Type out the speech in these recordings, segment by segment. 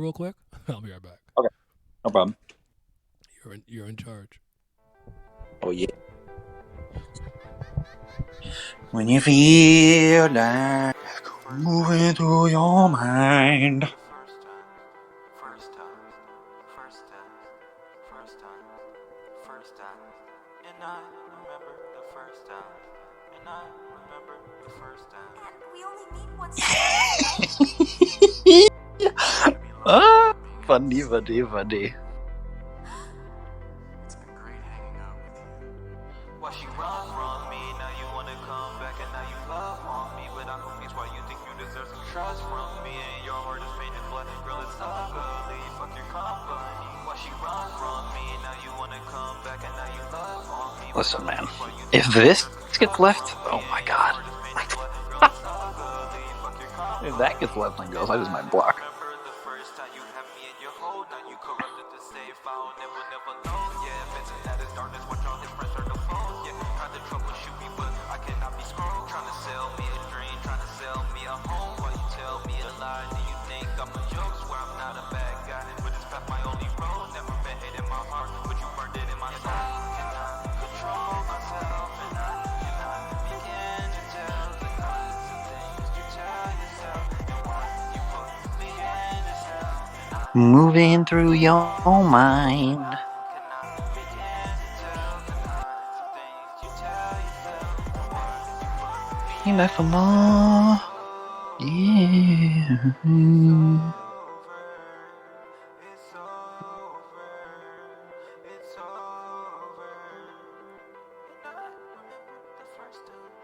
real quick? I'll be right back. Okay, no problem. You're in charge. Oh yeah. When you feel like moving through your mind. First time, first time, first time, first time. And I remember the first time. And I remember the first time. And we only meet once Ah, funny. It's been great hanging out with you. Why she run from me? Now you wanna come back and now you love on me. But I'm confused why you think you deserve some trust from me. And your heart is painted black. Girl, it's ugly. Fuck your company. Why she run from me? Now you wanna come back and now you love on me. Listen, man. If this gets left, oh my god. If that gets left and goes, I just might block. Remember the first time you had me in your hold. Now you corrupted the save file. Never know. Yeah, Vincent that is darkness. Watch all his friends turn to foes. Yeah, tried to troubleshoot me, but I cannot be screwed. Trying to sell me a dream, trying to sell me a home. While you tell me a lie, do you think I'm a joke? Swear I'm not a bad guy, but this path my only road. Never been hate in my heart, but you burned it in my soul. Cannot control myself, and I cannot begin to tell the lies and things you tell yourself. And why you put me in this hell. Moving through your mind. Cannot begin to tell the lies and things you tell yourself. And why you put me You left for more. Yeah. It's over. It's over. And I remember the first time.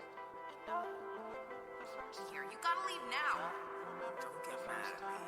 And I remember the first time. here. You gotta leave now. Don't get mad at me.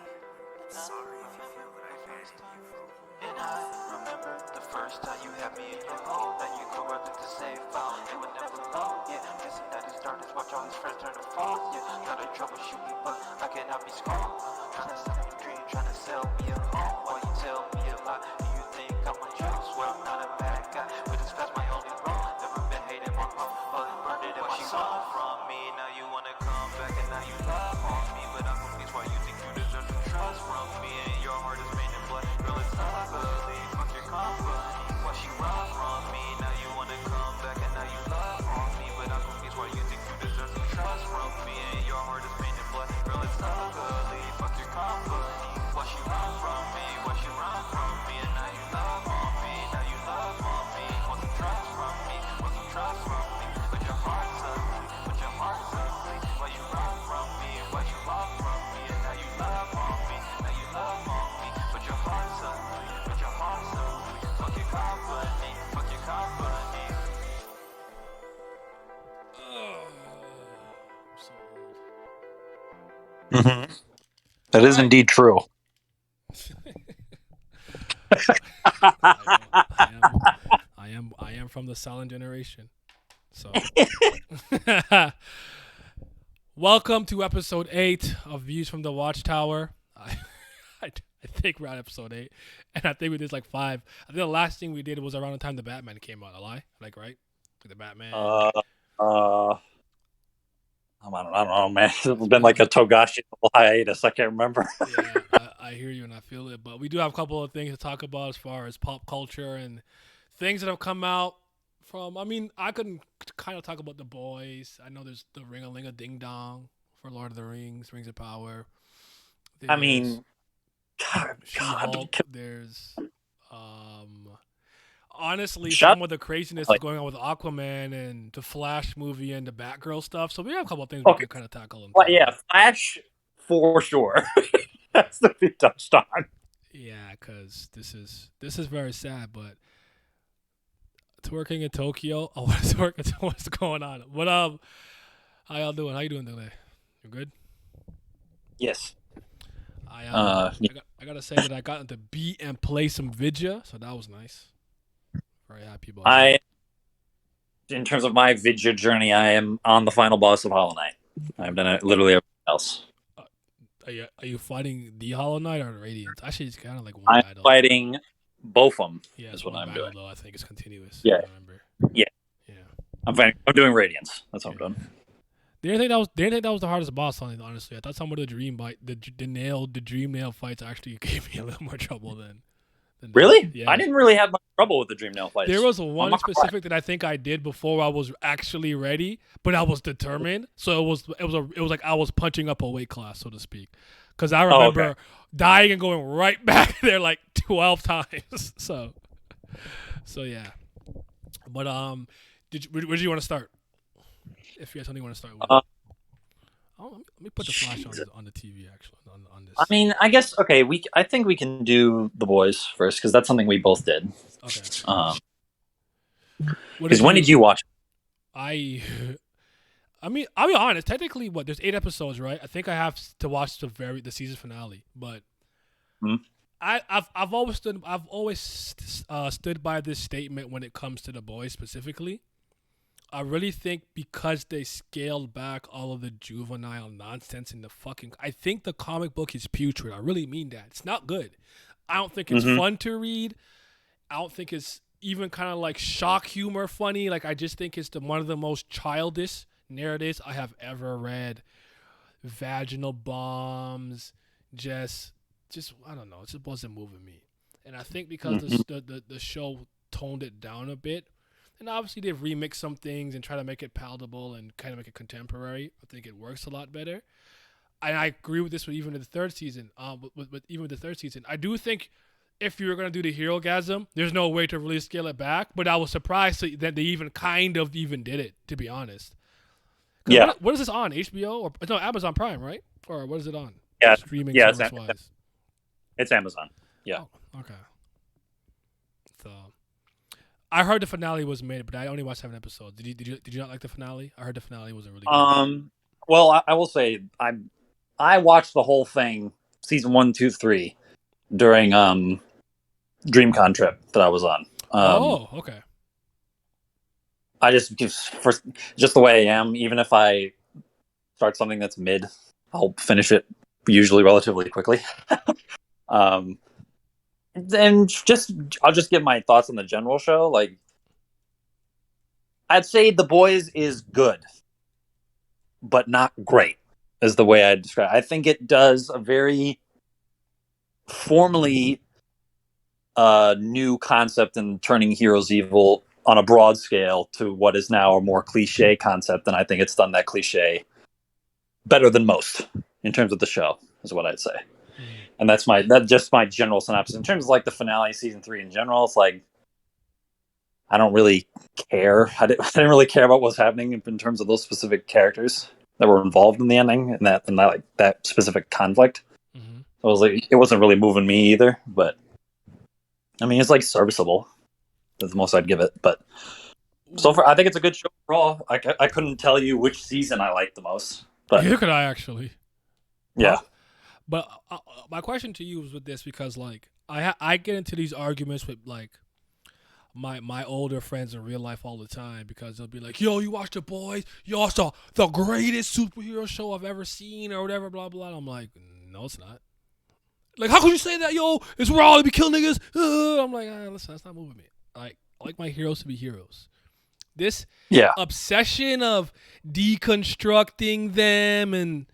I'm sorry if you feel that I abandoned you for a while. And I remember the first time you had me in your home. Now you corrupted the save file. They would never know. Yeah, guessing that it's darkness. Watch all his friends turn to foes. Yeah, try to troubleshoot me, but I cannot be screwed. Trying to sell me a dream, trying to sell me a home. While you tell me a lie, do you think I'm a joke? Swear I'm not a bad guy, but this past my only road. Never been hating my heart, but burned it in my soul. From me, now you wanna come back and now you love on me. But I'm confused why you think you deserve some trust from me. And your heart is painted black, girl, it's ugly. Fuck your company. Why she run from me? Now you wanna come back and now you love on me. But I'm confused why you think you deserve some trust from me. And your heart is painted black, girl, it's ugly. Fuck your company. Why she run from me? Why she run from me? And now you love on me. Now you love on me. Want some trust from me? Want some trust from me? But your heart's ugly. But your heart's ugly. Why you run from me? Why you run from me? And now you love on me. Now you love on me. But your heart's ugly. But your heart's ugly. Fuck your company. Fuck your company. I'm so old. Mm-hmm. That is indeed true. I am from the silent generation. So welcome to episode 8 of Views from the Watchtower. I think we're on episode 8, and I think we did like 5. I think the last thing we did was around the time the Batman came out. A lie, like right? The Batman. I don't know, man. It's been like a Togashi hiatus. I can't remember. Yeah, I hear you and I feel it. But we do have a couple of things to talk about as far as pop culture and things that have come out from. I mean, I could kind of talk about The Boys. I know there's the Ring a Ling a Ding Dong for Lord of the Rings, Rings of Power. I mean, God, She-Hulk. There's honestly Shut some of the craziness like- is going on with Aquaman and the Flash movie and the Batgirl stuff. So we have a couple of things we Okay. can kind of tackle. And well, yeah, Flash for sure. That's to be touched on. Yeah, because this is very sad, but twerking in Tokyo. Oh, what's twerking? What's going on? What how y'all doing? How you doing today? You good? Yes. I gotta say that I got to beat and play some Vidya, so that was nice. Very happy about that. In terms of my Vidya journey, I am on the final boss of Hollow Knight. I've done literally everything else. Are you fighting the Hollow Knight or Radiant? Actually, it's kind of like one I'm battle. fighting both of them. Yeah, is it's what one I'm battle, doing. though. I think it's continuous. Yeah. I remember. Yeah. Yeah. I'm doing Radiance. That's what I'm doing. They didn't think that was the hardest boss. Honestly, I thought some of the the dream nail fights actually gave me a little more trouble than Really? that. Yeah. I didn't really have much trouble with the Dream Nail fights. There was I'm one not gonna lie. specific that I think I did before I was actually ready, but I was determined. So it was like I was punching up a weight class, so to speak. Because I remember okay. dying and going right back there like 12 times. So yeah. But where do you want to start? If you have something you want to start with. Let me put the Flash on the TV actually on this. I mean, I guess okay. I think we can do The Boys first because that's something we both did. Okay. Because when did you watch? I mean, I'll be honest. Technically, there's 8 episodes, right? I think I have to watch the season finale, but I've always stood by this statement when it comes to The Boys specifically. I really think because they scaled back all of the juvenile nonsense in I think the comic book is putrid. I really mean that. It's not good. I don't think it's fun to read. I don't think it's even kind of like shock humor funny. Like I just think it's one of the most childish narratives I have ever read. Vaginal bombs, just I don't know. It just wasn't moving me. And I think because the show toned it down a bit. And obviously they've remixed some things and try to make it palatable and kind of make it contemporary. I think it works a lot better. And I agree with this with even the third season. With even the third season, I do think if you were gonna do the Hero-gasm, there's no way to really scale it back. But I was surprised that they even kind of even did it. To be honest. Yeah. What is this on? HBO or no Amazon Prime, right? Or what is it on? Yeah. Streaming service wise. It's Amazon. Yeah. Oh, okay. So. I heard the finale was made, but I only watched 7 episodes. Did you not like the finale? I heard the finale wasn't really good. Well, I will say I watched the whole thing, season 1, 2, 3, during DreamCon trip that I was on. Okay. I just the way I am. Even if I start something that's mid, I'll finish it usually relatively quickly. And I'll just give my thoughts on the general show. Like, I'd say The Boys is good, but not great, is the way I'd describe it. I think it does a very formally new concept in turning heroes evil on a broad scale to what is now a more cliche concept, and I think it's done that cliche better than most in terms of the show, is what I'd say. And that's just my general synopsis. In terms of like the finale, season 3 in general, it's like I don't really care. I didn't really care about what's happening in terms of those specific characters that were involved in the ending and that specific conflict. Mm-hmm. So it wasn't really moving me either. But I mean, it's like serviceable. That's the most I'd give it. But so far, I think it's a good show overall. I couldn't tell you which season I liked the most. But neither could I actually. Yeah. But my question to you was with this because like I get into these arguments with like my older friends in real life all the time because they'll be like, "Yo, you watch The Boys? Yo, it's the greatest superhero show I've ever seen," or whatever, blah blah. And I'm like, no, it's not. Like, how could you say that? Yo, it's where all to be killing niggas. I'm like, listen, that's not moving me. I like my heroes to be heroes. This obsession of deconstructing them and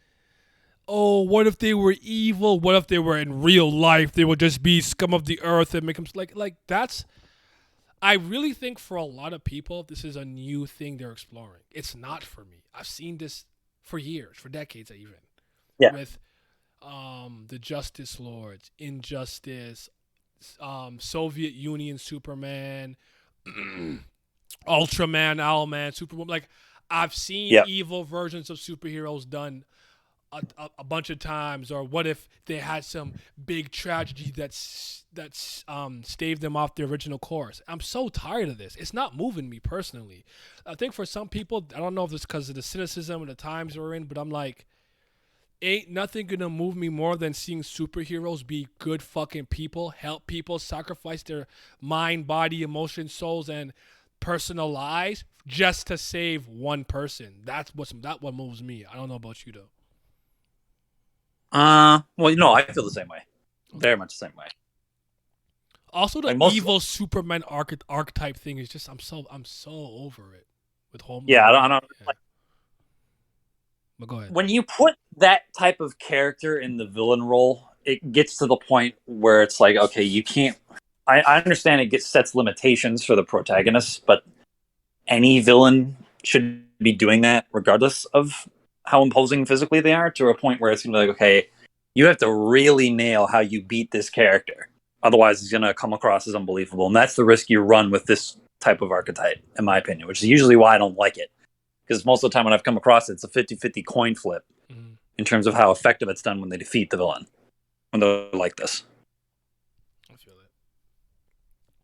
what if they were evil? What if they were in real life? They would just be scum of the earth and make them like that's. I really think for a lot of people, this is a new thing they're exploring. It's not for me. I've seen this for years, for decades even. Yeah. With the Justice Lords, Injustice, Soviet Union Superman, Ultraman, Owlman, Superwoman. Like I've seen evil versions of superheroes done a bunch of times. Or what if they had some big tragedy that's staved them off the original course? I'm so tired of this. It's not moving me personally. I think for some people, I don't know if it's because of the cynicism and the times we're in, but I'm like, ain't nothing gonna move me more than seeing superheroes be good fucking people, help people, sacrifice their mind, body, emotions, souls, and personal lives just to save one person. That what moves me. I don't know about you though. Well, I feel the same way. Very much the same way. Also, the evil Superman archetype thing is just I'm so over it with home. Yeah, I don't. But go ahead. when you put that type of character in the villain role, it gets to the point where it's like, okay, you can't. I understand sets limitations for the protagonist, but any villain should be doing that regardless of how imposing physically they are, to a point where it's gonna be like, okay, you have to really nail how you beat this character. Otherwise, it's gonna come across as unbelievable. And that's the risk you run with this type of archetype, in my opinion, which is usually why I don't like it. Because most of the time when I've come across it, it's a 50-50 coin flip in terms of how effective it's done when they defeat the villain. When they're like this. I feel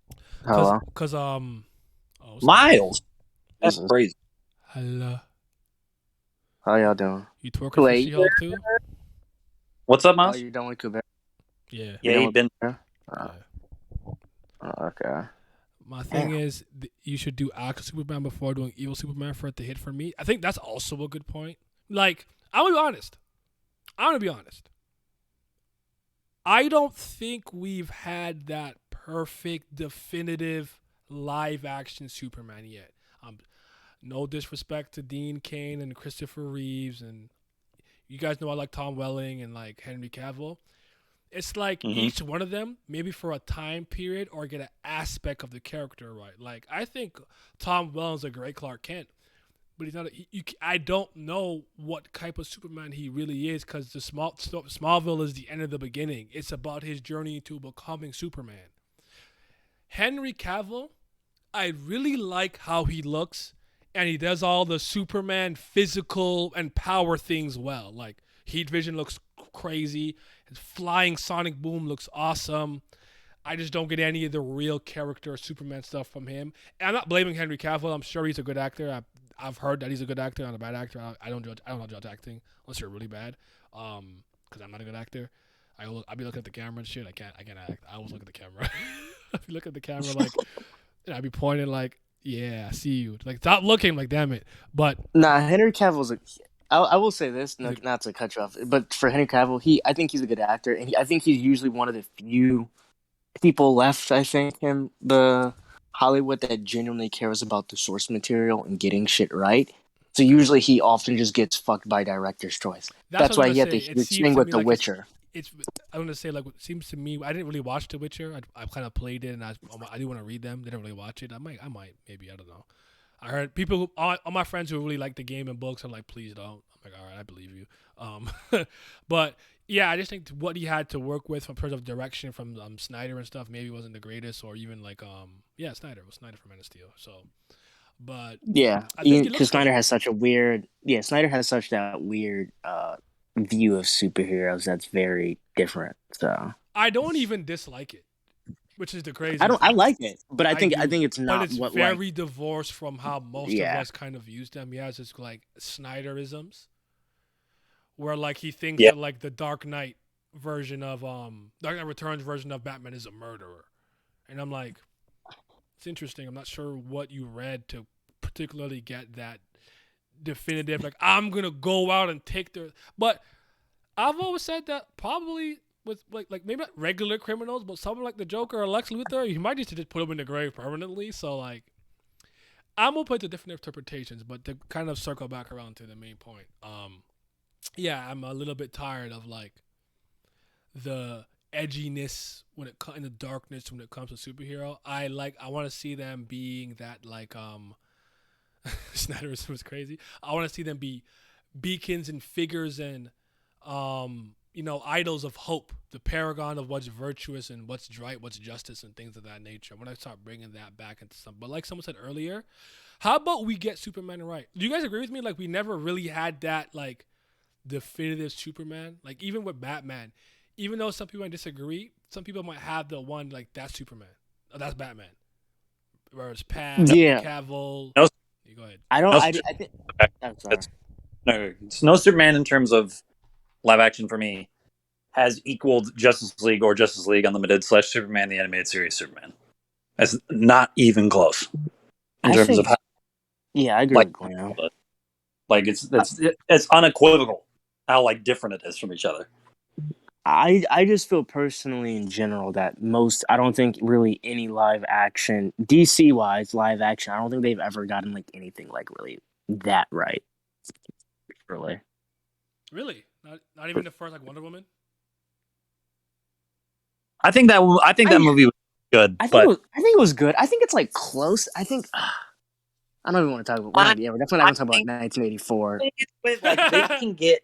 it. Hello. Cause Miles. That's crazy. Hello. How y'all doing? You twerking for Wait. She-Hulk too? What's up, Oh, Miles? you done with Kuber? Yeah. Yeah, you've been. Yeah. Okay. My thing is, you should do actual Superman before doing evil Superman for it to hit for me. I think that's also a good point. Like, I'm gonna be honest. I don't think we've had that perfect, definitive live action Superman yet. No disrespect to Dean Cain and Christopher Reeves, and you guys know I like Tom Welling and like Henry Cavill. It's like each one of them, maybe for a time period or get an aspect of the character right. Like, I think Tom Welling's a great Clark Kent, but he's not. I don't know what type of Superman he really is, because the Smallville is the end of the beginning. It's about his journey to becoming Superman. Henry Cavill, I really like how he looks, and he does all the Superman physical and power things well. Like, heat vision looks crazy. His flying sonic boom looks awesome. I just don't get any of the real character Superman stuff from him. And I'm not blaming Henry Cavill. I'm sure he's a good actor. I've heard that he's a good actor. I'm a bad actor. I don't judge acting unless you're really bad. Because I'm not a good actor. I'll be looking at the camera and shit. I can't act. I always look at the camera. I be looking at the camera like, and I'd be pointing like, yeah, I see you. Like, stop looking. Like, damn it. But Nah, Henry Cavill's I will say this, not to cut you off, but for Henry Cavill, I think he's a good actor, and I think he's usually one of the few people left, I think, in the Hollywood that genuinely cares about the source material and getting shit right. So usually he often just gets fucked by director's choice. That's why he had the huge thing with The Witcher. I'm gonna say, like, it seems to me, I didn't really watch The Witcher. I kind of played it, and I do want to read them. Didn't really watch it. I might, maybe, I don't know. I heard people, all my friends who really like the game and books are like, please don't. I'm like, all right, I believe you. But yeah, I just think what he had to work with in terms of direction from Snyder and stuff maybe wasn't the greatest, or even like Snyder from Man of Steel. So, but yeah, because Snyder has such that weird view of superheroes that's very different. So I don't even dislike it, which is the crazy. I like it, but I think it's not. But it's very divorced from how most of us kind of use them. He has this like Snyderisms, where like he thinks that like the Dark Knight version of Dark Knight Returns version of Batman is a murderer, and I'm like, it's interesting. I'm not sure what you read to particularly get that definitive. Like, I'm gonna go out and take their. But I've always said that probably with like maybe not regular criminals, but someone like the Joker or Lex Luthor, you might just put them in the grave permanently. So like, I'm open to different interpretations, but to kind of circle back around to the main point, yeah, I'm a little bit tired of like the edginess when it in the darkness when it comes to superhero. I want to see them being that like Snyderism was crazy. I want to see them be beacons and figures and idols of hope, the paragon of what's virtuous and what's right, what's justice, and things of that nature. When I start bringing that back into some, but like someone said earlier, how about we get Superman right? Do you guys agree with me? Like, we never really had that like definitive Superman. Like, even with Batman, even though some people might disagree, some people might have the one like, that's Superman, that's Batman. Whereas Cavill. No, you go ahead. I think. I'm sorry. It's no Superman in terms of live action for me has equaled Justice League or Justice League Unlimited / Superman the Animated Series Superman. It's not even close in terms of how. Yeah, I agree with Glenn. Like, it's unequivocal how like different it is from each other. I just feel personally in general that I don't think really any live action, DC wise live action, I don't think they've ever gotten like anything like really that right. Really. Really? Not even the first like Wonder Woman. I think that I movie was good, but I think it was good. I think it's like close. I think I don't even want to talk about. I, We're definitely not I going to talk about think 1984. like they can get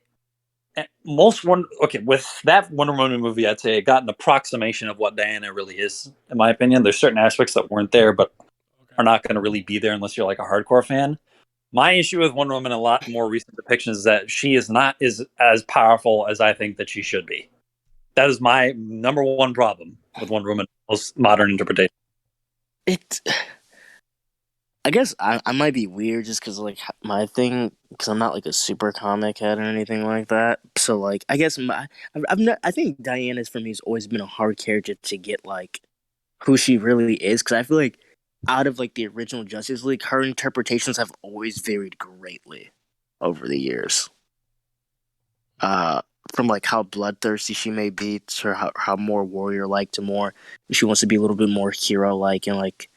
most one. Okay, with that Wonder Woman movie, I'd say it got an approximation of what Diana really is, in my opinion. There's certain aspects that weren't there, but Okay. are not going to really be there unless you're like a hardcore fan. My issue with Wonder Woman, a lot more recent depictions, is that she is not as powerful as I think that she should be. That is my number one problem with Wonder Woman, most modern interpretation. It. I guess I might be weird just because like my thing because I'm not like a super comic head or anything like that. So like I guess I've not, I think Diana's for me has always been a hard character to get like who she really is because I feel like out of like the original Justice League, her interpretations have always varied greatly over the years. Uh, from like how bloodthirsty she may be to how more warrior like to more she wants to be a little bit more hero like and like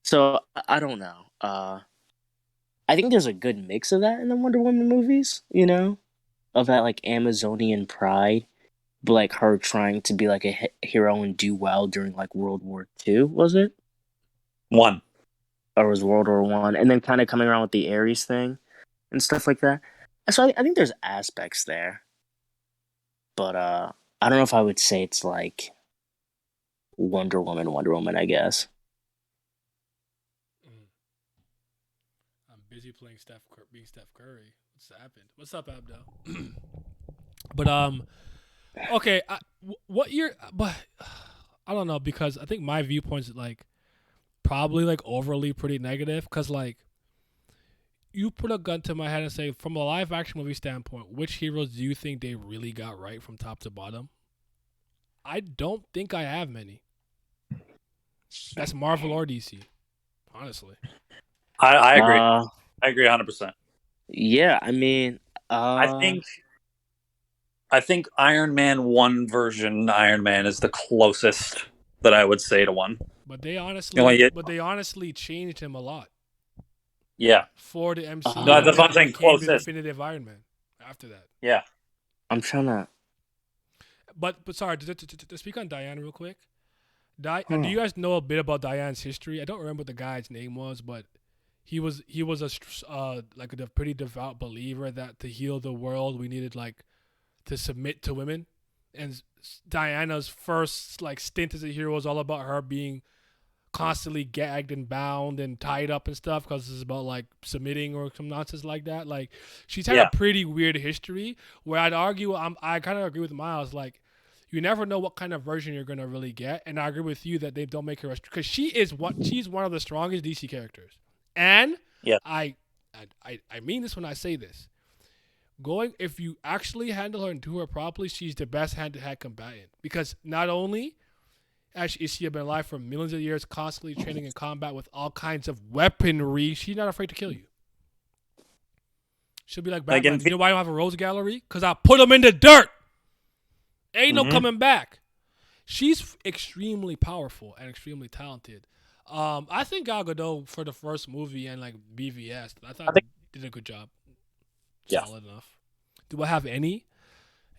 so I don't know. I think there's a good mix of that in the Wonder Woman movies, you know, of that like Amazonian pride, but like her trying to be like a hero and do well during like World War II, was it? One, Or was World War One, and then kind of coming around with the Ares thing and stuff like that. So I think there's aspects there, but I don't know if I would say it's like Wonder Woman, I guess. Mm. I'm busy playing being Steph Curry. What's happened? What's up, Abdo? But okay. What year? But I don't know because I think my viewpoints like probably like overly pretty negative because like you put a gun to my head and say from a live action movie standpoint, which heroes do you think they really got right from top to bottom? I don't think I have many. That's Marvel or DC, honestly. I agree. Uh, I agree 100%. yeah, I mean, I think I think Iron Man one version Iron Man is the closest that I would say to one. But they You know, honestly, like, but they honestly changed him a lot yeah, for the MCU, no, and that's then what I'm he saying. became the Closest. definitive Iron Man after that. Yeah, I'm trying to. But sorry, to speak on Diane real quick. Do Hmm. you guys know a bit about Diane's history? I don't remember what the guy's name was, but he was a like a pretty devout believer that to heal the world we needed like to submit to women, and Diana's first like stint as a hero was all about her being constantly gagged and bound and tied up and stuff because it's about like submitting or some nonsense like that. Like she's had a yeah, pretty weird history where I'd argue I kind of agree with Miles like you never know what kind of version you're gonna really get, and I agree with you that they don't make her because she's one of the strongest DC characters, and yeah. I I mean this when I say this. Going if you actually handle her and do her properly, she's the best hand-to-hand combatant because not only as she had been alive for millions of years, constantly training in combat with all kinds of weaponry. She's not afraid to kill you. She'll be like Like Batman. You know why I don't have a rose gallery? Because I put them in the dirt. Ain't no Mhm. coming back. She's extremely powerful and extremely talented. I think Gal Gadot for the first movie and like BVS, I I thought think did a good job. yeah. Solid enough. Do I have any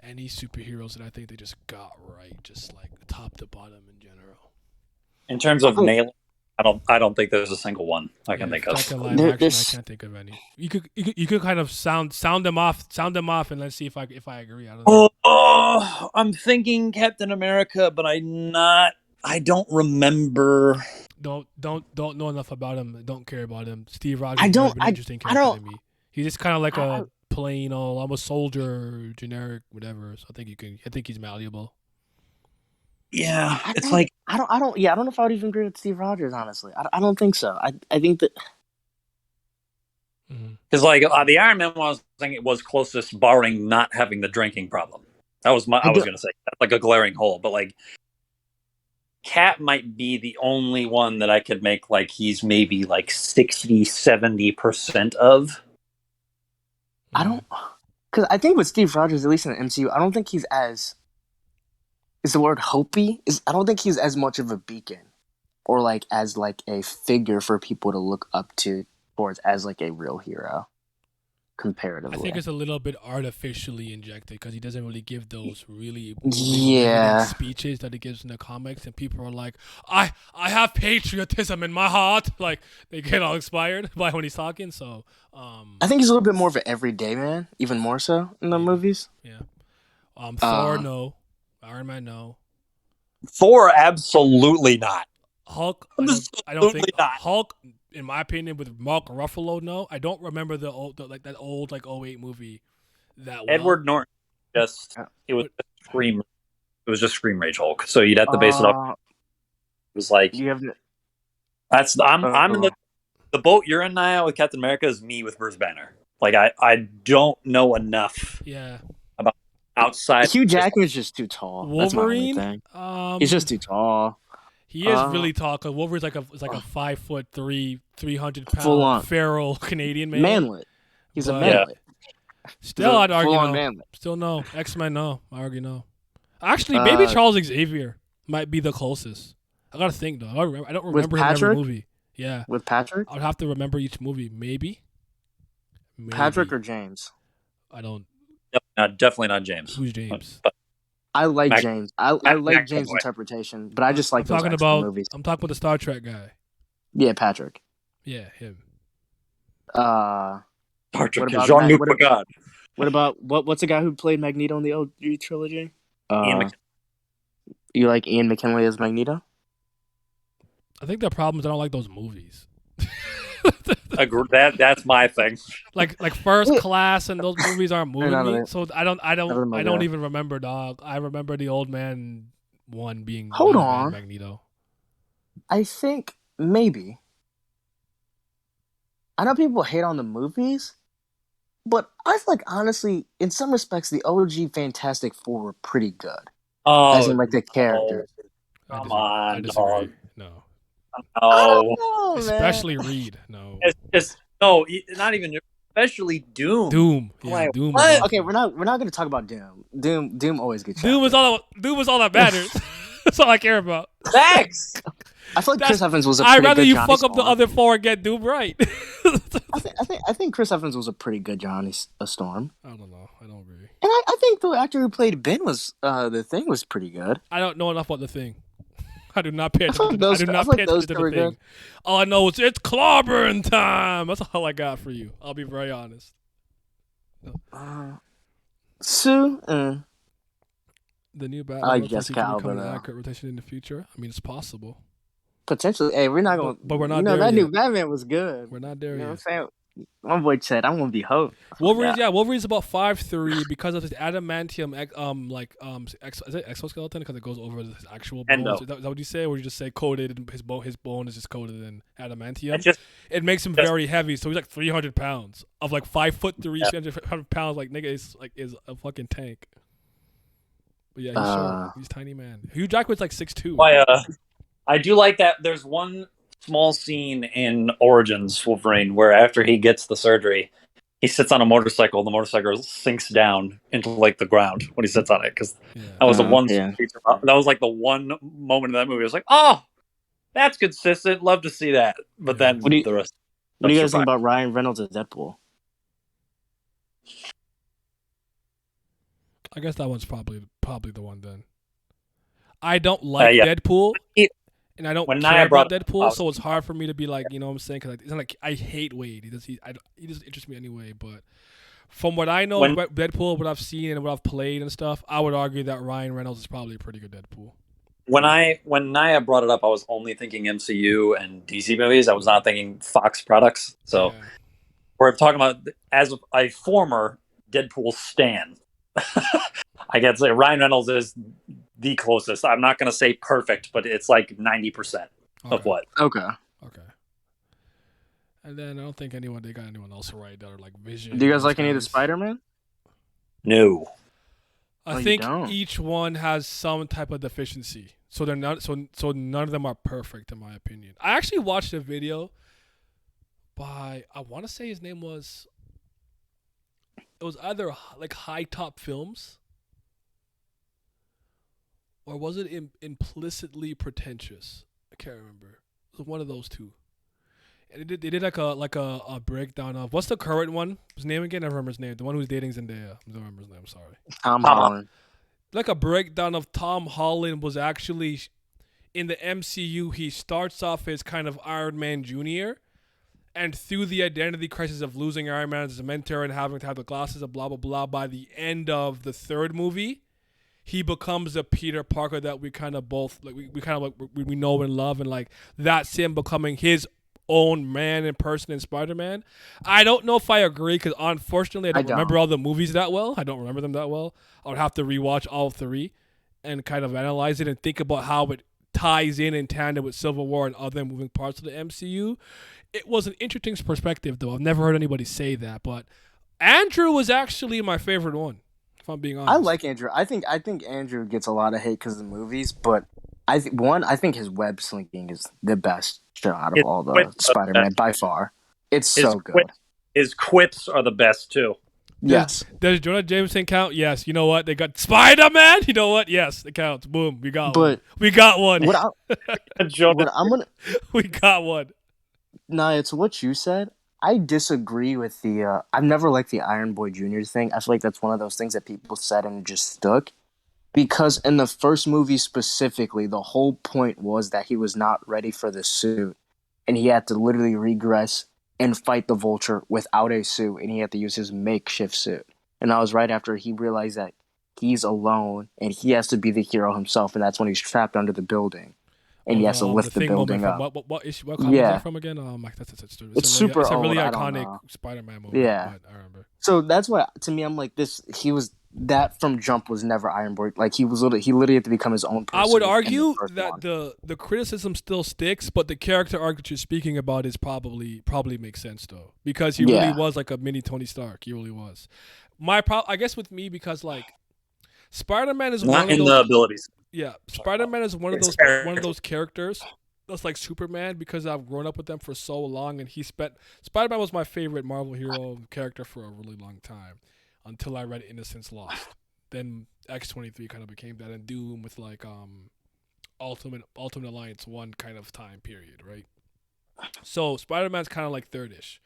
superheroes that I think they just got right, just like top to bottom in general? In terms of Oh, nailing, I don't think there's a single one I can Yeah, if think you're of. talking live action, I there's can't think of any. You could kind of sound them off, and let's see if I agree. I don't know. Oh, I'm thinking Captain America, but I don't remember. Don't know enough about him. Don't care about him. Steve I Rogers never don't been an interesting I character don't to me. He's just kind of like I, a plain old, almost soldier, generic, whatever. So I think you can. I think he's malleable. Yeah, I it's don't like I don't yeah I don't know if I would even agree with Steve Rogers honestly. I don't think so. I think that Mm-hmm. because like the Iron Man one, I was thinking it was closest, barring not having the drinking problem. That was I I was do gonna say that's like a glaring hole, but like Cat might be the only one that I could make like he's maybe like 60-70% of. I don't because I think with Steve Rogers at least in the MCU I don't think he's as is the word hopey is I don't think he's as much of a beacon or like as like a figure for people to look up to towards as like a real hero. comparatively. I think it's a little bit artificially injected because he doesn't really give those really Yeah. speeches that he gives in the comics, and people are like, I have patriotism in my heart. Like they get all inspired by when he's talking. So I think he's a little bit more of an everyday man, even more so in the maybe. movies. Yeah. Thor, no. Iron Man, no. Thor, absolutely not. Hulk, I don't think Absolutely not. Hulk, in my opinion, with Mark Ruffalo, no. I don't remember that old like '08 movie that well. Edward Norton, just it was But- just Scream. It was just Scream Rage Hulk. So you'd have to base it off. It was like You have the, I'm in the boat you're in now with Captain America is me with Bruce Banner. Like I don't know enough Yeah. about outside. Hugh Jackman's just too tall. Wolverine, That's my only thing. He's just too tall. He is really tall. Cause Wolverine's like a 5'3", 300-pound Full-on. feral Canadian man. Manlet. He's a But- manlet. Still, I'd argue full-on no. manlet. Still no. X-Men, no. I argue no. Actually, maybe Charles Xavier might be the closest. I gotta think though. I don't remember him in every movie. Yeah. With Patrick? I'd have to remember each movie. Maybe. Patrick or James? I don't. Definitely not James. Who's James? But I like Mac- James. I Mac- like Mac- James' boy. interpretation, but I just like I'm those talking X-Men about. movies. I'm talking about the Star Trek guy. Yeah, Patrick. Yeah, him. Uh, Star Trek. What about Jean-Luc Mac- what- Picard. what about what's the guy who played Magneto in the OG trilogy? Ian McKellen. You like Ian McKinley as Magneto? I think the problem is I don't like those movies. That's my thing. like First Class and those movies aren't moving none of me. it. So I None of them are good. even remember, dog. I remember the old man one being Hold Iron Man on. Magneto. I think maybe. I know people hate on the movies, but I feel like honestly, in some respects, the OG Fantastic Four were pretty good. Oh, As in, like the characters. Come I on, disagree. dog. No, No, Oh, especially Reed. No, it's just no, not even especially Doom. Doom. Yeah, Like, Doom. what? Was awful. Okay, we're not going to talk about Doom. Doom always gets Doom was all that matters. That's all I care about. Facts. I feel like Chris Evans was a I'd pretty rather good you Johnny fuck up the Storm. other four and get Doom right. I think Chris Evans was a pretty good Johnny Storm. I don't know. I don't agree. And I think the actor who played Ben was the Thing was pretty good. I don't know enough about the Thing. I do not pay I feel attention. like I do not those pay two attention to were the Thing. good. All I know is it's clobberin' time. That's all I got for you. I'll be very honest. Sue, The new I Batman like looks like he Jessica can Alba, become an though. accurate rotation in the future. I mean, it's possible. potentially. Hey, we're not going. But we're not You know there that yet. new Batman was good. We're not there You know what I'm yet. saying? My boy said, "I'm gonna be Hope." Wolverine's about 5'3" because of his adamantium is it exoskeleton because it goes over his actual bones. Endo. Is that what you say, or you just say coated and his bone is just coated in adamantium? It's just It makes him very heavy, so he's like 300 pounds of like 5'3", 300 pounds. Like nigga is a fucking tank. But yeah, he's short. He's tiny man. Hugh Jackman's like 6'2". I do like that. There's one small scene in Origins Wolverine where after he gets the surgery, he sits on a motorcycle. And the motorcycle sinks down into like the ground when he sits on it because that was the one. Yeah. That was like the one moment in that movie. I was like, oh, that's consistent. Love to see that. But then What do you- the rest. What do you guys that's think about Ryan Reynolds as Deadpool? I guess that one's probably the one then. I don't like Yeah. Deadpool, It- and I don't when care Nia about brought it Deadpool, up, so it's hard for me to be like, you know what I'm saying? Because it's not like I hate Wade. He doesn't interest me anyway. But from what I know about Deadpool, what I've seen and what I've played and stuff, I would argue that Ryan Reynolds is probably a pretty good Deadpool. When Nia brought it up, I was only thinking MCU and DC movies. I was not thinking Fox products. So Yeah. we're talking about as a former Deadpool stan. I can say Ryan Reynolds is the closest. I'm not going to say perfect, but it's like 90% of what. Okay. Okay. And then I don't think they got anyone else right that are like Vision. Do you guys those like any of the guys. Spider-Man? No. I Oh, you think don't? each one has some type of deficiency. So they're not so none of them are perfect in my opinion. I actually watched a video by I want to say his name was it was either like High Top Films or was it implicitly pretentious? I can't remember. It was one of those two. They did like a breakdown of what's the current one? His name again? I remember his name. The one who's dating Zendaya. I don't remember his name. I'm sorry. Tom Tom Holland. Like a breakdown of Tom Holland was actually in the MCU. He starts off as kind of Iron Man Junior, and through the identity crisis of losing Iron Man as a mentor and having to have the glasses of blah blah blah, by the end of the third movie, he becomes a Peter Parker that we kind of both like. We kind of like we know and love, and like that's him becoming his own man in person in Spider-Man. I don't know if I agree because unfortunately I don't remember all the movies that well. I don't remember them that well. I would have to rewatch all three and kind of analyze it and think about how it ties in tandem with Civil War and other moving parts of the MCU. It was an interesting perspective, though. I've never heard anybody say that, but Andrew was actually my favorite one, if I'm being honest. I like Andrew. I think Andrew gets a lot of hate because of the movies, but I think his web slinging is the best show out of all the Spider-Man by far. It's so good. His quips are the best too. Yes. Does Jonah Jameson count? Yes. You know what? They got Spider-Man. You know what? Yes, it counts. Boom. We got one. We got one. What I'm gonna. We got one. Nah, it's what you said. I disagree with the. I've never liked the Iron Boy Jr. thing. I feel like that's one of those things that people said and just stuck. Because in the first movie specifically, the whole point was that he was not ready for the suit, and he had to literally regress and fight the Vulture without a suit, and he had to use his makeshift suit. And that was right after he realized that he's alone and he has to be the hero himself, and that's when he's trapped under the building. And he has to lift the building up. What issue? What comic is that from again? It's super It's a really old. iconic Spider-Man movie. Yeah, I remember. So that's why, to me, I'm like this. He was that from jump was never Iron Boy. Like he literally had to become his own person. I would argue that the criticism still sticks, but the character arc that you're speaking about is probably makes sense though, because he really was like a mini Tony Stark. He really was. I guess with me, because like Spider-Man is not one of in those the abilities. Yeah, Spider-Man is one of those characters that's like Superman, because I've grown up with them for so long, and Spider-Man was my favorite Marvel hero character for a really long time until I read Innocence Lost. Then X-23 kind of became that, and Doom with like Ultimate Alliance 1 kind of time period, right? So Spider-Man's kind of like third-ish.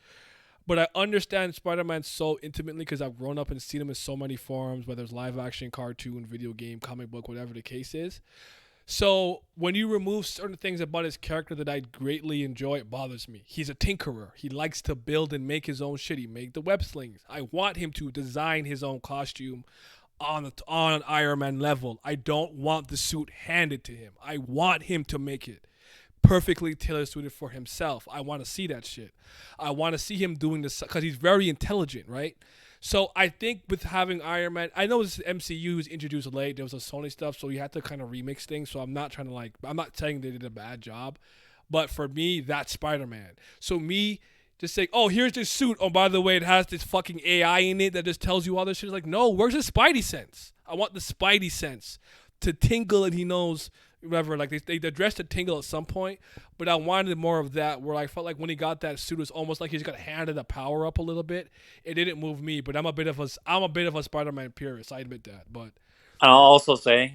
But I understand Spider-Man so intimately because I've grown up and seen him in so many forms, whether it's live action, cartoon, video game, comic book, whatever the case is. So when you remove certain things about his character that I greatly enjoy, it bothers me. He's a tinkerer. He likes to build and make his own shit. He make the web slings. I want him to design his own costume on an Iron Man level. I don't want the suit handed to him. I want him to make it perfectly tailor suited for himself. I want to see that shit. I want to see him doing this because he's very intelligent, right? So I think with having Iron Man, I know this MCU was introduced late. There was a Sony stuff, so you had to kind of remix things. So I'm not saying they did a bad job, but for me, that's Spider-Man. So me just saying, oh, here's this suit. Oh, by the way, it has this fucking AI in it that just tells you all this shit. It's like, no, where's the Spidey sense? I want the Spidey sense to tingle, and he knows. Whatever, like they addressed the tingle at some point, but I wanted more of that. Where I felt like when he got that suit, it was almost like he just got handed the power up a little bit. It didn't move me, but I'm a bit of a Spider-Man purist. I admit that. But I'll also say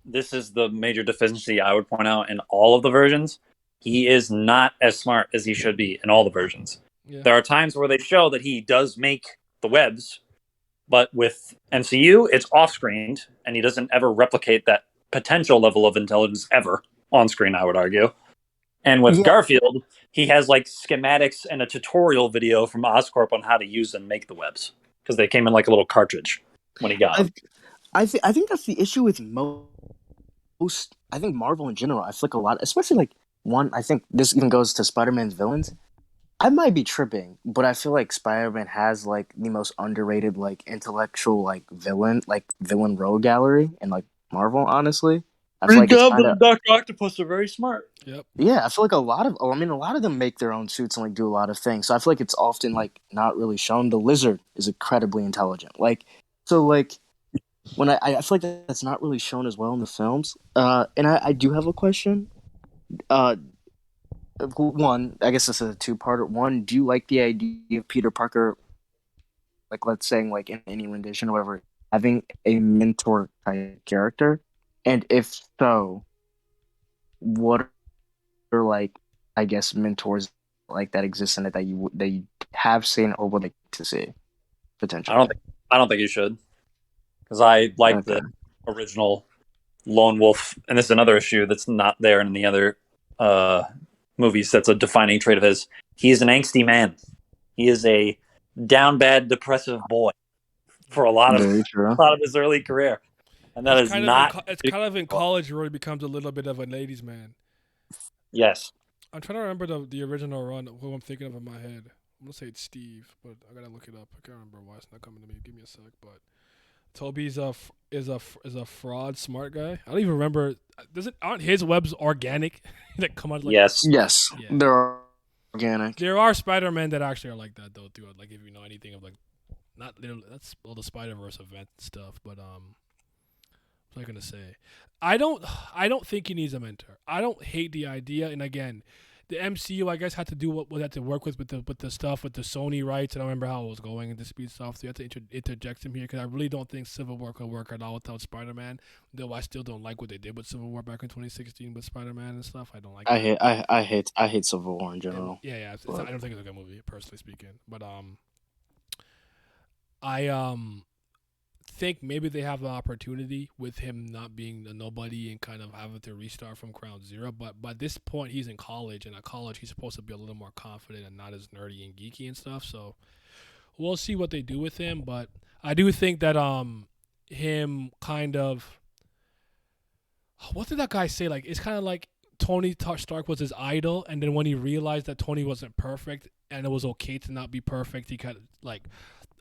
this is the major deficiency I would point out in all of the versions. He is not as smart as he should be in all the versions. Yeah. There are times where they show that he does make the webs, but with MCU, it's off-screened, and he doesn't ever replicate that potential level of intelligence ever on screen, I would argue. And with Garfield, he has like schematics and a tutorial video from Oscorp on how to use and make the webs, because they came in like a little cartridge when he got them. I think that's the issue with most. I think Marvel in general. I feel like a lot, especially like one. I think this even goes to Spider-Man's villains. I might be tripping, but I feel like Spider-Man has like the most underrated like intellectual like villain rogue gallery in like Marvel, honestly. I feel like Dr. Octopus are very smart. Yep. Yeah, I feel like a lot of them make their own suits and like do a lot of things. So I feel like it's often like not really shown. The Lizard is incredibly intelligent. Like, so like when I feel like that's not really shown as well in the films. And I do have a question. One, I guess this is a two-parter. One, do you like the idea of Peter Parker, like let's say like in any rendition or whatever, having a mentor type character? And if so, what are like, I guess, mentors like that exists in it that you have seen or would like to see potentially? I don't think you should, because I like Okay. the original Lone Wolf, and this is another issue that's not there in the other movies. That's a defining trait of his. He is an angsty man. He is a down bad, depressive boy for a lot Very true. of his early career, and that is not. It's kind of in college where he becomes a little bit of a ladies' man. Yes. I'm trying to remember the original run, who I'm thinking of in my head. I'm gonna say it's Steve, but I gotta look it up. I can't remember why it's not coming to me. Give me a sec. But Toby's is a fraud, smart guy. I don't even remember. Aren't his webs organic that come out like? Yes. Yes, Yeah. they're organic. There are Spider-Man that actually are like that though. Too. Like if you know anything of like, not literally. That's all the Spider-Verse event stuff. But what was I gonna say? I don't think he needs a mentor. I don't hate the idea. And again, the MCU I guess had to do what they had to work with the stuff with the Sony rights. I don't remember how it was going and the speed stuff. So you have to interject him here because I really don't think Civil War could work at all without Spider-Man. Though I still don't like what they did with Civil War back in 2016 with Spider-Man and stuff. I don't like. I hate Civil War in general. Yeah. I don't think it's a good movie, personally speaking. But I think maybe they have the opportunity with him not being a nobody and kind of having to restart from ground zero. But by this point, he's in college, and at college, he's supposed to be a little more confident and not as nerdy and geeky and stuff. So we'll see what they do with him. But I do think that him kind of, what did that guy say? Like it's kind of like Tony Stark was his idol, and then when he realized that Tony wasn't perfect and it was okay to not be perfect, he kind of like.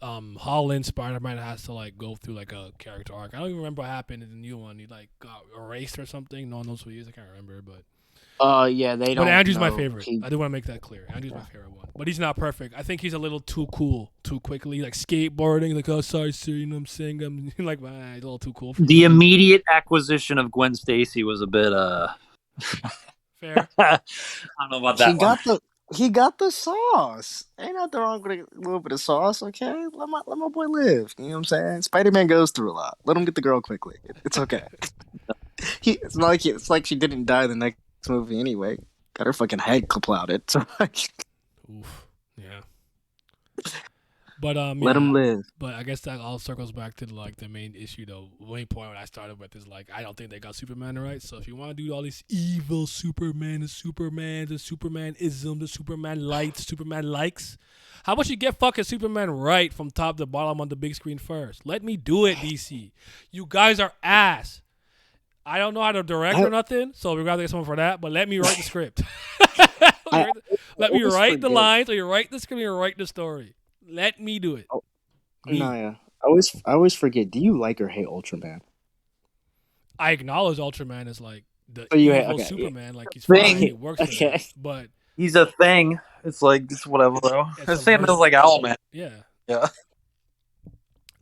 Holland Spider-Man has to like go through like a character arc. I don't even remember what happened in the new one. He like got erased or something. No one knows who he is. I can't remember, but Yeah, they don't. But Andrew's my know. favorite. I do want to make that clear. Andrew's my favorite one, but he's not perfect. I think he's a little too cool, too quickly, like skateboarding. Like, oh, sorry, sir, you know what I'm saying? I'm like, he's a little too cool. For The me. immediate acquisition of Gwen Stacy was a bit Fair. I don't know about that one. He got the sauce. Ain't nothing wrong with a little bit of sauce, okay? Let my boy live. You know what I'm saying? Spider-Man goes through a lot. Let him get the girl quickly. It's okay. It's like she didn't die in the next movie anyway. Got her fucking head clouded. So Oof. Yeah. But let him live. But I guess that all circles back to like the main issue, though. Main point when I started with is like I don't think they got Superman right. So if you want to do all these evil Superman, the Supermanism, the Superman lights, Superman likes, how about you get fucking Superman right from top to bottom on the big screen first? Let me do it, DC. You guys are ass. I don't know how to direct or nothing, so we're gonna get someone for that. But let me write the script. let me write the lines, or you write the script, or you write the story. Let me do it. Oh, Naya, I always forget. Do you like or hate Ultraman? I acknowledge Ultraman is like the you evil okay, Superman. Yeah. Like he's Thing. fine, he works for them, but He's a thing. It's like it's whatever though. It's a Same as version. like Owlman. yeah. Yeah.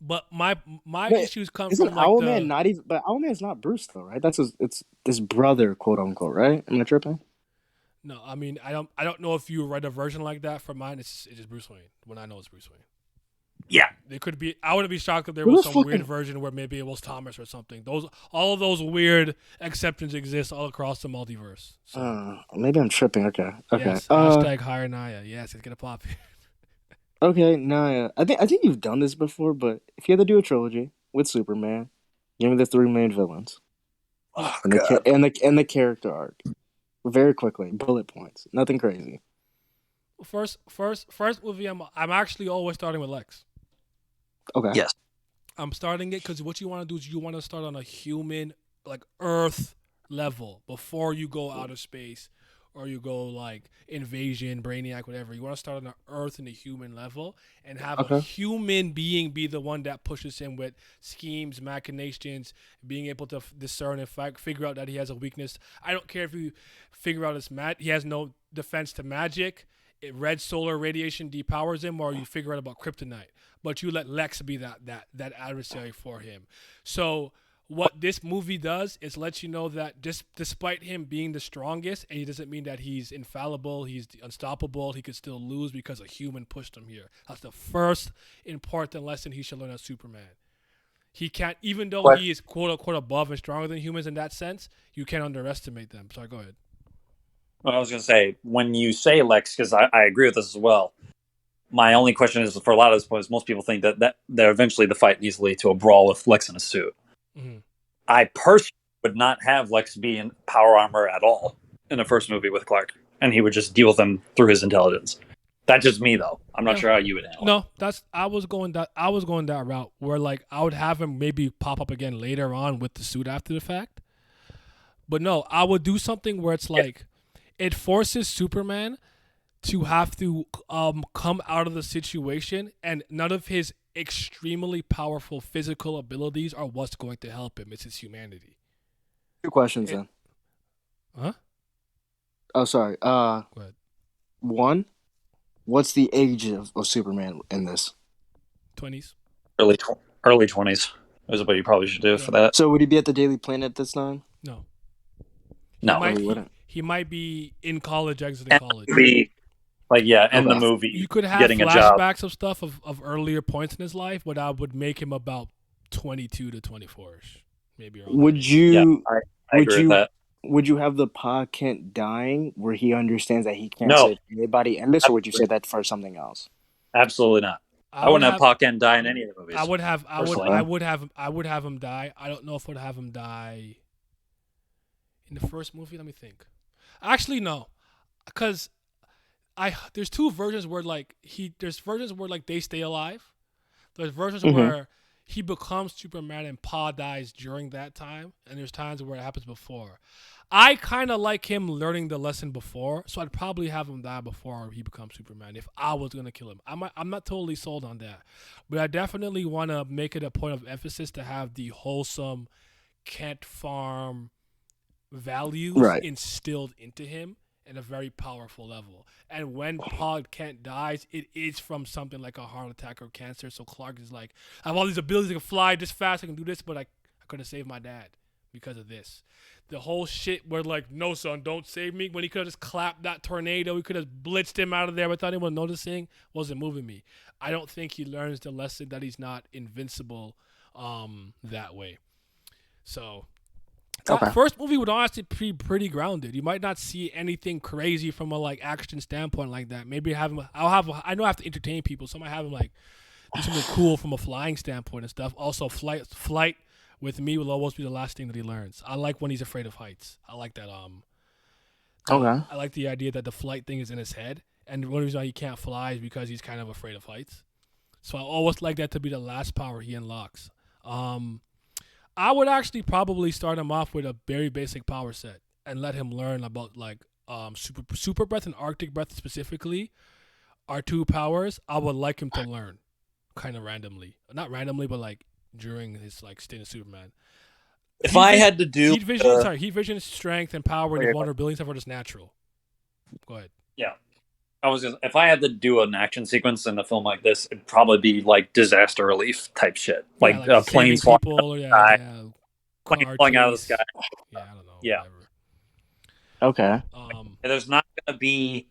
But my Wait, issues come Isn't from like Owlman not even? But Owlman's not Bruce though, right? That's it's his brother, quote unquote, right? Am I tripping? No, I mean I don't know if you write a version like that for mine. It's just Bruce Wayne. When I know it's Bruce Wayne. Yeah. There could be. I wouldn't be shocked if there was some weird version where maybe it was Thomas or something. All of those weird exceptions exist all across the multiverse. So, maybe I'm tripping. Okay. yes. Hashtag hire Naya. Yes, it's gonna pop. Okay, Naya. I think you've done this before, but if you had to do a trilogy with Superman, give me the three main villains. Oh, and the character arc. Very quickly, bullet points. Nothing crazy. First movie. I'm actually always starting with Lex. Okay. Yes. I'm starting it because what you want to do is you want to start on a human, like Earth level before you go out of space or you go like Invasion, Brainiac, whatever. You want to start on the Earth and the human level and have a human being be the one that pushes him with schemes, machinations, being able to discern and figure out that he has a weakness. I don't care if you figure out he has no defense to magic. Red solar radiation depowers him, or you figure out about kryptonite. But you let Lex be that adversary for him. So what this movie does is let you know that just despite him being the strongest, and he doesn't mean that he's infallible, he's unstoppable, he could still lose because a human pushed him here. That's the first important lesson he should learn as Superman. He can't, even though he is quote unquote above and stronger than humans in that sense, you can't underestimate them. Sorry, go ahead. Well, I was going to say, when you say Lex, because I agree with this as well. My only question is, for a lot of this, most people think that eventually the fight needs to lead to a brawl with Lex in a suit. Mhm. I personally would not have Lex be in power armor at all in the first movie with Clark, and he would just deal with them through his intelligence. That's just me, though. I'm not Yeah. sure how you would handle it. No, I was going that route where like I would have him maybe pop up again later on with the suit after the fact. But no, I would do something where it's like it forces Superman to have to come out of the situation, and none of his extremely powerful physical abilities are what's going to help him. It's his humanity. 2 questions then. Huh? Oh, sorry. Go ahead. 1, what's the age of Superman in this? 20s. Early 20s is what you probably should do for that. So would he be at the Daily Planet this time? No. No. he wouldn't. He might be in college, exiting college. Like, yeah, in the Okay. movie, You could have getting a job. flashbacks of stuff of earlier points in his life, but I would make him about 22 to 24ish, maybe. Would you? I would agree you? with that. Would you have the Pa Kent dying where he understands that he can't No. save anybody in this, or would you say that for something else? Absolutely not. I wouldn't have Pa Kent die in any of the movies. I would have him die. I don't know if I would have him die in the first movie. Let me think. Actually, no, because there's 2 versions where there's versions where like they stay alive. There's versions where he becomes Superman and Pa dies during that time, and there's times where it happens before. I kind of like him learning the lesson before, so I'd probably have him die before he becomes Superman if I was gonna kill him. I'm not totally sold on that, but I definitely want to make it a point of emphasis to have the wholesome Kent Farm values instilled into him in a very powerful level. And when Pa Kent dies, it is from something like a heart attack or cancer. So Clark is like, I have all these abilities, I can fly this fast, I can do this, but I couldn't save my dad because of this. The whole shit where like, no son, don't save me, when he could have just clapped that tornado, he could have blitzed him out of there without anyone noticing, wasn't moving me. I don't think he learns the lesson that he's not invincible that way. So that first movie would honestly be pretty grounded. You might not see anything crazy from a like action standpoint like that. Maybe have him. I know I have to entertain people, so I might have him like do something cool from a flying standpoint and stuff. Also, flight with me will always be the last thing that he learns. I like when he's afraid of heights. I like that. I like the idea that the flight thing is in his head, and one reason why he can't fly is because he's kind of afraid of heights. So I always like that to be the last power he unlocks. I would actually probably start him off with a very basic power set and let him learn about like super breath and Arctic breath specifically are 2 powers I would like him to learn kind of randomly. Not randomly, but like during his like stint as Superman. If I had to do heat vision, strength, and power, and vulnerability stuff are just natural. Go ahead. Yeah. If I had to do an action sequence in a film like this, it'd probably be like disaster relief type shit, like planes falling out of the sky. Yeah, I don't know. Yeah. Whatever. Okay. And there's not going to be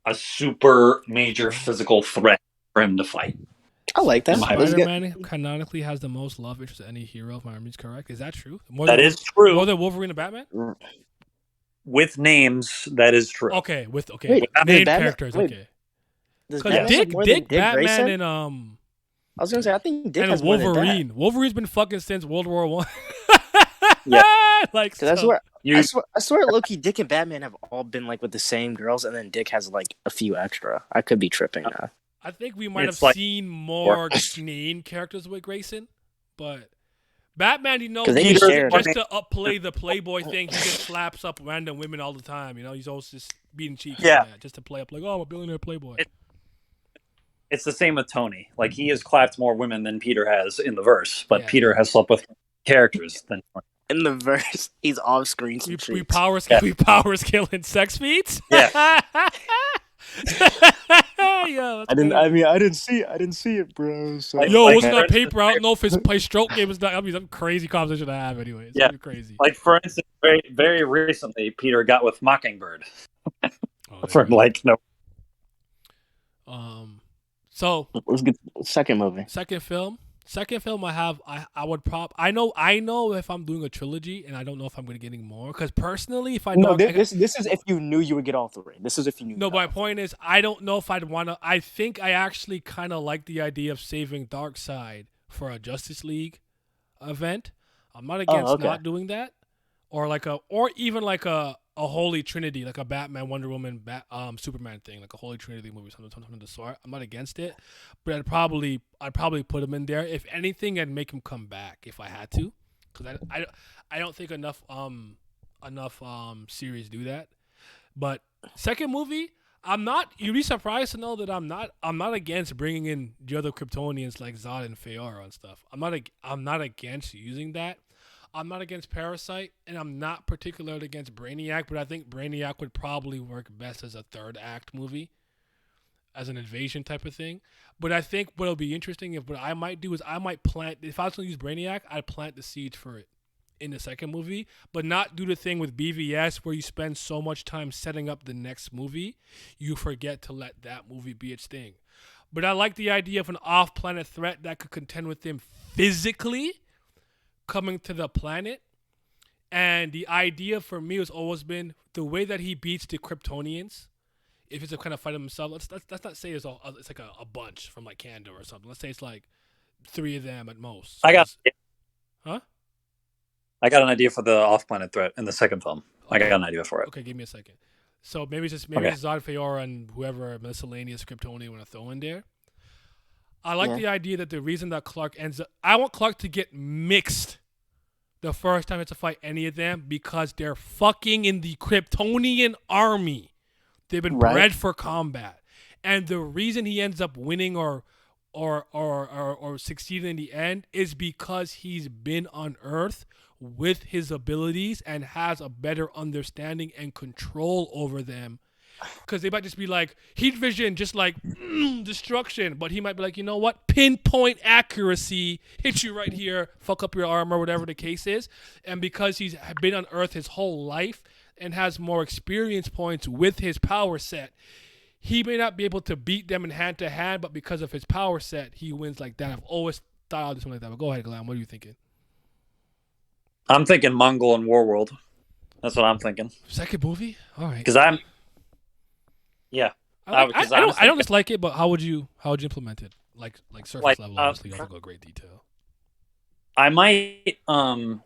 a super major physical threat for him to fight. I like that. Spider-Man canonically has the most love interest of any hero, if my memory is correct. Is that true? That is true. More than Wolverine and Batman? With names, that is true. Okay, Wait, named characters, okay. Because Dick Batman, and I was gonna say I think Dick has Wolverine. more than that. Wolverine's been fucking since World War One. Yeah, like so. I swear, Loki, Dick and Batman have all been like with the same girls, and then Dick has like a few extra. I could be tripping now. I think we might have seen more named characters with Grayson, but Batman, just to upplay the Playboy thing, he just slaps up random women all the time. He's always just beating cheeks. Yeah, like that, just to play up like, oh, I'm a billionaire Playboy. It's the same with Tony. Like he has clapped more women than Peter has in the verse, but Peter has slept with characters than Tony. In the verse, he's off screen. We power skill in sex feats. Yeah. Yo, I didn't see it, bro. So. Wasn't that paper? I don't know if his play stroke game is not. I mean, some crazy conversation to have, anyways. Yeah, crazy. Like for instance, very very recently, Peter got with Mockingbird. From like no. So let's get second movie. Second film. Second film I would I know if I'm doing a trilogy, and I don't know if I'm gonna get any more. Because personally, if I know No, this is if you knew you would get all three. This is if you knew. no, my point is I don't know if I'd want to. I think I actually kind of like the idea of saving Darkseid for a Justice League event. I'm not against okay. not doing that, or even like a Holy Trinity, like a Batman, Wonder Woman, Superman thing, like a Holy Trinity movie, something of the sort. I'm not against it, but I'd probably put him in there. If anything, I'd make him come back if I had to, because I don't think enough series do that. But second movie, I'm not. You'd be surprised to know that I'm not against bringing in the other Kryptonians like Zod and Feora and stuff. I'm not against using that. I'm not against Parasite, and I'm not particularly against Brainiac, but I think Brainiac would probably work best as a third act movie, as an invasion type of thing. But I think what'll be interesting, what I might do is I might plant, if I was going to use Brainiac, I'd plant the seeds for it in the second movie, but not do the thing with BVS where you spend so much time setting up the next movie, you forget to let that movie be its thing. But I like the idea of an off-planet threat that could contend with him physically coming to the planet. And the idea for me has always been the way that he beats the Kryptonians. If it's a kind of fight himself, let's not say it's like a bunch from like Kandor or something. Let's say it's like 3 of them at most. I got an idea for the off-planet threat in the second film. Okay. I got an idea for it. Okay, give me a second. So maybe it's Zod, Feora, and whoever miscellaneous Kryptonian want to throw in there. I like the idea that the reason that Clark ends up... I want Clark to get mixed the first time it's to fight any of them because they're fucking in the Kryptonian army. They've been bred for combat. And the reason he ends up winning or succeeding in the end is because he's been on Earth with his abilities and has a better understanding and control over them. Because they might just be like, heat vision, just like, destruction. But he might be like, you know what? Pinpoint accuracy, hit you right here, fuck up your armor, whatever the case is. And because he's been on Earth his whole life and has more experience points with his power set, he may not be able to beat them in hand-to-hand, but because of his power set, he wins like that. I've always thought of this one like that. But go ahead, Glenn. What are you thinking? I'm thinking Mongol and Warworld. That's what I'm thinking. Second movie? All right. Because I'm... Yeah. I don't dislike it, but how would you implement it? Like surface level, obviously, you have to go great detail. I might... Or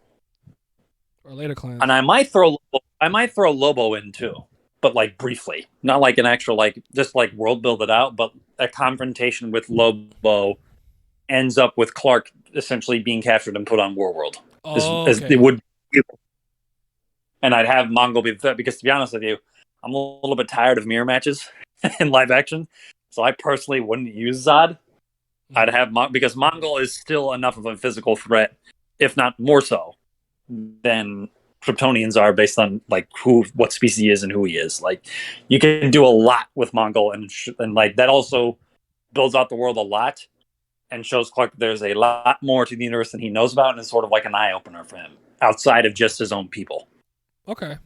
later clans. And I might throw Lobo in, too. But, like, briefly. Not like an actual, like, just, like, world build it out, but a confrontation with Lobo ends up with Clark essentially being captured and put on Warworld. It would be. And I'd have Mongol be the threat, because, to be honest with you, I'm a little bit tired of mirror matches in live action. So I personally wouldn't use Zod. I'd have because Mongol is still enough of a physical threat, if not more so, than Kryptonians are based on like what species he is and who he is. Like you can do a lot with Mongol, and like that also builds out the world a lot and shows Clark there's a lot more to the universe than he knows about, and it's sort of like an eye opener for him outside of just his own people. Okay,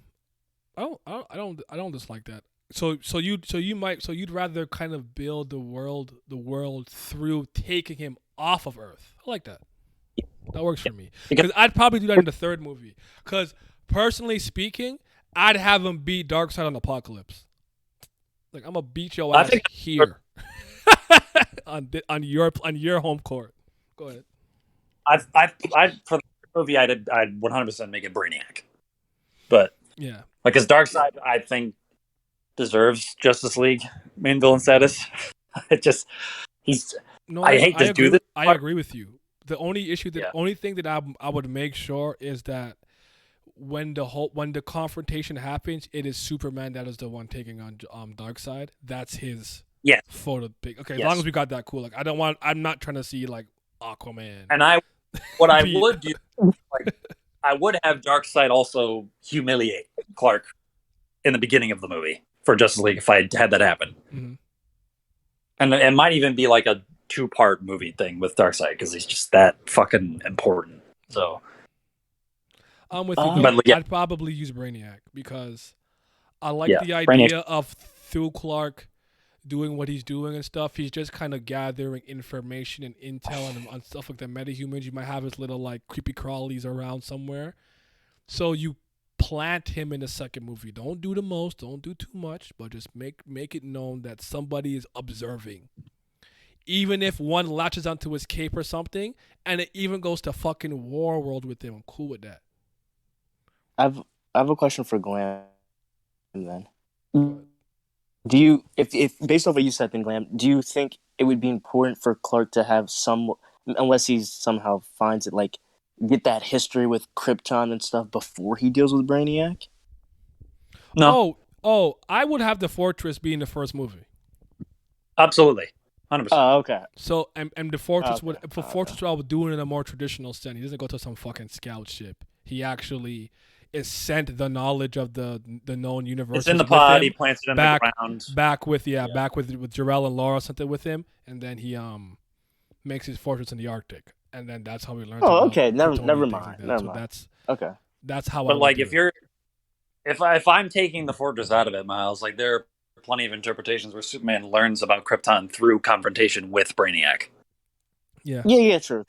I don't dislike that. So you'd rather kind of build the world through taking him off of Earth. I like that. That works for me. Because I'd probably do that in the third movie. Because personally speaking, I'd have him beat Darkseid on Apocalypse. Like I'm gonna beat your ass here on your home court. Go ahead. For the movie, I'd 100% make it Brainiac. But yeah, like his Darkseid, I think deserves Justice League main villain status. I hate to do this. I agree with you. The only issue only thing that I would make sure is that when the confrontation happens, it is Superman that is the one taking on Darkseid. That's his photo pick. Okay, as long as we got that cool. Like I'm not trying to see like Aquaman. And I would do like I would have Darkseid also humiliate Clark in the beginning of the movie for Justice League if I had that happen. Mm-hmm. And it might even be like a 2-part movie thing with Darkseid because he's just that fucking important. So I'm with you. I'd probably use Brainiac because I like the idea of through Clark doing what he's doing and stuff. He's just kind of gathering information and intel and on stuff like the metahumans. You might have his little like creepy crawlies around somewhere. So you plant him in the second movie. Don't do the most, don't do too much, but just make it known that somebody is observing. Even if one latches onto his cape or something, and it even goes to fucking war world with him, I'm cool with that. I have a question for Glam then. Do you, if based off what you said, then Glam, do you think it would be important for Clark to have some, unless he somehow finds it, like get that history with Krypton and stuff before he deals with Brainiac? No. Oh, I would have the Fortress be in the first movie. Absolutely. 100%. Oh, okay. So and the Fortress Okay. would Fortress would do it in a more traditional sense. He doesn't go to some fucking scout ship. He actually is sent the knowledge of the known universe. It's in the pod. He plants it in the ground. Back with Jarell and Laura something with him, and then he makes his fortress in the Arctic, and then that's how he learns. Oh, okay. Never Kryptonian mind. things like that. Never So mind. that's how. But like, if I'm taking the Fortress out of it, Miles, like there are plenty of interpretations where Superman learns about Krypton through confrontation with Brainiac. Yeah. True.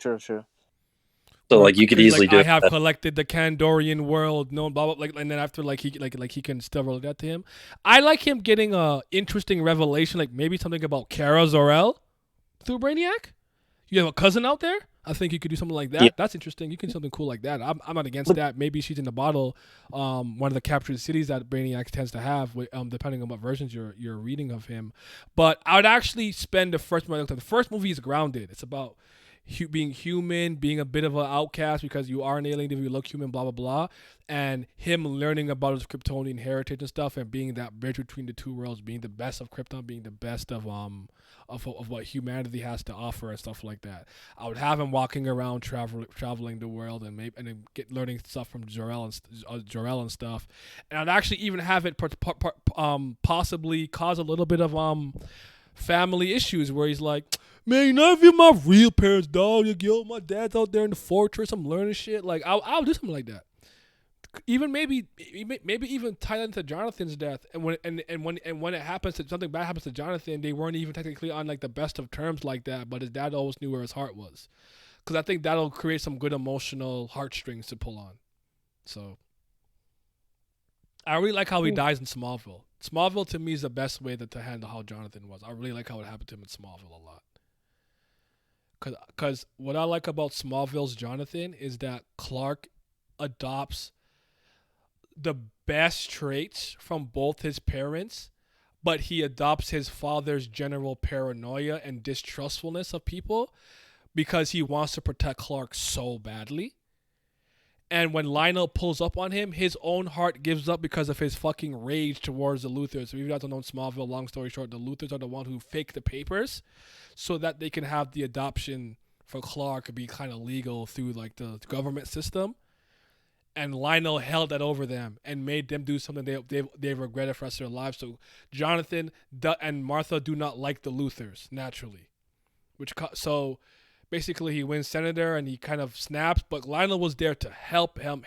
So like you could easily do. I have collected the Kandorian world, no blah, blah, like, and then after like he can still relate that to him. I like him getting a interesting revelation, like maybe something about Kara Zor-El through Brainiac. You have a cousin out there. I think you could do something like that. Yeah. That's interesting. You can do something cool like that. I'm not against that. Maybe she's in the bottle. One of the captured cities that Brainiac tends to have, depending on what versions you're reading of him. But I would actually spend the first movie. The first movie is grounded. It's about being human, being a bit of an outcast because you are an alien, if you look human, blah blah blah, and him learning about his Kryptonian heritage and stuff, and being that bridge between the two worlds, being the best of Krypton, being the best of what humanity has to offer and stuff like that. I would have him walking around, traveling the world, and then learning stuff from Jor-El and stuff, and I'd actually even have it possibly cause a little bit of family issues where he's like, man, none of you my real parents, dog. Yo, my dad's out there in the fortress. I'm learning shit. Like, I'll do something like that. Even maybe even tie that into Jonathan's death. And when it happens, something bad happens to Jonathan, they weren't even technically on like the best of terms like that. But his dad always knew where his heart was, because I think that'll create some good emotional heartstrings to pull on. So I really like how he dies in Smallville. Smallville to me is the best way to handle how Jonathan was. I really like how it happened to him in Smallville a lot. Because what I like about Smallville's Jonathan is that Clark adopts the best traits from both his parents, but he adopts his father's general paranoia and distrustfulness of people because he wants to protect Clark so badly. And when Lionel pulls up on him, his own heart gives up because of his fucking rage towards the Luthors. So if you guys don't know Smallville, long story short, the Luthors are the one who fake the papers so that they can have the adoption for Clark be kind of legal through like the government system. And Lionel held that over them and made them do something they regretted for the rest of their lives. So Jonathan and Martha do not like the Luthors naturally, so basically he wins senator and he kind of snaps, but Lionel was there to help him,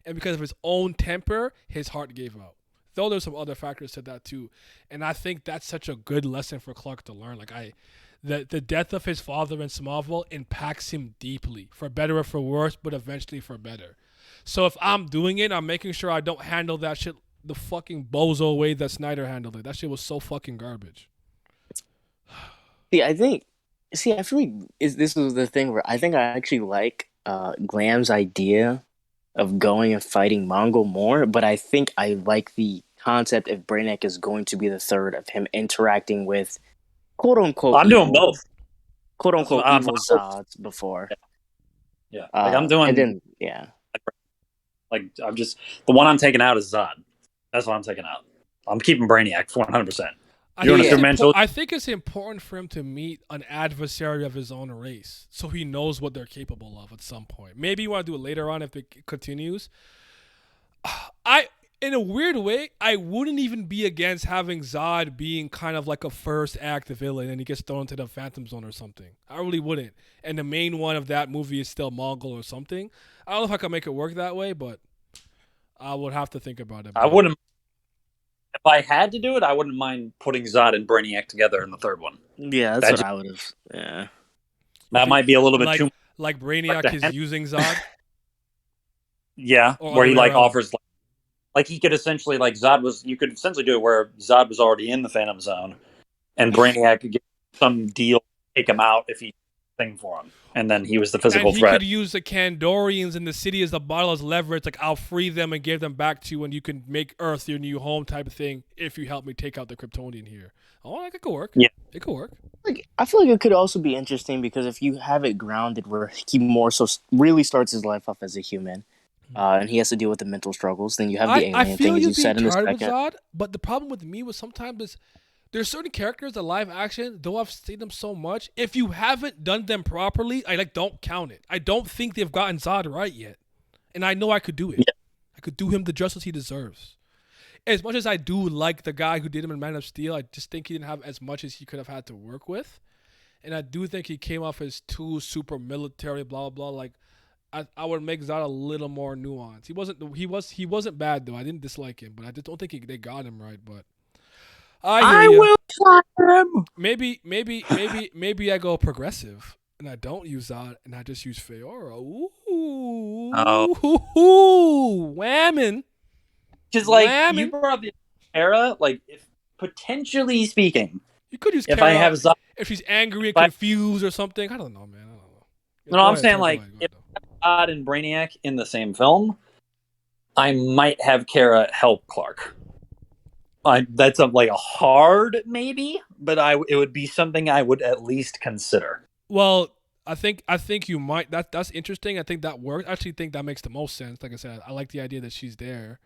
and because of his own temper, his heart gave out. Though there's some other factors to that too, and I think that's such a good lesson for Clark to learn. Like the death of his father in Smallville impacts him deeply, for better or for worse, but eventually for better. So if I'm doing it, I'm making sure I don't handle that shit the fucking bozo way that Snyder handled it. That shit was so fucking garbage. I feel like this was the thing where I think I actually like Glam's idea of going and fighting Mongol more, but I think I like the concept if Brainiac is going to be the third, of him interacting with quote unquote I'm doing both. Quote unquote evil Zods before. Yeah. Like I'm doing, and then yeah. Like I'm just, the one I'm taking out is Zod. That's what I'm taking out. I'm keeping Brainiac 100%. I think it's important for him to meet an adversary of his own race so he knows what they're capable of at some point. Maybe you want to do it later on if it continues. In a weird way, I wouldn't even be against having Zod being kind of like a first act villain and he gets thrown into the Phantom Zone or something. I really wouldn't. And the main one of that movie is still Mongol or something. I don't know if I can make it work that way, but I would have to think about it. I wouldn't If I had to do it, I wouldn't mind putting Zod and Brainiac together in the third one. Yeah, that's That what just- I would have. Yeah. That might be a little bit like too. like Brainiac is using Zod. Yeah, Or where other he way like around. offers like he could essentially like Zod was. You could essentially do it where Zod was already in the Phantom Zone, and Brainiac could get some deal, take him out if he thing for him, and then he was the physical And he threat. could use the Kandorians in the city as the bottle as leverage. Like, I'll free them and give them back to you, and you can make Earth your new home type of thing if you help me take out the Kryptonian here. Oh, like, it could work. Yeah. It could work. Like, I feel like it could also be interesting because if you have it grounded where he more so really starts his life off as a human, and he has to deal with the mental struggles, then you have the I alien feel thing, as you'd you be said in the tired with second. Zod, but the problem with me was sometimes is there's certain characters that live action, though I've seen them so much, if you haven't done them properly, I don't count it. I don't think they've gotten Zod right yet. And I know I could do it. Yeah. I could do him the justice he deserves. As much as I do like the guy who did him in Man of Steel, I just think he didn't have as much as he could have had to work with. And I do think he came off as too super military, blah, blah, blah. Like, I would make Zod a little more nuanced. He wasn't bad, though. I didn't dislike him, but I just don't think they got him right, but I will fire him. maybe I go progressive and I don't use Zod and I just use Feora. Ooh, whamming. Because like Whamming. you brought up the era, like if potentially speaking, You could use if Kara I have Zod, if she's angry and If I- confused or something. I don't know, man. I don't know. No, Go I'm ahead, saying Twerk, like go ahead, if though. Zod and Brainiac in the same film, I might have Kara help Clark. That's like a hard maybe, but it would be something I would at least consider. Well, I think you might. That's interesting. I think that works. I actually think that makes the most sense. Like I said, I like the idea that she's there,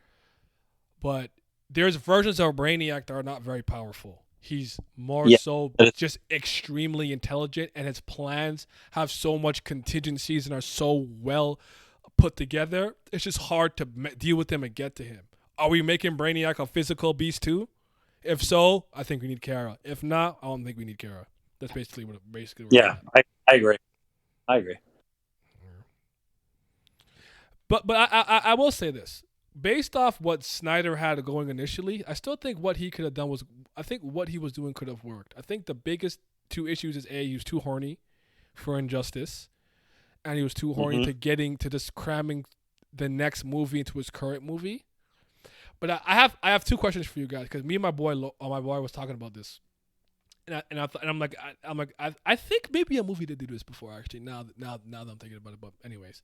but there's versions of Brainiac that are not very powerful. He's more so just extremely intelligent, and his plans have so much contingencies and are so well put together. It's just hard to deal with him and get to him. Are we making Brainiac a physical beast too? If so, I think we need Kara. If not, I don't think we need Kara. That's basically what. Yeah, I agree. I agree. But I will say this. Based off what Snyder had going initially, I still think what he could have done was, I think what he was doing could have worked. I think the biggest two issues is he was too horny for Injustice, and he was too horny to just cramming the next movie into his current movie. But I have two questions for you guys, because me and my boy was talking about this, and I'm like I think maybe a movie did do this before, actually. Now that I'm thinking about it, but anyways,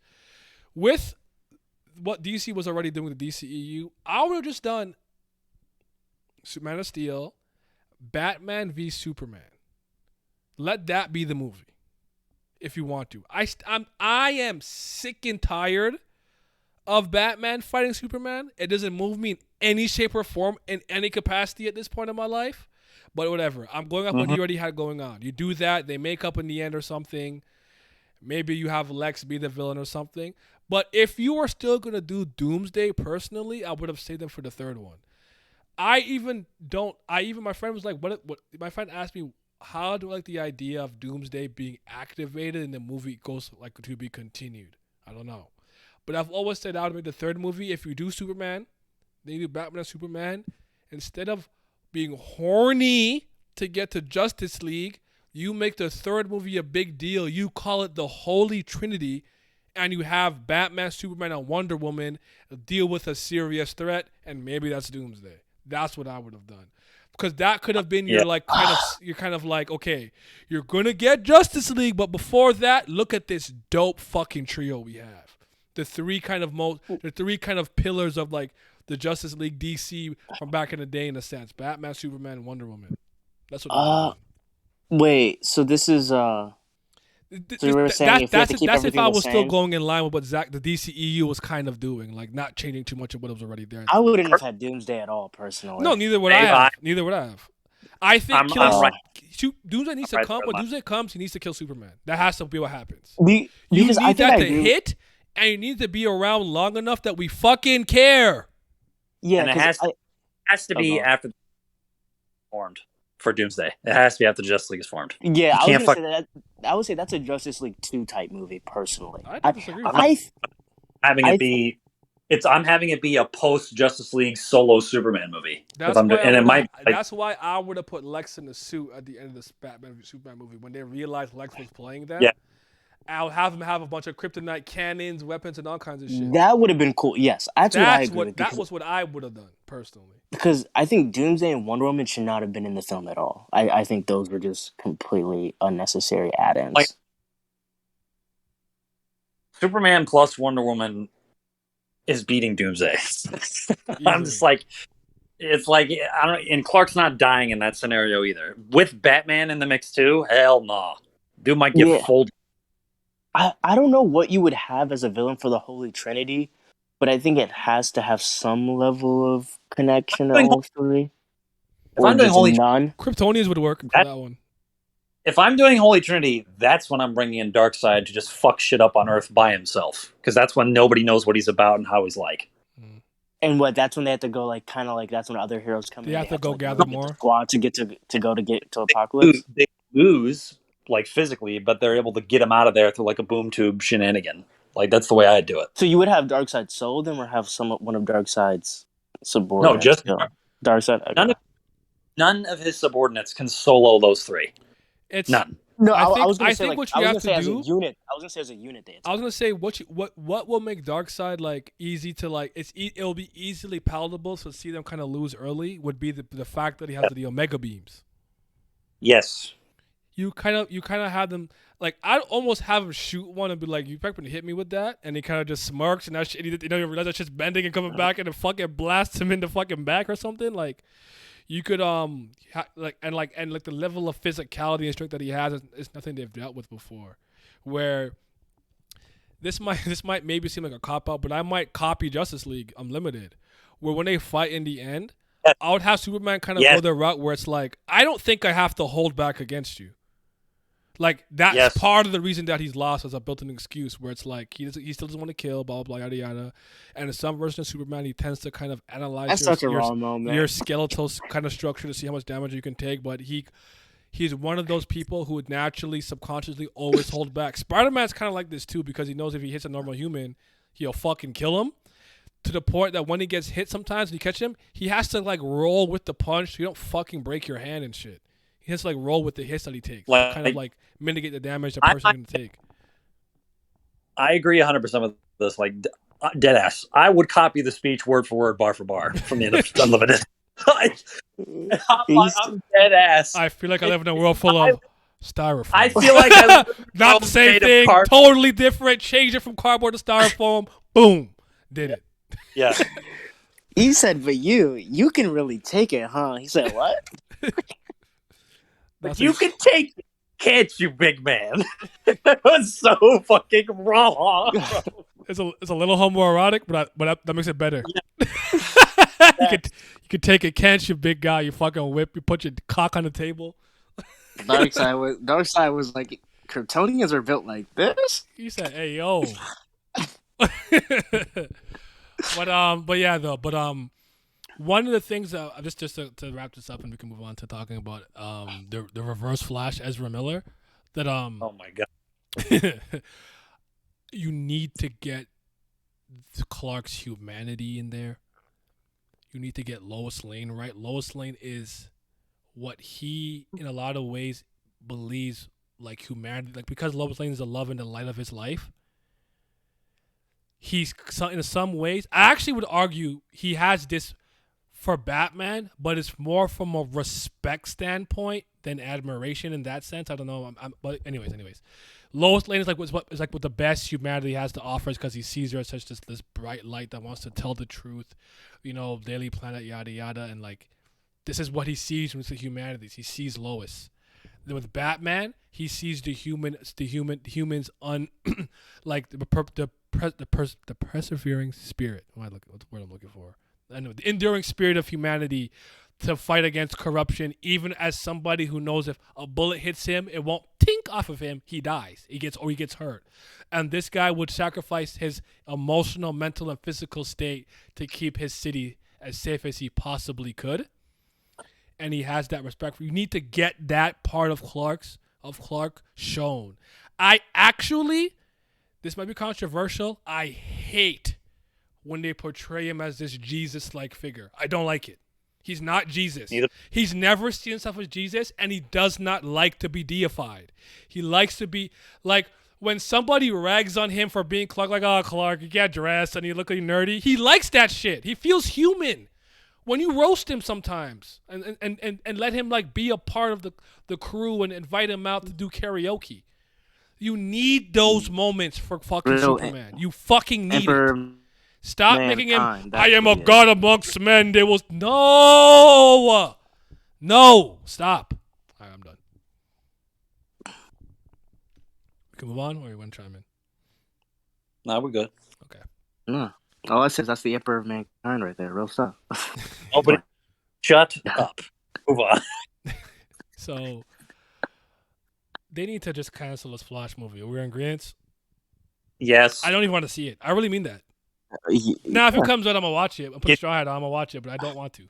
with what DC was already doing with the DCEU, I would have just done Man of Steel, Batman v Superman. Let that be the movie, if you want to. I am sick and tired of Batman fighting Superman. It doesn't move me in any shape or form, in any capacity at this point in my life. But whatever. I'm going off what he already had going on. You do that, they make up in the end or something. Maybe you have Lex be the villain or something. But if you are still going to do Doomsday, personally, I would have saved them for the third one. My friend was like, what? My friend asked me, how do I like the idea of Doomsday being activated and the movie goes like to be continued? I don't know. But I've always said I would make the third movie, if you do Superman, then you do Batman and Superman. Instead of being horny to get to Justice League, you make the third movie a big deal. You call it the Holy Trinity, and you have Batman, Superman, and Wonder Woman deal with a serious threat, and maybe that's Doomsday. That's what I would have done. Because that could have been your kind of like, okay, you're gonna get Justice League, but before that, look at this dope fucking trio we have. The three kind of pillars of like the Justice League DC from back in the day, in a sense. Batman, Superman, and Wonder Woman. That's what wait, so this is so you were saying if you have to keep that's if everything I the was same? still going in line with what the DCEU was kind of doing, like not changing too much of what was already there. I wouldn't have had Doomsday at all, personally. No, neither would I have. I think Doomsday needs to come. When Doomsday comes, he needs to kill Superman. That has to be what happens. You need that to hit, and you need to be around long enough that we fucking care. Yeah, and it has to be after formed for Doomsday. It has to be after Justice League is formed. Yeah, I would say that's a Justice League 2 type movie, personally. I disagree with having it be I'm having it be a post Justice League solo Superman movie. That's why And it might that's why I would have put Lex in the suit at the end of the Batman Superman movie when they realized Lex was playing them. Yeah. I'll have him have a bunch of kryptonite cannons, weapons, and all kinds of shit. That would have been cool. Yes, that's what I agree with. That was what I would have done personally. Because I think Doomsday and Wonder Woman should not have been in the film at all. I think those were just completely unnecessary add-ins. Like, Superman plus Wonder Woman is beating Doomsday. I'm just like, it's like, I don't. And Clark's not dying in that scenario either. With Batman in the mix too, hell no. Dude might get folded. I don't know what you would have as a villain for the Holy Trinity, but I think it has to have some level of connection to all three. If I'm doing Holy none, Kryptonians would work for that one. If I'm doing Holy Trinity, that's when I'm bringing in Darkseid to just fuck shit up on Earth by himself, because that's when nobody knows what he's about and how he's like. And that's when they have to go, like, kind of like that's when other heroes come in. They have to go gather more squad to get to Apocalypse. They lose, like, physically, but they're able to get him out of there through like a boom tube shenanigan. Like, that's the way I'd do it. So you would have Darkseid solo them, or have one of Darkseid's subordinates? No, just Darkseid. Okay. None of his subordinates can solo those three. It's none. No, I was going to say, think like, what you have to do. As a unit. I was going to say as a unit. I was going to say what will make Darkseid like easy to like. It'll be easily palatable. So see them kind of lose early would be the fact that he has the Omega beams. Yes. You kind of have them like I'd almost have him shoot one and be like, "You expect me to hit me with that?" And he kind of just smirks and that shit. You know, you realize that shit's bending and coming back, and it fucking blasts him in the fucking back or something. Like you could like the level of physicality and strength that he has is nothing they've dealt with before. Where this might maybe seem like a cop out, but I might copy Justice League Unlimited, where when they fight in the end, I would have Superman kind of go their route where it's like, I don't think I have to hold back against you. Like, that's part of the reason that he's lost as a built-in excuse, where it's like he still doesn't want to kill, blah, blah, blah, yada, yada. And in some version of Superman, he tends to kind of analyze your skeletal kind of structure to see how much damage you can take, but he's one of those people who would naturally, subconsciously always hold back. Spider-Man's kind of like this, too, because he knows if he hits a normal human, he'll fucking kill him, to the point that when he gets hit sometimes and you catch him, he has to, like, roll with the punch so you don't fucking break your hand and shit. He has to, like, roll with the hits that he takes to kind of, like, mitigate the damage the person can take. I agree 100% with this. Like, dead ass. I would copy the speech word for word, bar for bar from the end of Unlimited. I'm dead ass. I feel like I live in a world full of styrofoam. I feel like I live not the same thing. Totally different. Change it from cardboard to styrofoam. Boom. Did it. Yeah. He said, but you can really take it, huh? He said, what? You can take it, can't you, big man? That was so fucking wrong. It's a little homoerotic, but that makes it better. Yeah. You could take it, can't you, big guy? You fucking whip. You put your cock on the table. Darkseid was like, Kryptonians are built like this. He said, "Hey yo." But one of the things just to wrap this up and we can move on to talking about the Reverse Flash Ezra Miller that oh my god, you need to get Clark's humanity in there. You need to get Lois Lane right. Lois Lane is what he in a lot of ways believes like humanity, like because Lois Lane is the love and the light of his life. He's in some ways, I actually would argue he has this for Batman, but it's more from a respect standpoint than admiration in that sense. I don't know. But anyways, Lois Lane is like what the best humanity has to offer is because he sees her as such this bright light that wants to tell the truth, Daily Planet, yada yada, and like this is what he sees when it's the humanities. He sees Lois. Then with Batman, he sees the humans like the persevering spirit. What's the word I'm looking for? I know the enduring spirit of humanity to fight against corruption, even as somebody who knows if a bullet hits him, it won't tink off of him, he dies. He gets hurt. And this guy would sacrifice his emotional, mental, and physical state to keep his city as safe as he possibly could. And he has that respect for you. Need to get that part of Clark shown. I actually, this might be controversial, I hate when they portray him as this Jesus-like figure. I don't like it. He's not Jesus. Neither. He's never seen himself as Jesus, and he does not like to be deified. He likes to be like when somebody rags on him for being Clark, like, oh, Clark, you get dressed and you look like nerdy. He likes that shit. He feels human. When you roast him sometimes and let him like be a part of the crew and invite him out to do karaoke. You need those moments for fucking Real Superman. You fucking need Emperor it. Stop making him, Mankind, I that's am a what he is. god amongst men. They will, no. Stop. All right, I'm done. We can move on, or you want to chime in? Nah, we're good. Okay. No. All I said is that's the Emperor of Mankind right there. Real stuff. Nobody, shut up. Move on. So they need to just cancel this Flash movie. We're in agreement. Yes. I don't even want to see it. I really mean that. Now, if it comes out, I'm gonna watch it. I'm put a straw hat on. I'm gonna watch it, but I don't want to.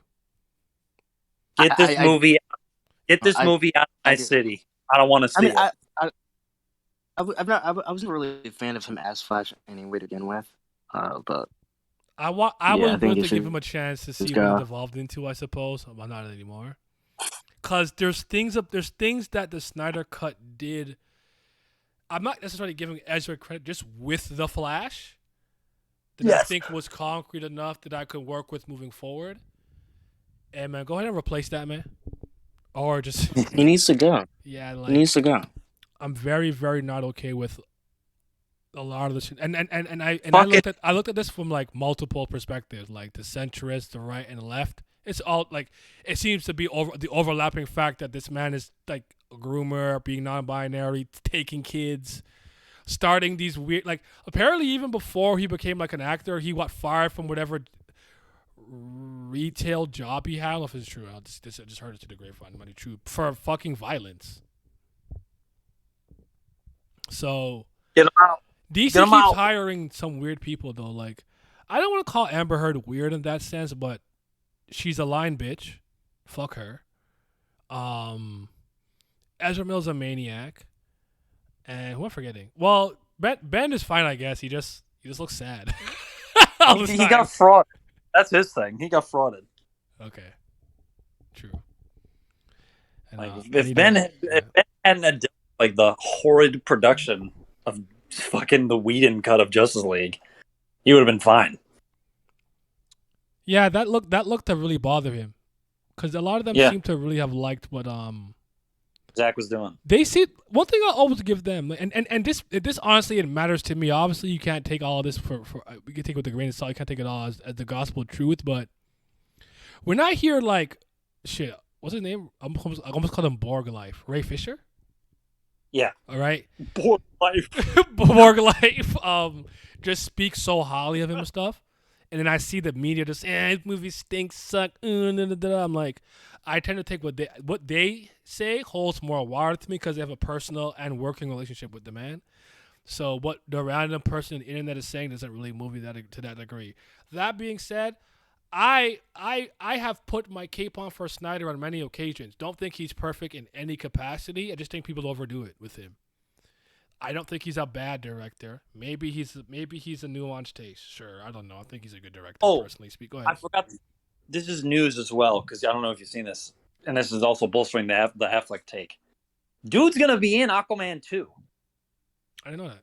Get this movie. Get this movie out of my do. city. I don't want to see it. I wasn't really a fan of him as Flash anyway to begin with, but I I would think want you to should give him a chance to see just what go. it evolved into. I suppose, but not anymore. Cause there's things that the Snyder Cut did. I'm not necessarily giving Ezra credit just with the Flash. That I think was concrete enough that I could work with moving forward. And man, go ahead and replace that, man. Or just he needs to go. yeah, like He needs to go. I'm very, very not okay with a lot of this. And I looked at this from like multiple perspectives, like the centrist, the right, and the left. It's all like it seems to be the overlapping fact that this man is like a groomer, being non-binary, taking kids, starting these weird like apparently even before he became like an actor, he got fired from whatever retail job he had. I don't know if it's true. I just heard it through the grapevine. It might be true for fucking violence. So Get him out. DC Get 'em keeps out. hiring some weird people though. Like I don't want to call Amber Heard weird in that sense, but she's a lying bitch. Fuck her. Ezra Miller's a maniac. And who am I forgetting? Well, Ben is fine, I guess. He just looks sad. All the He time. got frauded. That's his thing. He got frauded. Okay. True. And, Like I if need Ben, to- if Ben hadn't had like the horrid production of fucking the Whedon cut of Justice League, he would have been fine. Yeah, that looked to really bother him, because a lot of them Yeah. seem to really have liked what Zach was doing. they see. One thing I always give them, and this honestly it matters to me. Obviously, you can't take all of this for we can take it with a grain of salt. You can't take it all as the gospel truth. But when I hear like shit, what's his name? I almost called him Borg Life. Ray Fisher. Yeah. All right. Poor life. Borg Life. Just speaks so highly of him and stuff. And then I see the media just, this movie stinks, suck. I'm like, I tend to take what they say holds more water to me because they have a personal and working relationship with the man. So what the random person on the internet is saying doesn't really move me to that degree. That being said, I have put my cape on for Snyder on many occasions. Don't think he's perfect in any capacity. I just think people overdo it with him. I don't think he's a bad director. Maybe he's a nuanced taste. Sure, I don't know. I think he's a good director. Personally speak. Go ahead. I forgot. This is news as well because I don't know if you've seen this, and this is also bolstering the Affleck take. Dude's gonna be in Aquaman 2. I didn't know that.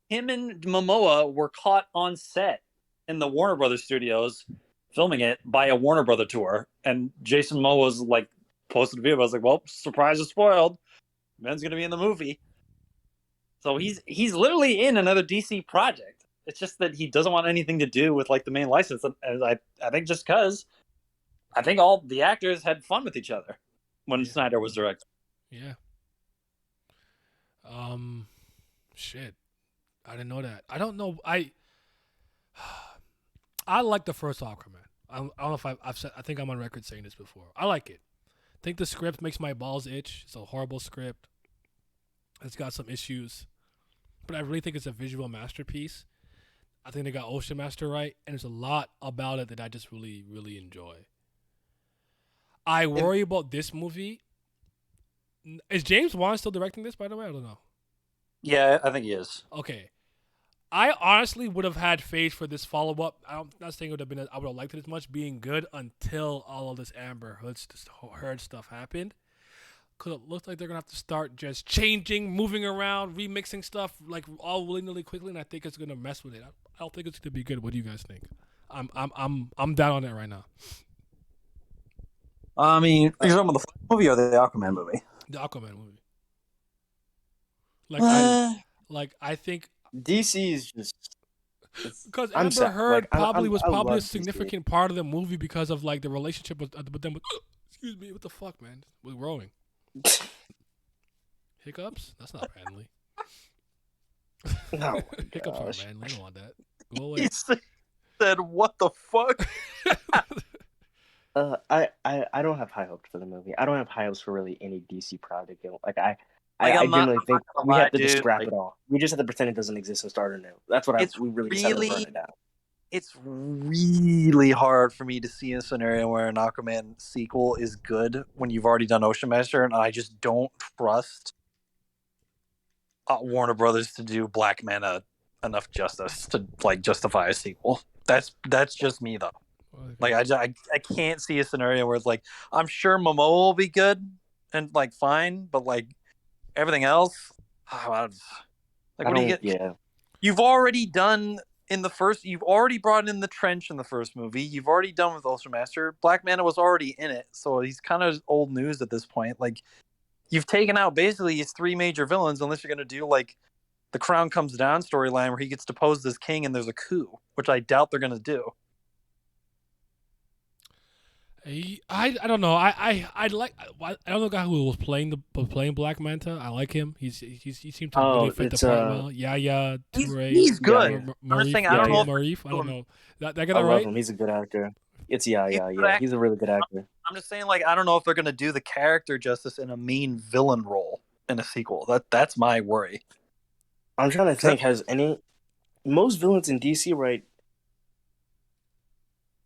Him and Momoa were caught on set in the Warner Brothers studios filming it by a Warner Brother tour, and Jason Momoa's like posted a video. I was like, "Well, surprise is spoiled. Ben's gonna be in the movie." So he's literally in another DC project. It's just that he doesn't want anything to do with like the main license. And I think just because I think all the actors had fun with each other when Snyder was directing. Yeah. Shit. I didn't know that. I don't know. I like the first Aquaman. I don't know if I've said. I think I'm on record saying this before. I like it. I think the script makes my balls itch. It's a horrible script. It's got some issues, but I really think it's a visual masterpiece. I think they got Ocean Master right, and there's a lot about it that I just really, really enjoy. I worry about this movie. Is James Wan still directing this, by the way? I don't know. Yeah, I think he is. Okay. I honestly would have had faith for this follow up. I'm not saying it would have been. I would have liked it as much being good until all of this Amber Heard stuff happened. Because it looks like they're gonna have to start just changing, moving around, remixing stuff like all willy nilly quickly, and I think it's gonna mess with it. I don't think it's gonna be good. What do you guys think? I'm down on it right now. I mean, you're talking about the Flash movie or the Aquaman movie? The Aquaman movie. I think DC is just. because I'm Amber sad. Heard Like, probably was I probably a love DC. significant part of the movie because of like the relationship with them. Excuse me, what the fuck, man? With rowing. Hiccups? That's not manly. Oh my Hiccups gosh. aren't manly. I don't want that. Go away. He said, "What the fuck?" I don't have high hopes for the movie. I don't have high hopes for really any DC project. Like I I'm not- genuinely think I'm not we gonna have to lie, just dude. scrap Like, it all. We just have to pretend it doesn't exist and start anew. That's what It's we really just have to really- burn it down. It's really hard for me to see a scenario where an Aquaman sequel is good when you've already done Ocean Master, and I just don't trust Warner Brothers to do Black Manta enough justice to like justify a sequel. That's just me though. Like I can't see a scenario where it's like I'm sure Momoa will be good and like fine, but like everything else, like what do you get? Yeah. You've already done in the first. You've already brought in the trench in the first movie. You've already done with Ocean Master. Black Manta was already in it, so he's kind of old news at this point. Like you've taken out basically his three major villains, unless you're gonna do like the Crown Comes Down storyline where he gets deposed as king and there's a coup, which I doubt they're gonna do. I don't know. I don't know the guy who was playing Black Manta. I like him. He seemed to really fit the part well. Yeah, He's good. I'm just saying, I don't know. Marif. I don't know. That guy I love right? him. He's a good actor. It's He's a good actor. He's a really good actor. I'm just saying, like, I don't know if they're gonna do the character justice in a main villain role in a sequel. That's my worry. I'm trying to think. Has most villains in DC, right?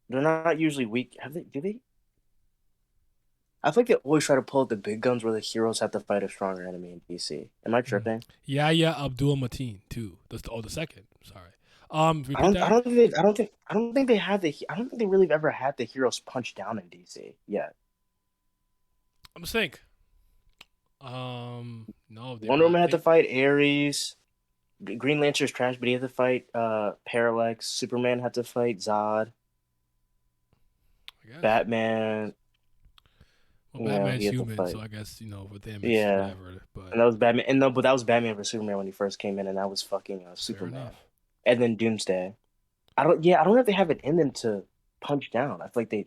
They're not usually weak. Have they? Do they? I feel like they always try to pull out the big guns where the heroes have to fight a stronger enemy in DC. Am I tripping? Yeah, Abdul Mateen too. The second. Sorry. I don't think they have the. I don't think they really ever had the heroes punch down in DC yet. I'm just think. No. Wonder Woman had to fight Ares. Green Lantern's trash, but he had to fight Parallax. Superman had to fight Zod. Batman. Well, Batman's human, so I guess with him, it's whatever. But and that was Batman. But that was Batman vs Superman when he first came in, and that was fucking Superman. And then Doomsday. I don't know if they have it in them to punch down. I feel like they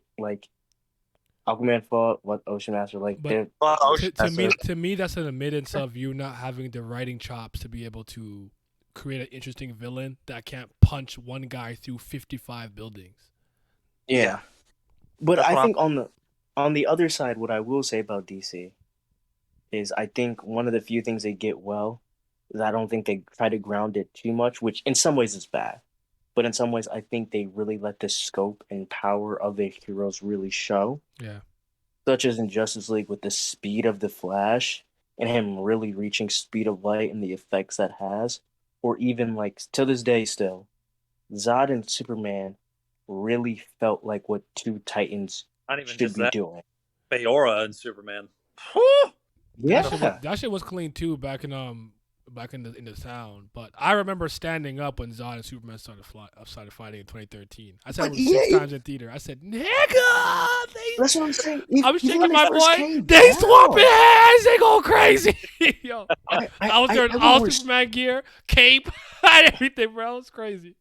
Aquaman fought Ocean Master. To me, that's an admittance of you not having the writing chops to be able to create an interesting villain that can't punch one guy through 55 buildings. Yeah, but I think on the other side, what I will say about DC is I think one of the few things they get well is I don't think they try to ground it too much, which in some ways is bad. But in some ways, I think they really let the scope and power of their heroes really show. Yeah. Such as in Justice League with the speed of the Flash and him really reaching speed of light and the effects that has. Or even like to this day still, Zod and Superman really felt like what two Titans should be doing. Feora and Superman. Yeah, that shit was clean too back in the sound. But I remember standing up when Zod and Superman started fighting in 2013. I said it 6 times in theater. I said, "Nigga, that's what I'm saying." I'm shaking my boy. They swapping hands. They go crazy. Yo, I was there in all Superman gear, cape, everything, bro. It's crazy.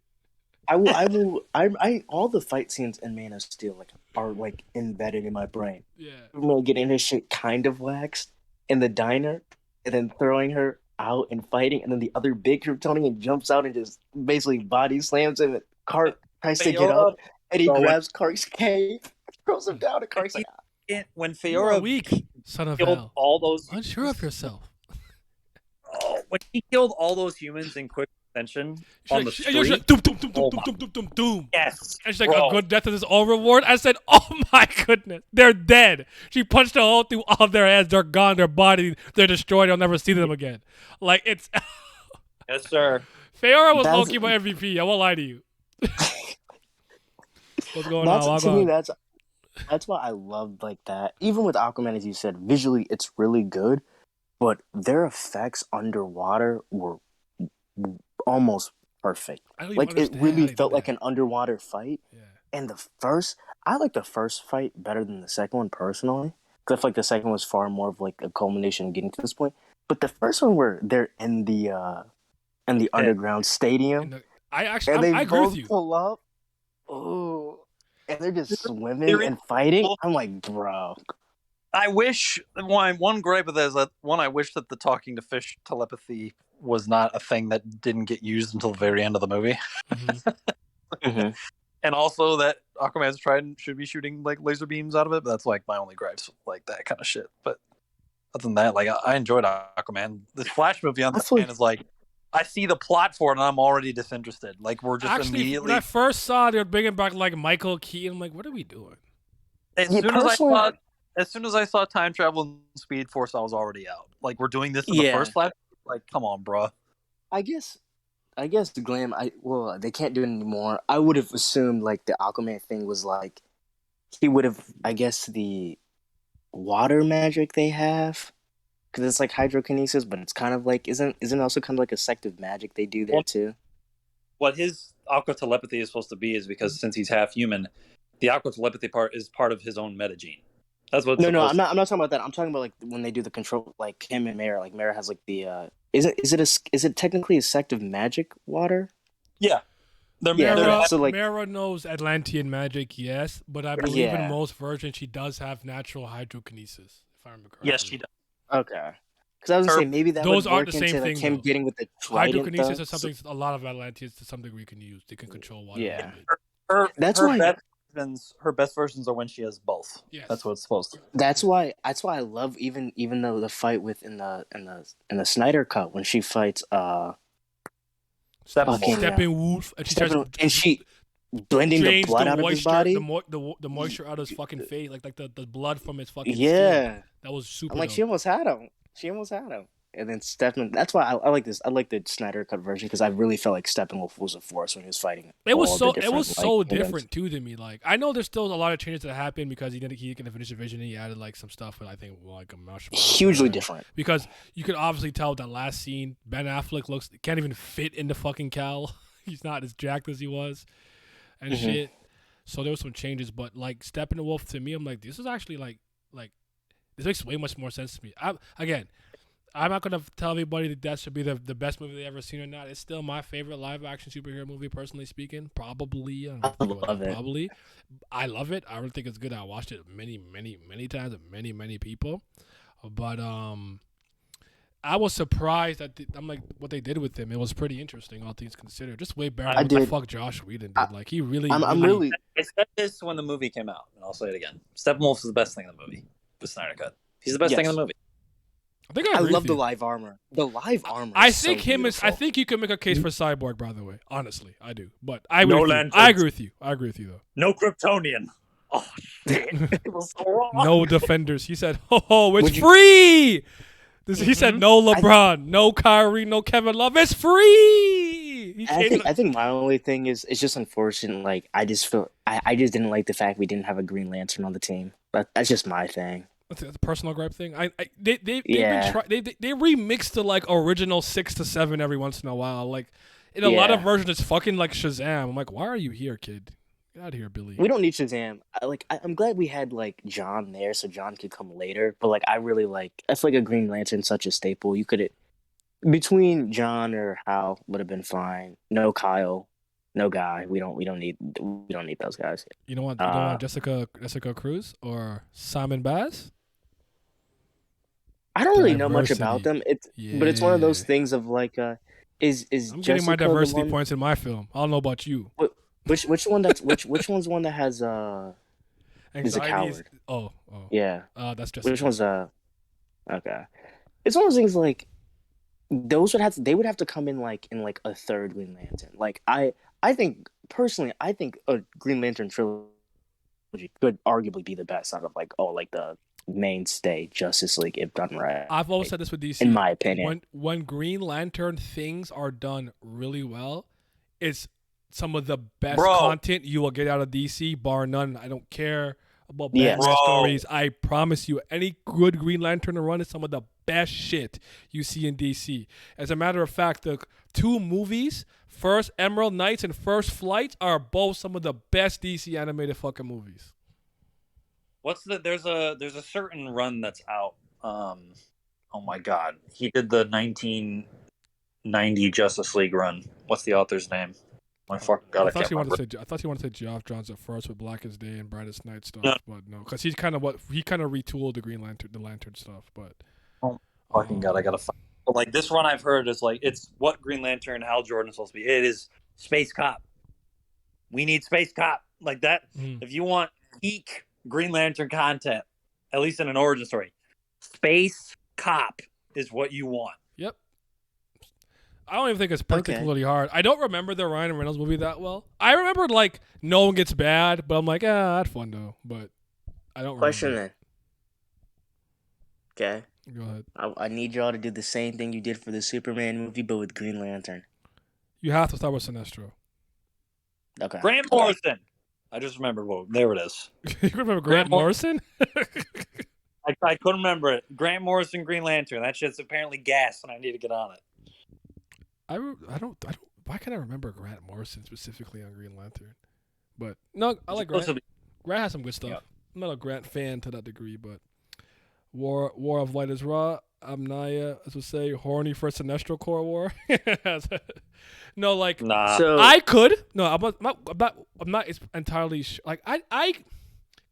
I all the fight scenes in Man of Steel are embedded in my brain. Yeah. Superman getting his shit kind of waxed in the diner, and then throwing her out and fighting, and then the other big Kryptonian jumps out and just basically body slams him. And Clark tries to get up, and he grabs Clark's cape, throws him down, and Clark's like, when Feora weak son of killed all those, unsure of yourself. When he killed all those humans in quick succession on the street, doom. Yes, and she's like, a good death is all reward. I said, oh my goodness, they're dead. She punched a hole through all their heads. They're gone. Their bodies, they're destroyed. I'll never see them again. Like it's. Yes, sir. Feora was That's- low-key my MVP. I won't lie to you. What's going That's on? to me. That's why I love like that. Even with Aquaman, as you said, visually it's really good, but their effects underwater were almost perfect. I don't even Like it understand how really they felt did like that. an underwater fight. Yeah. And I like the first fight better than the second one personally. Because I feel like the second one was far more of like a culmination of getting to this point. But the first one where they're in the underground stadium and they I agree with both you. pull up, oh, and they're just swimming They're and fighting. I'm like, bro. I wish one gripe with that is that I wish that the talking to fish telepathy was not a thing that didn't get used until the very end of the movie, Mm-hmm. and also that Aquaman's trident should be shooting like laser beams out of it. But that's like my only gripes, like that kind of shit. But other than that, like I enjoyed Aquaman. This Flash movie on the I feel hand is like I see the plot for it and I'm already disinterested. Like we're just Actually, immediately. when I first saw they were bringing back like Michael Keaton, I'm like, what are we doing? As soon as I saw time travel and Speed Force, I was already out. Like we're doing this in the Yeah. first Flash. Like, come on, bro. I guess the Glam. They can't do it anymore. I would have assumed like the Aquaman thing was like he would have. I guess the water magic they have because it's like hydrokinesis, but it's kind of like isn't it also kind of like a sect of magic they do there too? What his aqua telepathy is supposed to be is because since he's half human, the aqua telepathy part is part of his own metagene. That's what. No, I'm not talking about that. I'm talking about like when they do the control, like him and Mara. Like Mara has like the. Is it technically a sect of magic water? Yeah. Mara knows Atlantean magic, yes, but I believe in Yeah. most versions she does have natural hydrokinesis, if I remember correctly. Yes, she does. Okay. Because I was gonna say maybe that those would aren't work the same into like thing, him though. getting with the trident. Hydrokinesis is something a lot of Atlanteans to some degree can use. They can control water. Yeah. That's why her best versions are when she has both. Yes. That's what it's supposed to. That's why I love even though the fight with in the Snyder cut when she fights Steppenwolf, and she blending the drains blood the out of his moisture, body. the moisture out of his fucking face, like the blood from his fucking Yeah. skin. That was super. I'm like, dope. she almost had him. And then Stephen. That's why I like this. I like the Snyder cut version because I really felt like Steppenwolf was a force when he was fighting. It was all so the it was different, so like, different too to me. Like I know there's still a lot of changes that happened because he didn't finish the vision. And he added like some stuff, but I think like a marshmallow. Hugely different. Because you could obviously tell that last scene, Ben Affleck can't even fit in the fucking cowl. He's not as jacked as he was, and shit. So there was some changes, but like Steppenwolf to me, I'm like, this is actually like this makes way much more sense to me. I'm not gonna tell everybody that should be the best movie they ever seen or not. It's still my favorite live action superhero movie, personally speaking. Probably, I love it. Probably, I love it. I really think it's good. I watched it many times with many people, but I was surprised that I'm like what they did with him. It was pretty interesting, all things considered. Just way better than what the fuck Josh Whedon did. Like he really. I said this when the movie came out, and I'll say it again. Steppenwolf is the best thing in the movie. The Snyder Cut. He's the best thing in the movie. I love the live armor. The live armor. I think I think you can make a case for Cyborg. By the way, honestly, I do. But I agree with you. I agree with you though. No Kryptonian. Oh shit! It was so wrong. No defenders. He said, "Oh, it's free." He said, "No LeBron, no Kyrie, no Kevin Love. It's free." I think my only thing is it's just unfortunate. Like I just feel I just didn't like the fact we didn't have a Green Lantern on the team. But that's just my thing. That's a personal gripe thing. They remix the like original 6 to 7 every once in a while. Like in a lot of versions, it's fucking like Shazam. I'm like, why are you here, kid? Get out of here, Billy. We don't need Shazam. I'm glad we had like John there, so John could come later. But like, I feel like a Green Lantern such a staple. You could between John or Hal would have been fine. No Kyle, no Guy. We don't need those guys. You don't want Jessica Cruz or Simon Baz? I don't really know much about them. But it's one of those things of like, is I'm Jessica getting my diversity points in my film. I don't know about you. Which one's one that has is a coward? Oh. Yeah. That's just which one's okay. It's one of those things like they would have to come in like a third Green Lantern. Like I think personally a Green Lantern trilogy could arguably be the best out of like all like the mainstay Justice League if done right. I've always said this with DC. In my opinion. When Green Lantern things are done really well, it's some of the best content you will get out of DC, bar none. I don't care about Batman stories. I promise you, any good Green Lantern run is some of the best shit you see in DC. As a matter of fact, the two movies, First Emerald Knights and First Flight, are both some of the best DC animated fucking movies. There's a certain run that's out. Oh my god, he did the 1990 Justice League run. What's the author's name? My fucking god, I thought you wanted to say Geoff Johns at first with Blackest Day and Brightest Night stuff, but no, because he kind of retooled the Green Lantern, the Lantern stuff. But fucking god, I gotta find. But like this run I've heard is like it's what Green Lantern Hal Jordan's supposed to be. It is Space Cop. We need Space Cop like that. If you want peak Green Lantern content, at least in an origin story, Space Cop is what you want. Yep. I don't even think it's particularly hard. I don't remember the Ryan Reynolds movie that well. I remember like no one gets bad, but I'm like, that's fun though. But I don't. Question then. Okay. Go ahead. I need y'all to do the same thing you did for the Superman movie, but with Green Lantern. You have to start with Sinestro. Okay. Grant Morrison. I just remembered. Well, there it is. You remember Grant Morrison? I couldn't remember it. Grant Morrison, Green Lantern. That shit's apparently gas, and I need to get on it. I don't. Why can't I remember Grant Morrison specifically on Green Lantern? But no, I like Grant. Grant has some good stuff. Yeah. I'm not a Grant fan to that degree, but War of Light is Raw. Amnaya, as we say, horny for Sinestro Corps War. No, like So, I could. No, I'm not entirely sure. Like I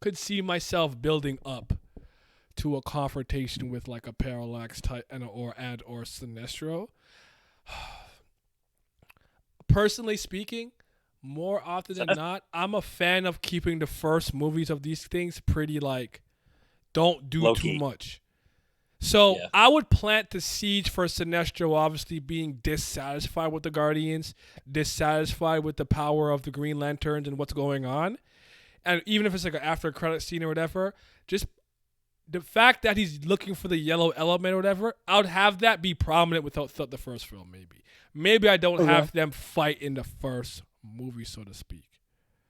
could see myself building up to a confrontation with like a Parallax type or Sinestro. Personally speaking, more often than not, I'm a fan of keeping the first movies of these things pretty like don't do low-key. Too much. So I would plant the siege for Sinestro, obviously being dissatisfied with the Guardians, dissatisfied with the power of the Green Lanterns and what's going on. And even if it's like an after credit scene or whatever, just the fact that he's looking for the yellow element or whatever, I would have that be prominent without the first film, maybe. Maybe I don't have them fight in the first movie, so to speak.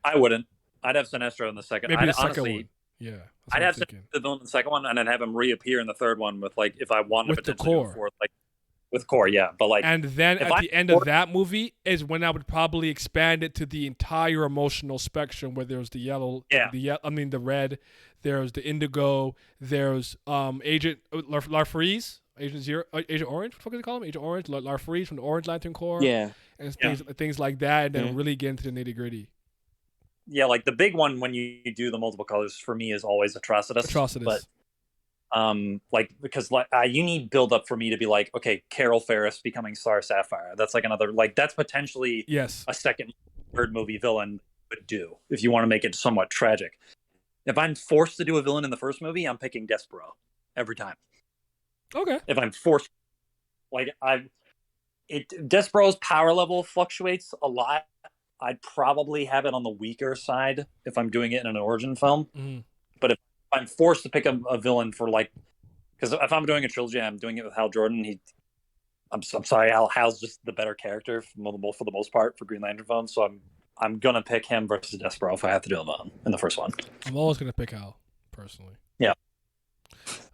I wouldn't. I'd have Sinestro in the second. Maybe the second honestly, one. Yeah. I'd have the villain in the second one, and then have him reappear in the third one with like if I wanted to potentially go for it, like with Core, yeah. But like, and then at the end of that movie is when I would probably expand it to the entire emotional spectrum, where there's the yellow, the red, there's the indigo, there's Agent Larfreeze, Agent Orange. What the fuck do they call him? Agent Orange, Larfreeze from the Orange Lantern Corps. Yeah, and things like that, and then really get into the nitty gritty. Yeah, like the big one when you do the multiple colors for me is always Atrocitus. But like because like you need build up for me to be like, okay, Carol Ferris becoming Star Sapphire. That's like another like that's potentially a second, third movie villain would do if you want to make it somewhat tragic. If I'm forced to do a villain in the first movie, I'm picking Despero every time. Okay. If I'm forced, like Despero's power level fluctuates a lot. I'd probably have it on the weaker side if I'm doing it in an origin film. Mm-hmm. But if I'm forced to pick a villain for like, because if I'm doing a trilogy, I'm doing it with Hal Jordan. I'm sorry, Hal's just the better character for the most part for Green Lantern films. So I'm gonna pick him versus Despero if I have to do him in the first one. I'm always gonna pick Hal personally. Yeah,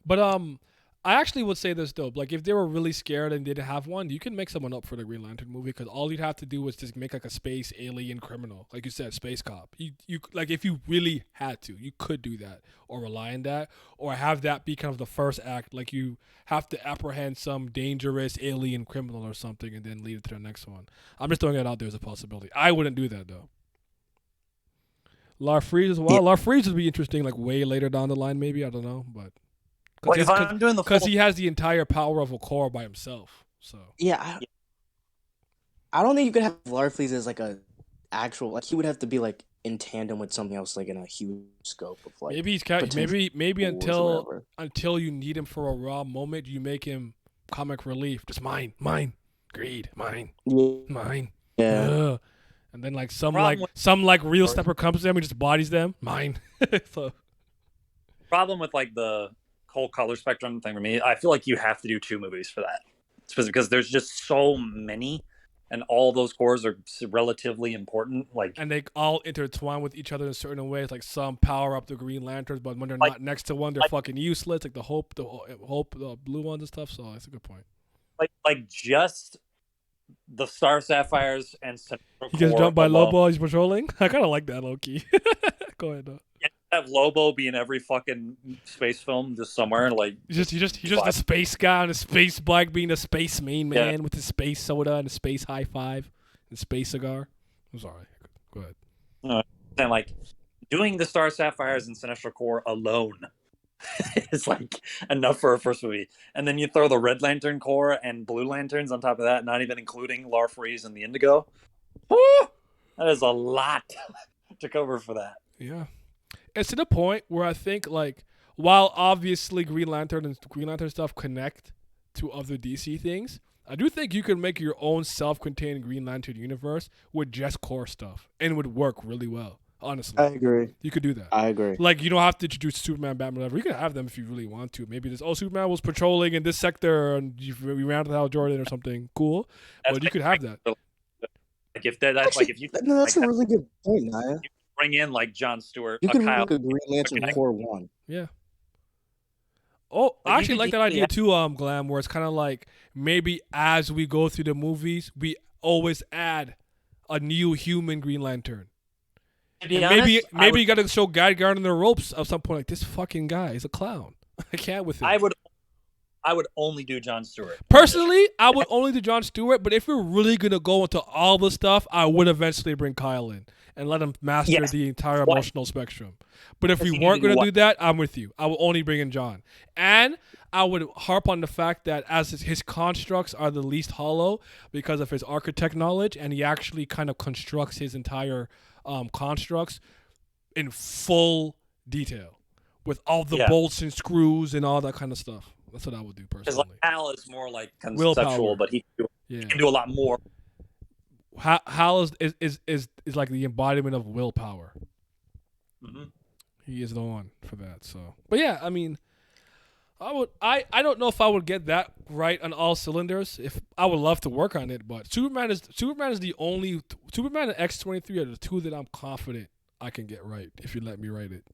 but I actually would say this though, like if they were really scared and didn't have one, you can make someone up for the Green Lantern movie because all you'd have to do is just make like a space alien criminal, like you said, space cop. You like if you really had to, you could do that or rely on that or have that be kind of the first act, like you have to apprehend some dangerous alien criminal or something and then lead it to the next one. I'm just throwing it out there as a possibility. I wouldn't do that though. Larfreeze as well. Yeah. Larfreeze would be interesting, like way later down the line, maybe. I don't know, but. Because he has the entire power of a core by himself. So I don't think you could have Larfleeze as like a actual like he would have to be like in tandem with something else like in a huge scope of like maybe until you need him for a raw moment you make him comic relief, just mine, greed, mine. Yeah. And then like some real stepper comes to them and just bodies them, mine. So problem with like the whole color spectrum thing for me, I feel like you have to do 2 movies for that. It's because there's just so many, and all those cores are relatively important. Like, and they all intertwine with each other in certain ways. Like some power up the Green Lanterns, but when they're like, not next to one, they're fucking useless. Like the Hope, the blue ones and stuff. So that's a good point. like just the Star Sapphires and Central He gets Core jumped by alone. Lobo. He's patrolling. I kind of like that, low key. Go ahead, though. Have Lobo be in every fucking space film just somewhere. Like, He's just a space guy on a space bike, being a space main man with his space soda and a space high five and space cigar. I'm sorry. Go ahead. and like doing the Star Sapphires and Sinestro Corps alone is like enough for a first movie. And then you throw the Red Lantern Corps and Blue Lanterns on top of that, not even including Larfreeze and the Indigo. Woo! That is a lot to cover for that. Yeah. It's to the point where I think, like, while obviously Green Lantern and Green Lantern stuff connect to other DC things, I do think you can make your own self-contained Green Lantern universe with just core stuff, and it would work really well. Honestly, I agree. You could do that. I agree. Like, you don't have to introduce Superman, Batman, whatever. You can have them if you really want to. Maybe this, Superman was patrolling in this sector, and we ran to Hal Jordan or something. Cool, but you could have that. Like if if you no, that's like, a really good point, Naya. bring in like John Stewart, You could Kyle, make a Green Lantern Core 1. Yeah. Oh, But I you actually could like that easily idea too, Glam, where it's kind of like maybe as we go through the movies, we always add a new human Green Lantern. to be And honest, maybe you got to show Guy Gardner the ropes at some point. Like, this fucking guy is a clown. I can't with him. I would only do John Stewart. Personally, I would only do John Stewart, but if we're really going to go into all the stuff, I would eventually bring Kyle in and let him master the entire emotional spectrum. But if we weren't going to do that, I'm with you. I will only bring in John. And I would harp on the fact that as his constructs are the least hollow because of his architect knowledge, and he actually kind of constructs his entire constructs in full detail with all the bolts and screws and all that kind of stuff. That's what I would do personally. Because like Hal is more like Willpower. conceptual, but he can do a lot more. Hal is like the embodiment of willpower. Mm-hmm. He is the one for that. So, but yeah, I mean, I don't know if I would get that right on all cylinders. If I would love to work on it, but Superman is the only Superman and X-23 are the two that I'm confident I can get right if you let me write it.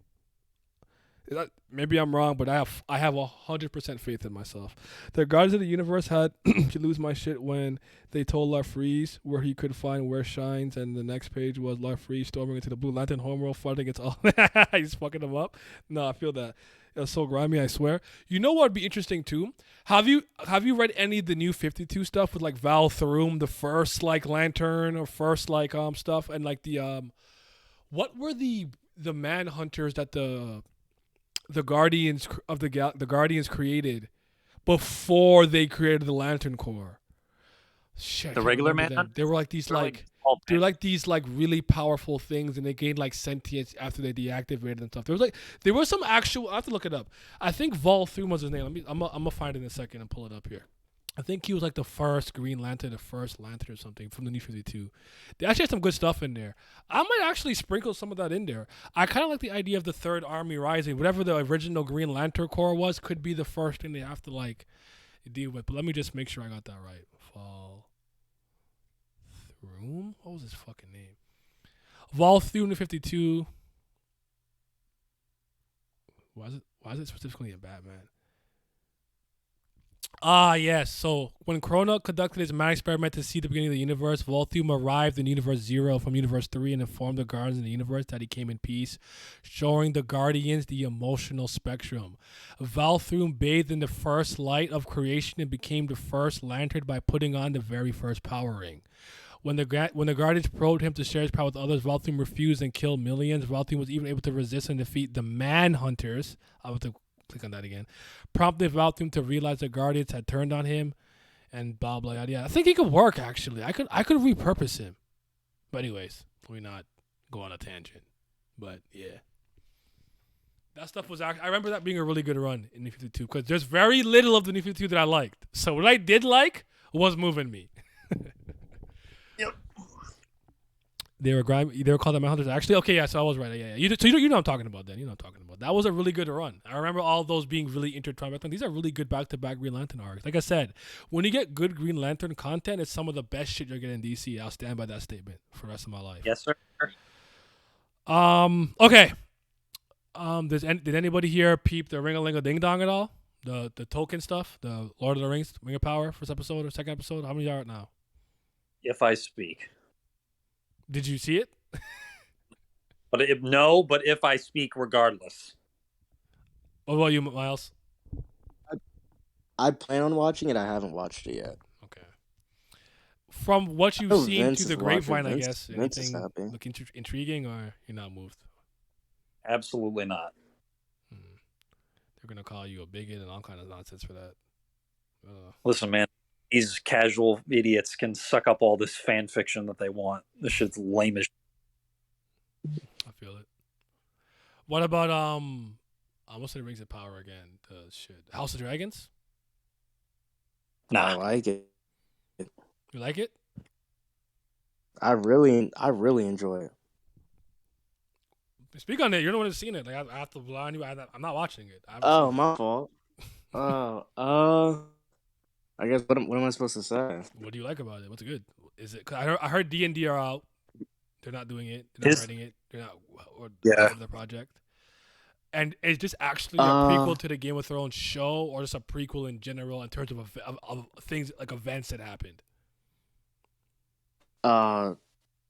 Maybe I'm wrong, but I have 100% faith in myself. The Guardians of the Universe had to lose my shit when they told Larfreeze where he could find where shines, and the next page was Larfreeze storming into the Blue Lantern homeworld, fighting against all. He's fucking them up. No, I feel that. It's so grimy, I swear. You know what would be interesting too? Have you read any of the new 52 stuff with like Val Throom, the first like Lantern or first like stuff, and like the what were the Manhunters that the Guardians of the Guardians created before they created the Lantern Corps? Shit, The regular Manhunters? They were like these they're like these like really powerful things, and they gained like sentience after they deactivated and stuff. There was some actual. I have to look it up. I think Vol Thum was his name. I'm gonna find it in a second and pull it up here. I think he was like the first Green Lantern, the first Lantern or something from the New 52. They actually had some good stuff in there. I might actually sprinkle some of that in there. I kind of like the idea of the Third Army Rising. Whatever the original Green Lantern Corps was could be the first thing they have to like deal with. But let me just make sure I got that right. Vol Thum? What was his fucking name? Vol Thum the 52. Why is it specifically in Batman? Ah, yes. So when Krona conducted his mad experiment to see the beginning of the universe, Volthoom arrived in Universe 0 from Universe 3 and informed the Guardians of the Universe that he came in peace, showing the Guardians the emotional spectrum. Volthoom bathed in the first light of creation and became the first Lantern by putting on the very first power ring. When the Guardians probed him to share his power with others, Volthoom refused and killed millions. Volthoom was even able to resist and defeat the Manhunters. I have to click on that again. Prompted Volthoom to realize the Guardians had turned on him, and blah blah yada. I think he could work actually. I could repurpose him. But anyways, let me not go on a tangent. But yeah, that stuff was. I remember that being a really good run in New 52 because there's very little of the New 52 that I liked. So what I did like was moving me. Yep. They were called the Manhunters. Actually, okay, yeah. So I was right. Yeah. So you know what I'm talking about then. You know what I'm talking about. That was a really good run. I remember all those being really intertwined. I think these are really good back-to-back Green Lantern arcs. Like I said, when you get good Green Lantern content, it's some of the best shit you're getting in DC. I'll stand by that statement for the rest of my life. Yes, sir. Okay. Did anybody here peep the Ring-a-Ling-a-Ding-Dong at all? The token stuff, the Lord of the Rings Ring of Power first episode or second episode. How many are it now? If I speak, Did you see it? but if I speak, regardless. What about you, Miles? I plan on watching it. I haven't watched it yet. Okay. From what you've Oh, seen Vince through the is watching. grapevine, I Vince- guess, Vince is anything happy. looking intriguing, or you're not moved? Absolutely not. They're gonna call you a bigot and all kind of nonsense for that. Listen, man, these casual idiots can suck up all this fan fiction that they want. This shit's lame as. I feel it. What about I almost said Rings of Power again. The shit, House of Dragons. I Nah, like it. You like it? I really enjoy it. Speak on it. You're the one who's seen it. Like I have to blind you. I'm not watching it. Oh, my fault. I guess what am I supposed to say? What do you like about it? What's good? Is it? Cause I heard D&D are out. They're not doing it. They're not writing it. They're not. Or Yeah. the project. And is this actually a prequel to the Game of Thrones show, or just a prequel in general in terms of things like events that happened?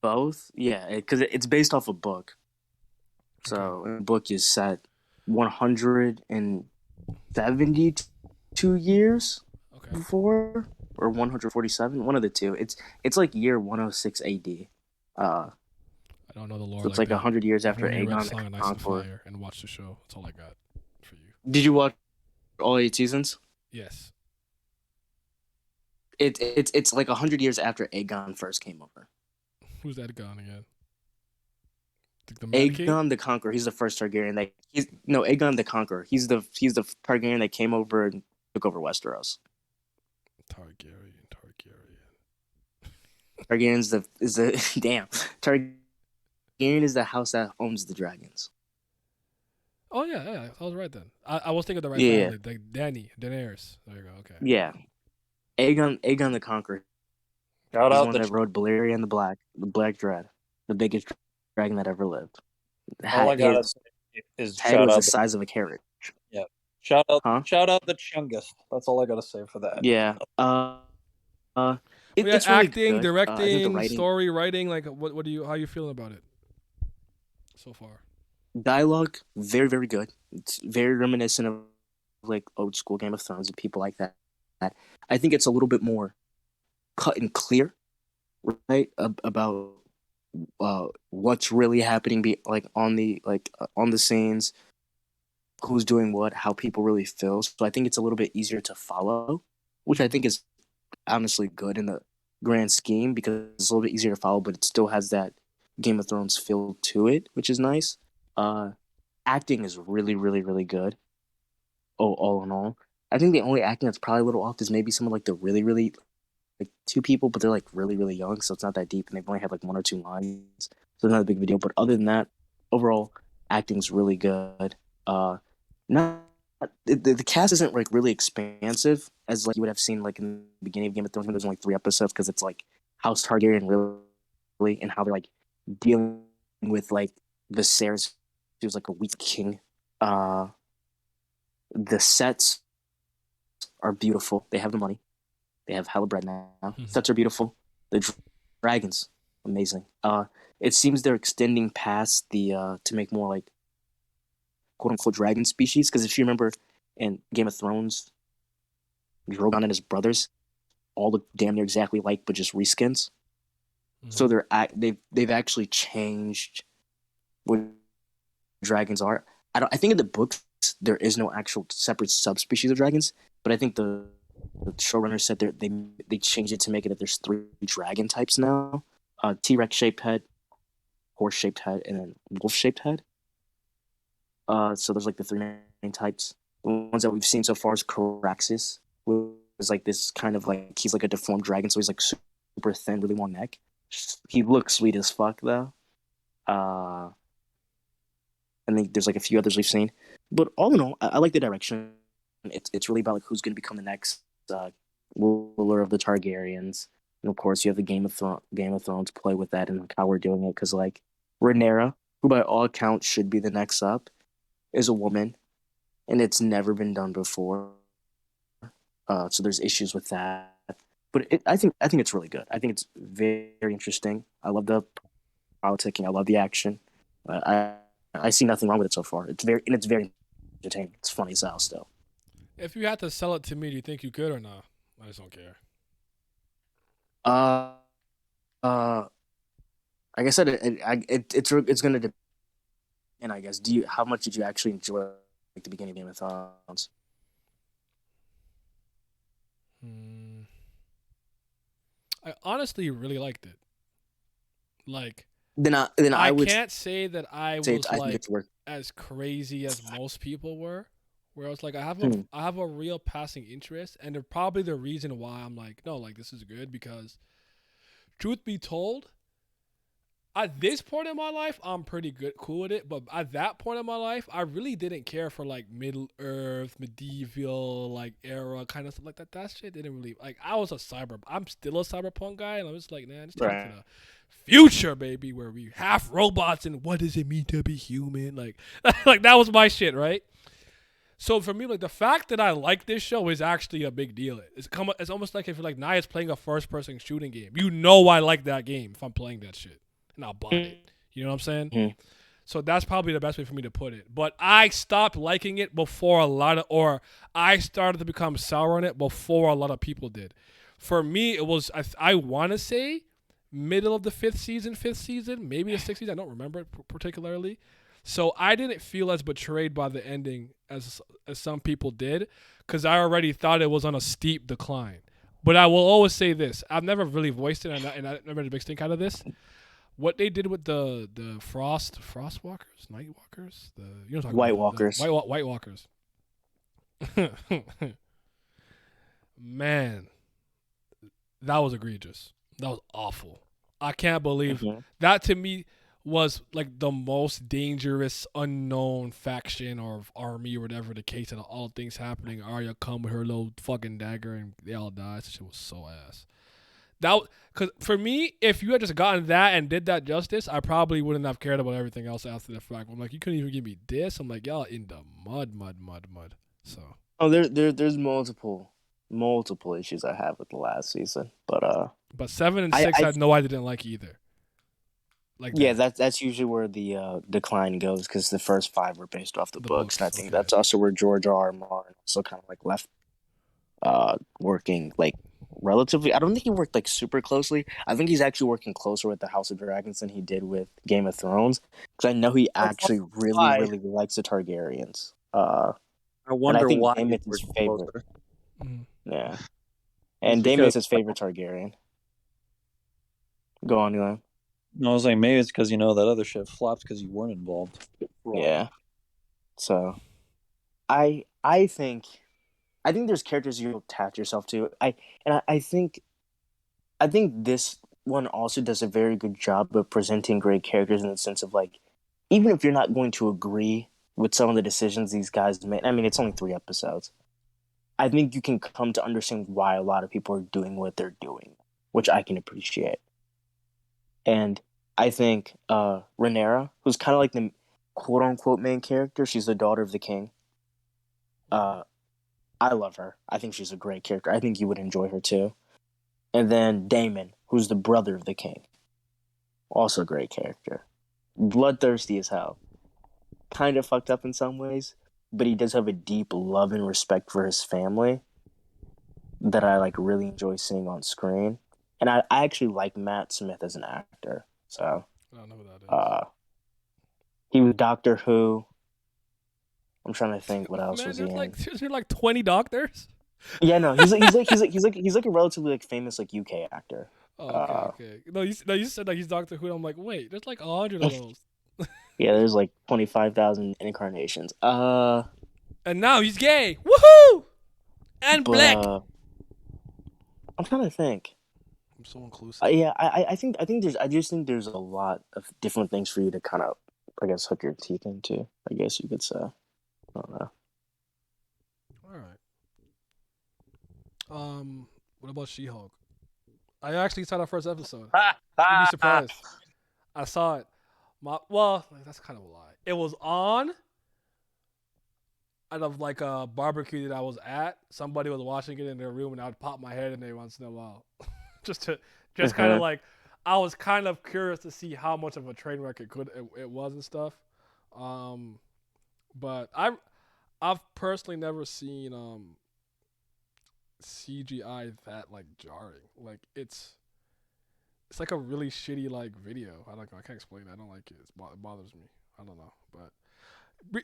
Both. Yeah, because it's based off a book. So the book is set 172 years before, or 147, one of the two. It's like year 106 AD. I don't know the lore. So it's like 100 years after Aegon Aegon the Conqueror. and watch the show. That's all I got for you. Did you watch all 8 seasons? Yes. It's like 100 years after Aegon first came over. Who's that Aegon again? The Mad King? Aegon the Conqueror. He's the first Targaryen. Aegon the Conqueror. He's the Targaryen that came over and took over Westeros. Targaryen. Targaryen's is the damn. Targaryen is the house that owns the dragons. Oh yeah, I was right then. I was thinking of the right family, like Daenerys. There you go. Okay. Yeah, Aegon the Conqueror. Shout He's out the one that rode Balerion the Black Dread, the biggest dragon that ever lived. All I gotta say is head was the size of a carrot. Yeah. Shout out the Chungus. That's all I gotta say for that. Yeah. It's acting, really directing, story, writing. Like, how you feeling about it so far? Dialogue, very, very good. It's very reminiscent of like old school Game of Thrones and people like that. I think it's a little bit more cut and clear, right? About what's really happening, on the scenes, who's doing what, how people really feel. So I think it's a little bit easier to follow, which I think is honestly good in the grand scheme because it's a little bit easier to follow, but it still has that Game of Thrones feel to it, which is nice. Acting is really, really, really good. All in all, I think the only acting that's probably a little off is maybe some of like the really, really like two people, but they're like really, really young, so it's not that deep, and they've only had like one or two lines, so it's not a big deal. But other than that, overall, acting's really good. The cast isn't like really expansive as like you would have seen like in the beginning of Game of Thrones when there's only 3 episodes because it's like House Targaryen really and how they're like dealing with like Viserys, who's like a weak king. The sets are beautiful. They have the money. They have hella bread now. Sets are beautiful. The dragons, amazing. It seems they're extending past the to make more like quote unquote dragon species. Because if you remember in Game of Thrones, Drogon and his brothers all look damn near exactly like, but just reskins. So they've actually changed what dragons are. I think in the books there is no actual separate subspecies of dragons, but I think the showrunner said they changed it to make it that there's 3 dragon types now: T-Rex shaped head, horse shaped head, and then wolf shaped head. So there's like the 3 main types. The ones that we've seen so far is Caraxes, who is like this kind of like he's like a deformed dragon, so he's like super thin, really long neck. He looks sweet as fuck though. I think there's like a few others we've seen, but all in all, I like the direction. It's really about like who's going to become the next ruler of the Targaryens, and of course you have the Game of Thrones play with that and like how we're doing it because like Rhaenyra, who by all accounts should be the next up, is a woman, and it's never been done before. So there's issues with that. But I think it's really good. I think it's very, very interesting. I love the politicking. I love the action. I see nothing wrong with it so far. It's very entertaining. It's funny as hell still. If you had to sell it to me, do you think you could or not? I just don't care. Uh, like I said, it's gonna depend. And I guess how much did you actually enjoy like the beginning of Game of Thrones? I honestly really liked it. Like, Then I would can't say that I say was I think like it's worth. as crazy as most people were. Where I was like, I have a real passing interest, and they're probably the reason why I'm like, no, like this is good because, truth be told, at this point in my life, I'm pretty cool with it. But at that point in my life, I really didn't care for like Middle Earth, medieval like era kind of stuff like that. That shit didn't really like. I'm still a cyberpunk guy, and I was like, man, just take it to the future, baby, where we half robots and what does it mean to be human? Like, like that was my shit, right? So for me, like the fact that I like this show is actually a big deal. It's almost like if you're like Naya's playing a first person shooting game. You know I like that game if I'm playing that shit. And I'll buy it. You know what I'm saying? Mm-hmm. So that's probably the best way for me to put it. But I stopped liking it before I started to become sour on it before a lot of people did. For me, it was I want to say middle of the fifth season, maybe the sixth season. I don't remember it particularly. So I didn't feel as betrayed by the ending as some people did because I already thought it was on a steep decline. But I will always say this: I've never really voiced it, and I never made a big stink out of this. What they did with the frost walkers, night walkers, White Walkers. White Walkers. Man, that was egregious. That was awful. I can't believe that to me was like the most dangerous unknown faction or army or whatever the case of all things happening. Arya come with her little fucking dagger and they all die. That shit was so ass. Because for me, if you had just gotten that and did that justice, I probably wouldn't have cared about everything else after the fact. I'm like, you couldn't even give me this. I'm like, y'all in the mud. So. Oh, there's multiple issues I have with the last season, but 7 and 6, I know I didn't like either. Like yeah, that's usually where the decline goes because the first 5 were based off the books, and I think that's also where George R. R. Martin also kind of like left working like relatively. I don't think he worked like super closely. I think he's actually working closer with the House of Dragons than he did with Game of Thrones because I know he actually really likes the Targaryens. I wonder and I think why Daemon's his favorite. Yeah, and Because- Daemon's his favorite Targaryen. Go on, Eli. I was like, maybe it's because that other shit flopped because you weren't involved. Yeah. So, I think there's characters you attach yourself to. I think this one also does a very good job of presenting great characters in the sense of like, even if you're not going to agree with some of the decisions these guys made. I mean, it's only 3 episodes. I think you can come to understand why a lot of people are doing what they're doing, which I can appreciate. And I think Rhaenyra, who's kind of like the quote-unquote main character, she's the daughter of the king. I love her. I think she's a great character. I think you would enjoy her too. And then Daemon, who's the brother of the king. Also a great character. Bloodthirsty as hell. Kind of fucked up in some ways, but he does have a deep love and respect for his family that I like really enjoy seeing on screen. And I actually like Matt Smith as an actor. So I don't know what that is. He was Doctor Who. I'm trying to think what else was he in. There's like 20 doctors. Yeah, no, he's like a relatively like famous like UK actor. Oh, okay. No, you said like he's Doctor Who. I'm like, wait, there's like 100 of those. Yeah, there's like 25,000 incarnations. And now he's gay. Woohoo! And black. I'm trying to think. so inclusive. Yeah, I think there's I just think there's a lot of different things for you to kind of, I guess, hook your teeth into. I guess you could say. I don't know. All right. What about She-Hulk? I actually saw the first episode. You'd be surprised. I saw it. That's kind of a lie. It was on out of like a barbecue that I was at. Somebody was watching it in their room, and I would pop my head in there once in a while, just kind of like I was kind of curious to see how much of a train wreck it was and stuff. But I've personally never seen CGI that like jarring. Like it's like a really shitty like video. I can't explain it. I don't like it. It bothers me. I don't know. But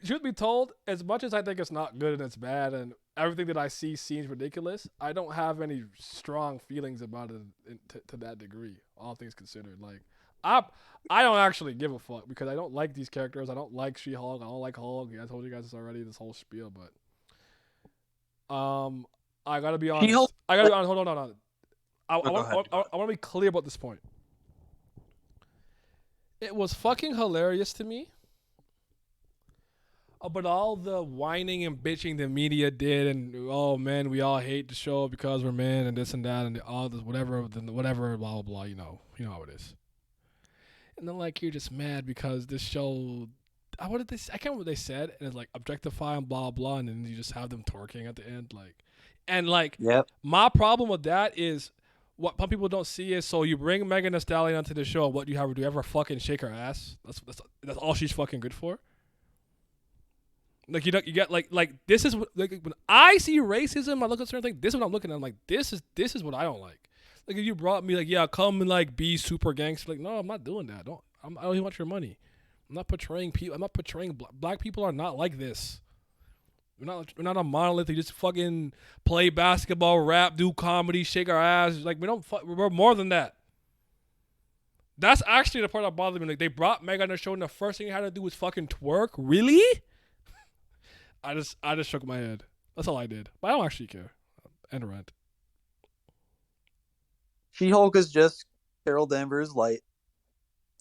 truth be told, as much as I think it's not good and it's bad and everything that I see seems ridiculous, I don't have any strong feelings about it to that degree. All things considered, like I don't actually give a fuck because I don't like these characters. I don't like She-Hulk. I don't like Hulk. I told you guys this already. This whole spiel, but I gotta be honest. She-Hulk. I gotta be honest. Hold on. I Go ahead. want to be clear about this point. It was fucking hilarious to me. But all the whining and bitching the media did, and oh man, we all hate the show because we're men and this and that and all this whatever, blah blah blah. You know how it is. And then like you're just mad because this show, I can't remember what they said, and it's like objectify and blah blah, and then you just have them twerking at the end, like. Yep. My problem with that is what some people don't see is so you bring Megan Thee Stallion onto the show. What do you have her do? Ever fucking shake her ass? That's all she's fucking good for. Like you get like this is like when I see racism, I look at certain things. This is what I'm looking at. I'm like this is what I don't like. Like if you brought me like yeah, come and like be super gangster. Like no, I'm not doing that. I don't even want your money. I'm not portraying people. I'm not portraying black people are not like this. We're not a monolith. We just fucking play basketball, rap, do comedy, shake our ass. Like we're more than that. That's actually the part that bothered me. Like they brought Meg on the show, and the first thing you had to do was fucking twerk. Really? I just shook my head. That's all I did. But I don't actually care. End rant. She-Hulk is just Carol Danvers light.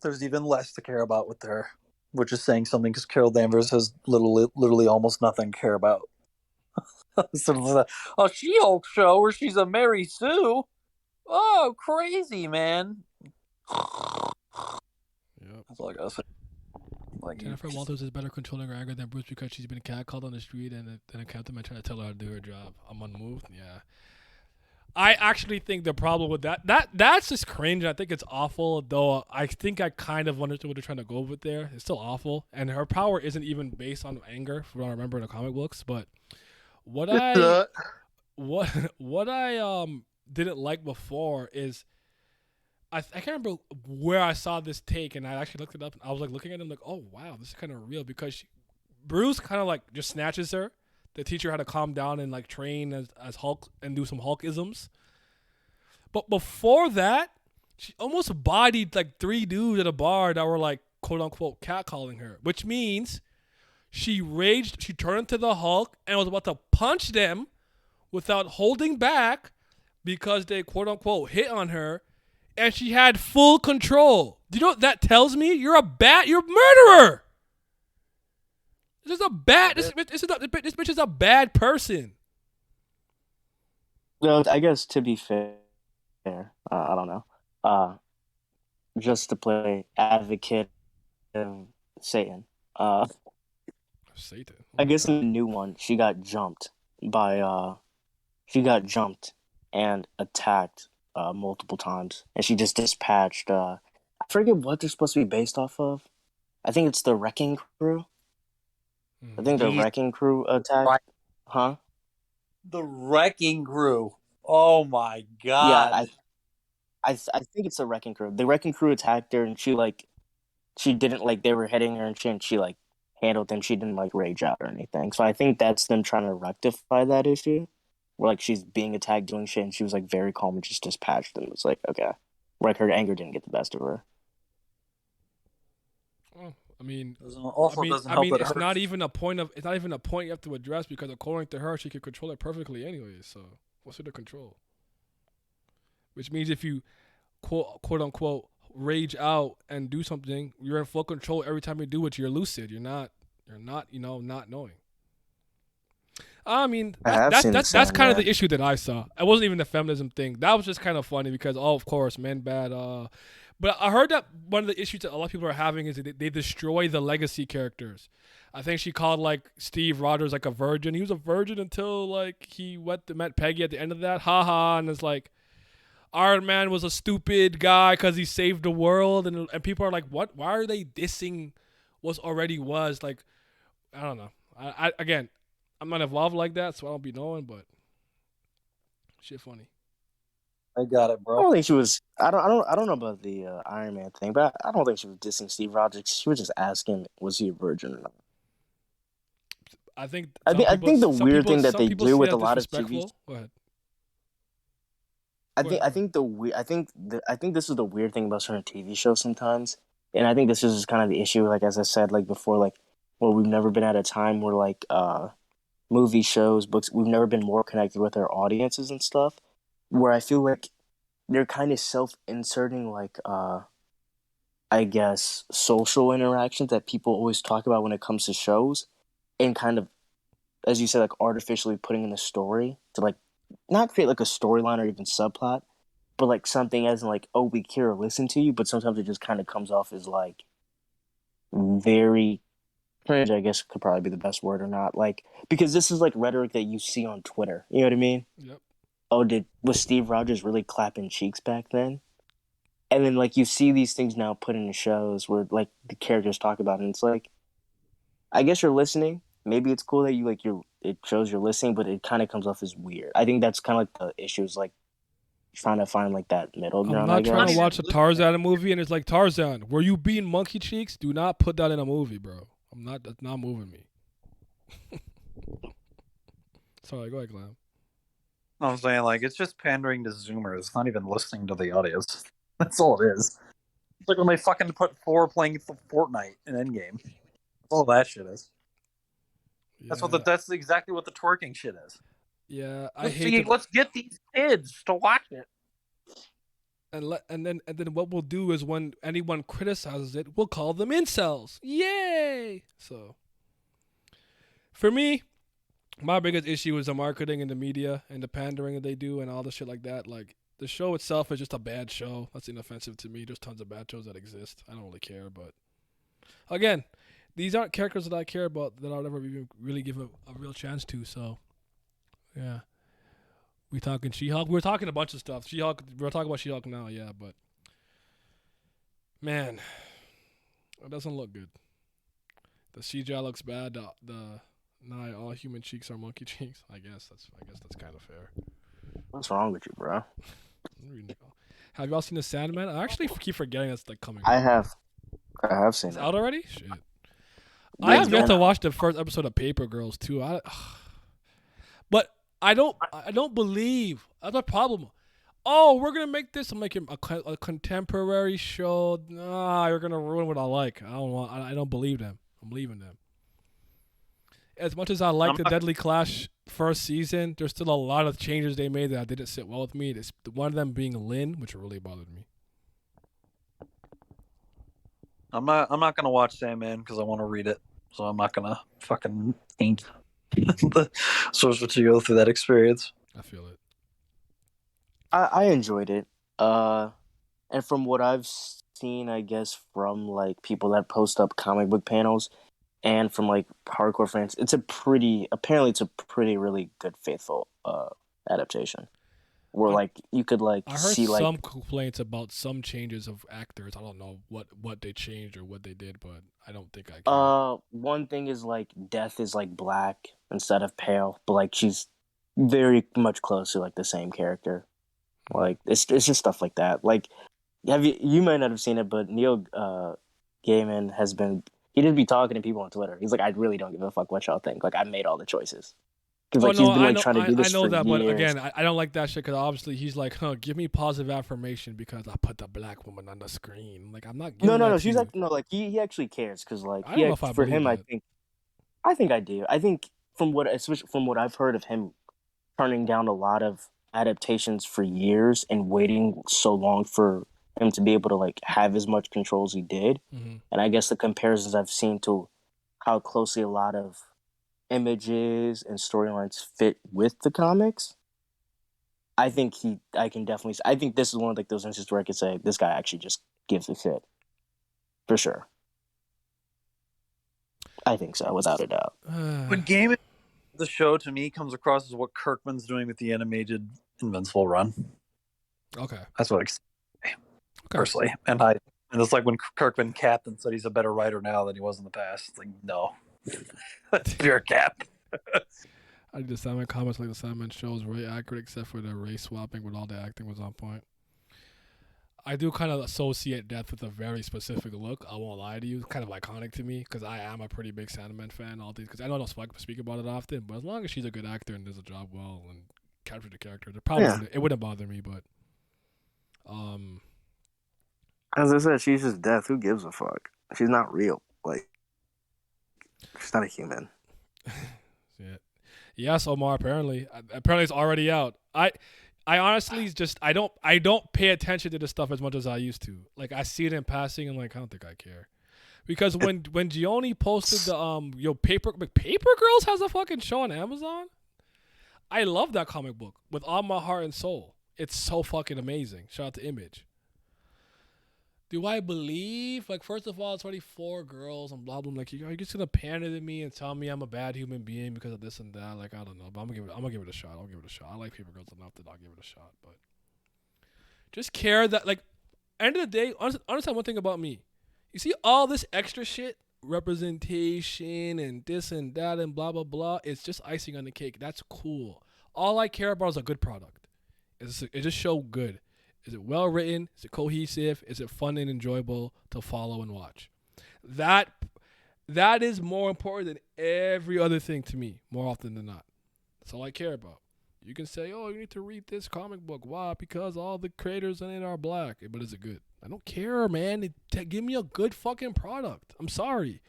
There's even less to care about with her, which is saying something because Carol Danvers has literally almost nothing to care about. So a She-Hulk show where she's a Mary Sue. Oh, crazy, man. Yep. That's all I gotta say. Like, Jennifer Walters is better controlling her anger than Bruce because she's been catcalled on the street and a captain trying to tell her how to do her job. I'm unmoved. Yeah. I actually think the problem with that's just cringe. I think it's awful, though. I think I kind of understood what they're trying to go with there. It's still awful, and her power isn't even based on anger, from what I remember in the comic books. But what I didn't like before is I can't remember where I saw this take, and I actually looked it up. And I was like looking at it, like, oh wow, this is kind of real because Bruce kind of like just snatches her. The teacher had to calm down and like train as Hulk and do some Hulkisms. But before that, she almost bodied like 3 dudes at a bar that were like quote unquote catcalling her, which means she raged. She turned into the Hulk and was about to punch them without holding back because they quote unquote hit on her. And she had full control. Do you know what that tells me? You're a murderer. This bitch is a bad person. No, I guess to be fair, I don't know. Just to play advocate of Satan. Satan. I guess in the new one, she got jumped and attacked multiple times, and she just dispatched. I forget what they're supposed to be based off of. I think it's the Wrecking Crew. I think the Wrecking Crew attacked. Right. Huh? The Wrecking Crew. Oh my god. Yeah, I think it's the Wrecking Crew. The Wrecking Crew attacked her, and she didn't like they were hitting her, and she like handled them. She didn't like rage out or anything. So I think that's them trying to rectify that issue. Where like she's being attacked, doing shit, and she was like very calm and just dispatched them. It was like okay, like her anger didn't get the best of her. Well, I mean, it's not even a point you have to address because according to her, she could control it perfectly anyway. So what's her to control? Which means if you quote unquote rage out and do something, you're in full control every time you do it. You're lucid. You're not not knowing. I mean, I have seen the that's kind of Sandman. the issue that I saw. It wasn't even the feminism thing. That was just kind of funny because, oh, of course, men bad. But I heard that one of the issues that a lot of people are having is that they destroy the legacy characters. I think she called like Steve Rogers like a virgin. He was a virgin until like he met Peggy at the end of that. Haha, and it's like Iron Man was a stupid guy because he saved the world, and people are like, what? Why are they dissing what already was? Like, I don't know. Again, I'm not involved like that, so I don't be knowing, but shit funny. I got it, I bro. don't think she was. I don't know about the Iron Man thing, but I don't think she was dissing Steve Rogers. She was just asking, was he a virgin or not? I think I think the weird thing that some they people do see with that a lot of TV. disrespectful. Go ahead. I Go think ahead. I Go ahead. think the we I think this is the weird thing about certain TV shows sometimes, and I think this is just kind of the issue. Like as I said, like before, like where we've never been at a time where like movie shows, books, we've never been more connected with our audiences and stuff. Where I feel like they're kind of self-inserting, like I guess social interactions that people always talk about when it comes to shows, and kind of, as you said, like artificially putting in the story to like not create like a storyline or even subplot, but like something as in like, oh, we care or listen to you, but sometimes it just kind of comes off as like very cringe, I guess could probably be the best word or not. Like because this is like rhetoric that you see on Twitter. You know what I mean? Yep. Oh, was Steve Rogers really clapping cheeks back then? And then like you see these things now put into shows where like the characters talk about it, and it's like I guess you're listening. Maybe it's cool that you like it shows you're listening, but it kind of comes off as weird. I think that's kind of like the issue is like trying to find like that middle I'm ground, I not trying to guess. watch a Tarzan movie and it's like Tarzan. Were you being monkey cheeks? Do not put that in a movie, bro. I'm not. That's not moving me. Sorry, go ahead, Glam. I'm saying like it's just pandering to Zoomers. It's not even listening to the audience. That's all it is. It's like when they fucking put Thor playing Fortnite in Endgame. That's all that shit is. Yeah, That's exactly what the twerking shit is. yeah. I Let's hate see. them. Let's get these kids to watch it. And then what we'll do is when anyone criticizes it, we'll call them incels. Yay! So for me, my biggest issue is the marketing and the media and the pandering that they do and all the shit like that. Like the show itself is just a bad show. That's inoffensive to me. There's tons of bad shows that exist. I don't really care, but again, these aren't characters that I care about that I'll never even really give a real chance to. So yeah. We talking She-Hulk? We're talking a bunch of stuff. She-Hulk. We're talking about She-Hulk now, yeah, but man, it doesn't look good. The CGI looks bad. The now all human cheeks are monkey cheeks. I guess that's kind of fair. What's wrong with you, bro? Have y'all seen the Sandman? I actually keep forgetting that's like coming. I have seen It's it. out already. Shit. I have yet to watch the first episode of Paper Girls too. But I don't believe that's a problem. Oh, we're gonna make this. I'm making a contemporary show. Nah, you're gonna ruin what I like. I don't believe them. I'm leaving them. As much as I like the Deadly Clash first season, there's still a lot of changes they made that didn't sit well with me. It's one of them being Lynn, which really bothered me. I'm not gonna watch Sandman because I want to read it. So I'm not gonna fucking taint the source to go through that experience. I feel it. I enjoyed it. And from what I've seen, I guess from like people that post up comic book panels and from like hardcore fans, it's a pretty really good faithful adaptation. Where like you could like I heard see like some complaints about some changes of actors. I don't know what they changed or what they did, but I don't think I can. one thing is like Death is like black instead of pale, but like she's very much close to like the same character. Like it's just stuff like that. Like you might not have seen it, but Neil Gaiman he did be talking to people on Twitter. He's like, I really don't give a fuck what y'all think. Like I made all the choices. Because like he's been like trying to do this I know for that, years. but again, I don't like that shit because obviously he's like, give me positive affirmation because I put the black woman on the screen. Like I'm not giving No. to She's you. like no, like he actually cares because like I don't know if I for believe him, that. I think I do. I think especially from what I've heard of him turning down a lot of adaptations for years and waiting so long for him to be able to like have as much control as he did. Mm-hmm. And I guess the comparisons I've seen to how closely a lot of images and storylines fit with the comics, I think I can definitely. I think this is one of like those instances where I could say this guy actually just gives a shit, for sure. I think so, without a doubt. When game the show to me comes across as what Kirkman's doing with the animated Invincible run. Okay. That's what I say, personally. And it's like when Kirkman Captain said he's a better writer now than he was in the past. It's like, no. You're a cap. I just Sandman comments like the Sandman show is really accurate except for the race swapping, but all the acting was on point. I do kind of associate death with a very specific look. I won't lie to you. It's kind of iconic to me because I am a pretty big Sandman fan. All these because I know I don't speak about it often, but as long as she's a good actor and does a job well and captures the character, it wouldn't bother me. But as I said, she's just death. Who gives a fuck? She's not real. Like, she's not a human. Yes, Omar. Apparently it's already out. I honestly just I don't pay attention to this stuff as much as I used to. Like I see it in passing and like I don't think I care. Because when Gioni posted the Paper Girls has a fucking show on Amazon. I love that comic book with all my heart and soul. It's so fucking amazing. Shout out to Image. Do I believe? Like, first of all, it's already 4 girls and blah, blah, blah. Like, are you just going to pander to me and tell me I'm a bad human being because of this and that? Like, I don't know. But I'm going to give it a shot. I'll give it a shot. I like Paper Girls enough that I'll give it a shot. But just care that, like, end of the day, understand one thing about me. You see all this extra shit, representation and this and that and blah, blah, blah. It's just icing on the cake. That's cool. All I care about is a good product. It just show good. Is it well written? Is it cohesive? Is it fun and enjoyable to follow and watch? That is more important than every other thing to me, more often than not. That's all I care about. You can say, oh, you need to read this comic book. Why? Because all the creators in it are black. But is it good? I don't care, man. Give me a good fucking product. I'm sorry.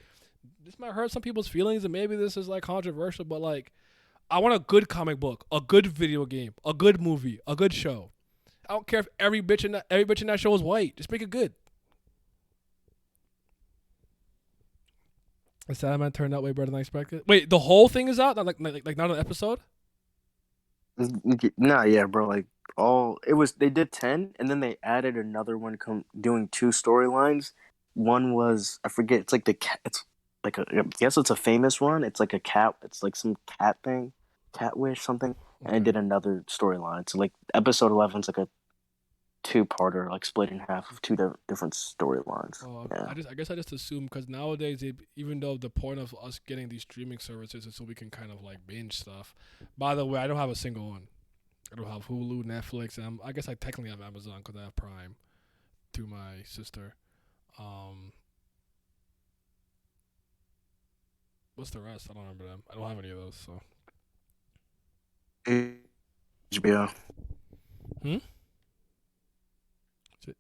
This might hurt some people's feelings, and maybe this is like controversial, but like, I want a good comic book, a good video game, a good movie, a good show. I don't care if every bitch in that show is white. Just make it good. The Sandman turned out way better than I expected. Wait, the whole thing is out? Not like not an episode? Nah, yeah, bro. Like they did 10, and then they added another one doing 2 storylines. One was I forget. It's like it's like I guess it's a famous one. It's like a cat. It's like some cat thing, cat wish something. And I did another storyline. So like episode 11 is like a 2-parter, like split in half of 2 different storylines. Yeah. I guess I just assume because nowadays, even though the point of us getting these streaming services is so we can kind of like binge stuff. By the way, I don't have a single one. I don't have Hulu, Netflix, and I guess I technically have Amazon because I have Prime through my sister. What's the rest? I don't remember them. I don't have any of those. So. HBO.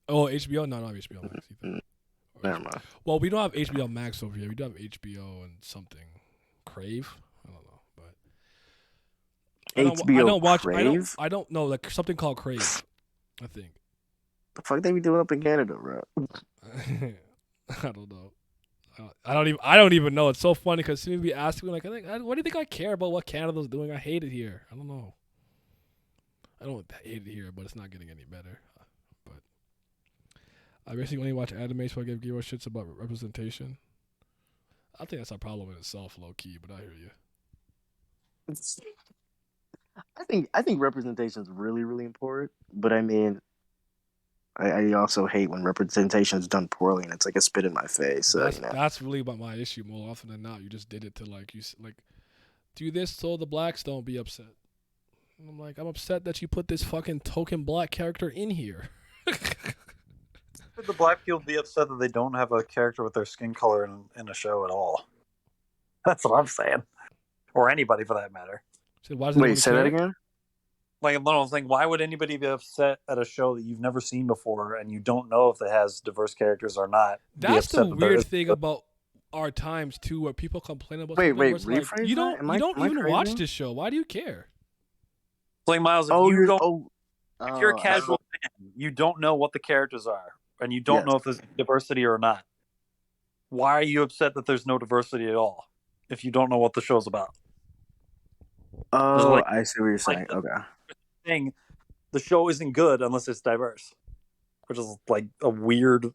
Oh, HBO? No, I don't have HBO Max either. Never mind. Well, we don't have HBO Max over here. We do have HBO and something. Crave? I don't know. But I don't watch Crave? I don't know. Like something called Crave, I think. The fuck they be doing up in Canada, bro? I don't know. I don't even know. It's so funny because soon be asking me like, what do you think I care about what Canada's doing? I hate it here. I don't know. I don't hate it here, but it's not getting any better. But I basically only watch anime, so I give shits about representation. I think that's a problem in itself, low key. But I hear you. I think representation is really, really important. But I mean, I also hate when representation is done poorly and it's like a spit in my face. That's really about my issue more often than not. You just did it to like do this so the blacks don't be upset. And I'm like, I'm upset that you put this fucking token black character in here. Should the black people be upset that they don't have a character with their skin color in a show at all? That's what I'm saying. Or anybody for that matter. So why Wait, say that again? Like, I'm saying, why would anybody be upset at a show that you've never seen before and you don't know if it has diverse characters or not? That's the weird thing about our times, too, where people complain about Wait, rephrase like, you don't even watch this show. Why do you care? Like, Miles, if If you're a Oh, casual fan, you don't know what the characters are, and you don't know if there's diversity or not. Why are you upset that there's no diversity at all if you don't know what the show's about? There's oh, like I see what you're saying. the Okay. thing, the show isn't good unless it's diverse, which is like a weird,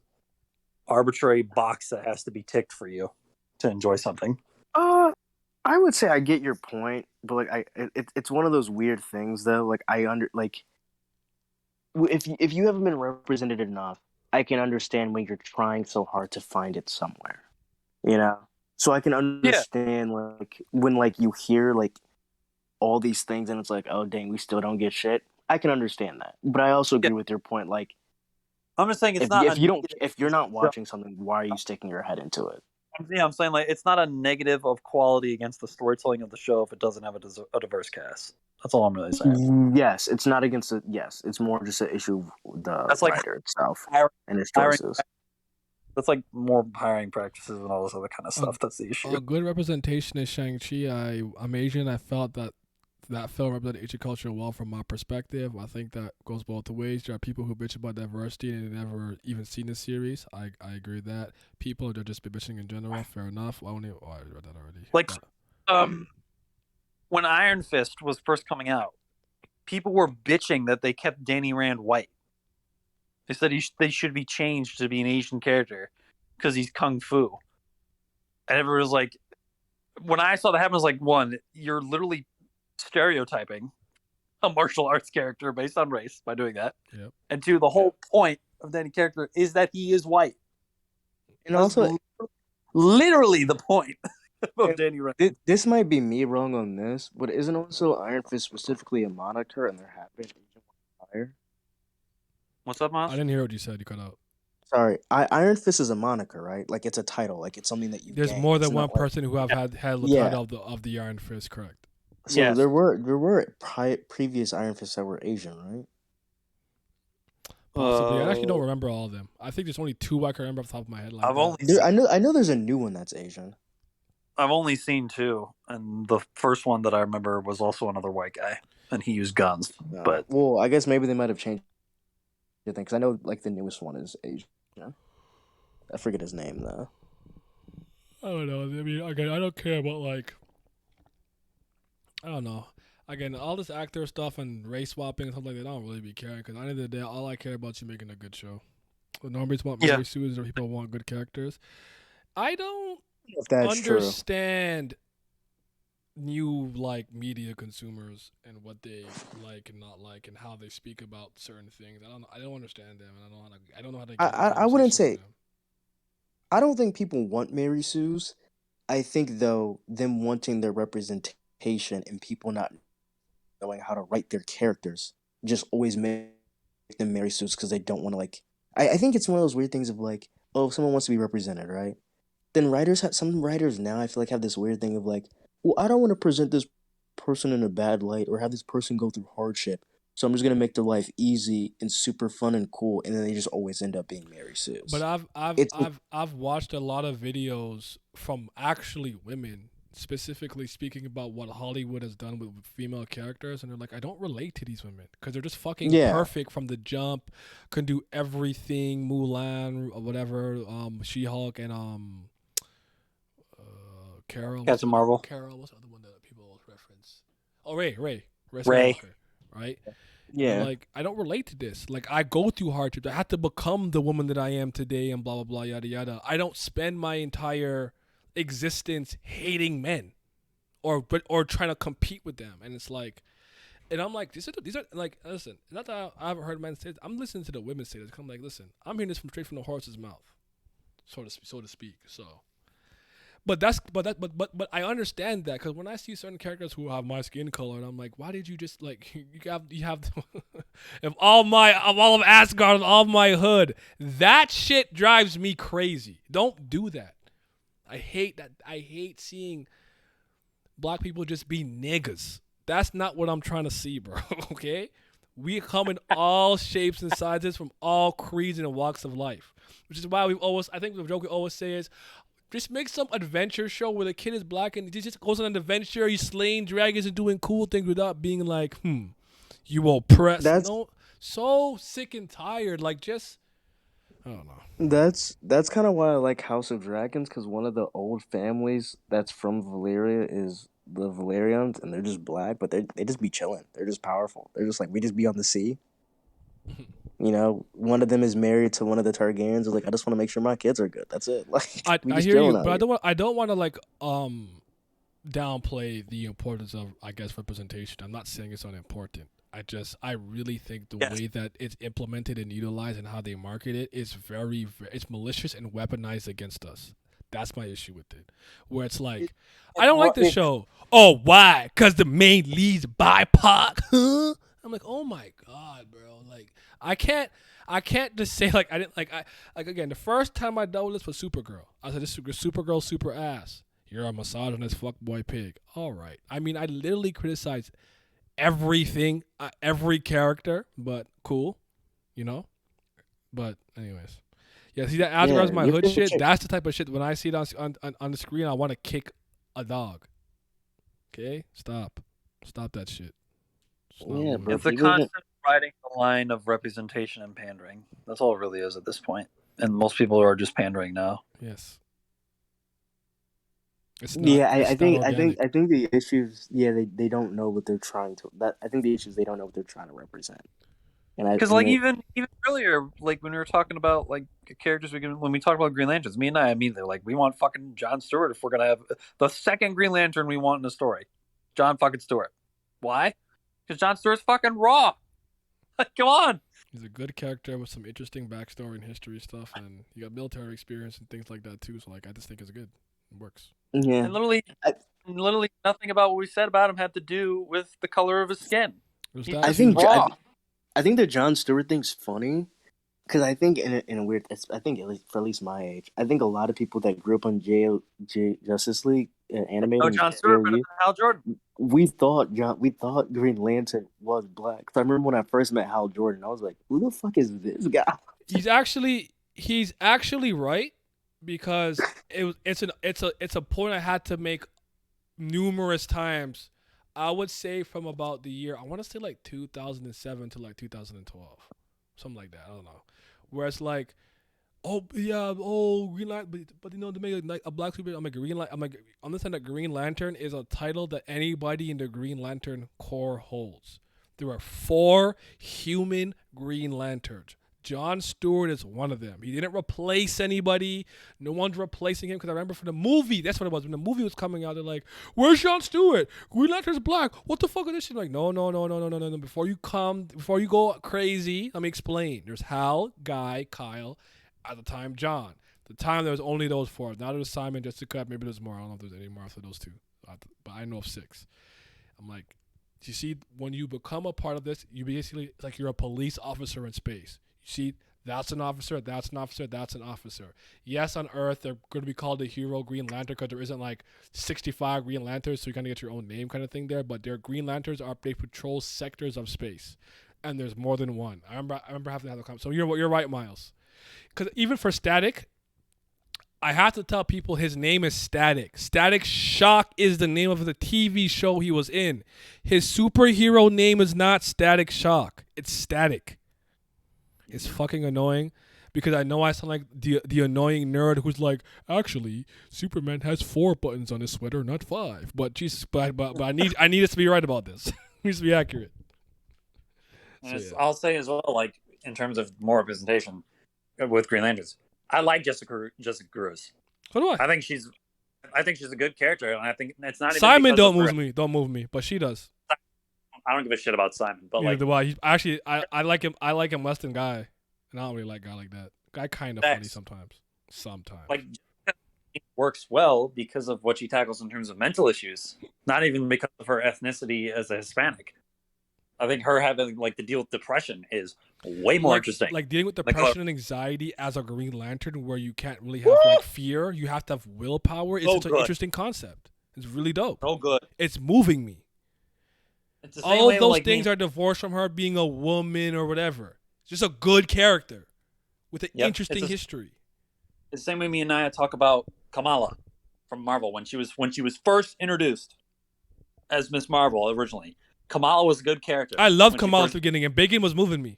arbitrary box that has to be ticked for you to enjoy something. I would say I get your point, but like it's one of those weird things though. Like if you haven't been represented enough, I can understand when you're trying so hard to find it somewhere. You know, so I can Yeah, understand like when like you hear like all these things and it's like, oh dang, we still don't get shit. I can understand that, but I also yeah. agree with your point. Like I'm just saying it's if not if a you don't negative. if you're not watching something, why are you sticking your head into it? Yeah, I'm saying like it's not a negative of quality against the storytelling of the show if it doesn't have a diverse cast. That's all I'm really saying. Yes, it's not against it. Yes, it's more just an issue of the That's like writer itself hiring, and his hiring. choices. That's like more hiring practices and all this other kind of A, stuff. That's the issue. a good representation is Shang-Chi. I'm Asian. I felt that film represented Asian culture well from my perspective. I think that goes both ways. There are people who bitch about diversity and they never even seen the series. I agree with that. People are just bitching in general. Fair enough. I read that already. Like, But when Iron Fist was first coming out, people were bitching that they kept Danny Rand white. They said they should be changed to be an Asian character because he's kung fu. And everyone was like, when I saw that happen, I was like, one, you're literally stereotyping a martial arts character based on race by doing that. Yep. And two, the whole point of Danny character is that he is white. And That's also, literally the point of Danny Rand. this might be me wrong on this, but isn't also Iron Fist specifically a moniker and there have been Asian Empire? What's up, I Miles? didn't hear what you said. You cut out. Sorry, Iron Fist is a moniker, right? Like it's a title, like it's something that you. There's gain. more It's than not one person who have had the Yeah. title of the Iron Fist. Correct. So Yes. there were previous Iron Fists that were Asian, right? Possibly. I actually don't remember all of them. I think there's only two I can remember off the top of my head. Like I've that. only I know there's a new one that's Asian. I've only seen two, and the first one that I remember was also another white guy, and he used guns. But well, I guess maybe they might have changed the thing because I know like the newest one is Asian. I forget his name though. I don't know. I mean, again, I don't care about like. I don't know. Again, all this actor stuff and race swapping and stuff like that, I don't really be caring because at the end of the day, all I care about is you making a good show. The numbers want Mary Sue's or people want good characters. I don't If that's understand new like media consumers and what they like and not like and how they speak about certain things. I don't understand them and I don't know how to. I wouldn't say. I don't think people want Mary Sue's. I think though them wanting their representation and people not knowing how to write their characters just always make them Mary Sue's because they don't want to like. I think it's one of those weird things of like, oh, if someone wants to be represented, right? Then some writers now I feel like have this weird thing of like, well, I don't want to present this person in a bad light or have this person go through hardship. So I'm just gonna make their life easy and super fun and cool, and then they just always end up being Mary Sue's. But I've watched a lot of videos from actually women specifically speaking about what Hollywood has done with female characters, and they're like, I don't relate to these women because they're just fucking perfect from the jump, can do everything, Mulan or whatever, She-Hulk and Carol. Captain Marvel. Carol, what's the other one that people reference? Oh, Ray. Right? Yeah. Like, I don't relate to this. Like, I go through hardships. I had to become the woman that I am today and blah, blah, blah, yada, yada. I don't spend my entire existence hating men or trying to compete with them. And it's like, and I'm like, these are like, listen, not that I haven't heard men say this. I'm listening to the women say this. I'm like, listen, I'm hearing this straight from the horse's mouth, so to speak. So. But I understand that because when I see certain characters who have my skin color, and I'm like, why did you just like you have if all of Asgard and all of my hood, that shit drives me crazy. Don't do that. I hate that. I hate seeing black people just be niggas. That's not what I'm trying to see, bro. Okay, we come in all shapes and sizes from all creeds and walks of life, which is why I think the joke we always say is, just make some adventure show where the kid is black and he just goes on an adventure, he's slaying dragons and doing cool things without being like, you oppressed. so sick and tired. Like, just I don't know. That's kind of why I like House of Dragons, because one of the old families that's from Valyria is the Valyrians, and they're just black, but they just be chilling. They're just powerful. They're just like, we just be on the sea. You know, one of them is married to one of the Targaryens. Is like, I just want to make sure my kids are good. That's it. Like, we I just hear you, chilling out but here. I don't want to like downplay the importance of, I guess, representation. I'm not saying it's unimportant. I really think the Yes. way that it's implemented and utilized and how they market it is it's malicious and weaponized against us. That's my issue with it. Where it's like, I don't like the show. Oh, why? Because the main lead's BIPOC, huh? I'm like, oh my god, bro. Like, I can't just say like I didn't like again. The first time I dealt with this was Supergirl. I said, this is Supergirl, super ass. You're a misogynist fuckboy pig. All right. I mean, I literally criticized everything, every character, but cool, you know. But anyways, yeah. See that as Yeah, regards my your hood favorite shit. chick. That's the type of shit when I see it on the screen, I want to kick a dog. Okay, stop that shit. It's not Yeah, moving. bro. It's a People even constant riding the line of representation and pandering. That's all it really is at this point. And most people are just pandering now. Yes. It's not. Yeah, It's not organic. I think the issues. Yeah, they don't know what they're trying to. That I think the issues they don't know what they're trying to represent. Because And like they, even earlier, like when we were talking about like characters, when we talked about Green Lanterns, me and I immediately like we want fucking John Stewart if we're gonna have the second Green Lantern we want in a story, John fucking Stewart. Why? Because John Stewart's fucking raw. Like, come on. He's a good character with some interesting backstory and history stuff, and he got military experience and things like that too. So like, I just think it's good. It works. yeah, And literally, I, literally nothing about what we said about him had to do with the color of his skin. There's He's that I just too. think raw. I think the John Stewart thing's funny because I think in a weird. I think at least my age, I think a lot of people that grew up on Justice League animated No and John Stewart better JLU, than Hal Jordan. we thought Green Lantern was black. 'Cause I remember when I first met Hal Jordan, I was like, who the fuck is this guy? He's actually right, because it's a point I had to make numerous times. I would say from about the year, I want to say like 2007 to like 2012, something like that. I don't know. Where it's like, oh yeah, oh Green Lantern, but you know, to make like a black super, I'm like understand that Green Lantern is a title that anybody in the Green Lantern Corps holds. There are 4 human Green Lanterns. John Stewart is one of them. He didn't replace anybody. No one's replacing him, because I remember from the movie, that's what it was. When the movie was coming out, they're like, "Where's John Stewart? Green Lantern's black. What the fuck is this shit?" Like, no. Before you go crazy, let me explain. There's Hal, Guy, Kyle. At the time, John. At the time, there was only those 4. Now there's Simon, Jessica. Maybe there's more. I don't know if there's any more after those 2. But I know of 6. I'm like, you see, when you become a part of this, you basically, like, you're a police officer in space. You see, that's an officer, that's an officer, that's an officer. Yes, on Earth, they're going to be called the hero Green Lantern because there isn't like 65 Green Lanterns, so you're going to get your own name kind of thing there. But their Green Lanterns they patrol sectors of space, and there's more than one. I remember having to have the conversation. So you're right, Miles. Because even for Static, I have to tell people his name is Static. Static Shock is the name of the TV show he was in. His superhero name is not Static Shock. It's Static. It's fucking annoying, because I know I sound like the annoying nerd who's like, actually, Superman has 4 buttons on his sweater, not 5. But Jesus, but I need us to be right about this. It needs to be accurate. And So, yeah. I'll say as well, like in terms of more representation with Green Lanterns, I like Jessica Cruz. So do I. I think she's a good character, and I think it's not even Simon because don't of her. Don't move me, but she does. I don't give a shit about Simon, but Neither like do I. Actually, I like him. I like him less than Guy, and I don't really like Guy like that. Guy kind of funny sometimes. like it works well because of what she tackles in terms of mental issues, not even because of her ethnicity as a Hispanic. I think her having like to deal with depression is way more interesting. Like dealing with depression and anxiety as a Green Lantern, where you can't really have like fear, you have to have willpower. It's such an interesting concept. It's really dope. So good. It's moving me. It's the same All way of those like things me. are divorced from her being a woman or whatever. It's just a good character with an interesting history. It's the same way me and Naya talk about Kamala from Marvel when she was first introduced as Miss Marvel originally. Kamala was a good character. I loved when she Kamala at first- the beginning, and Bacon was moving me.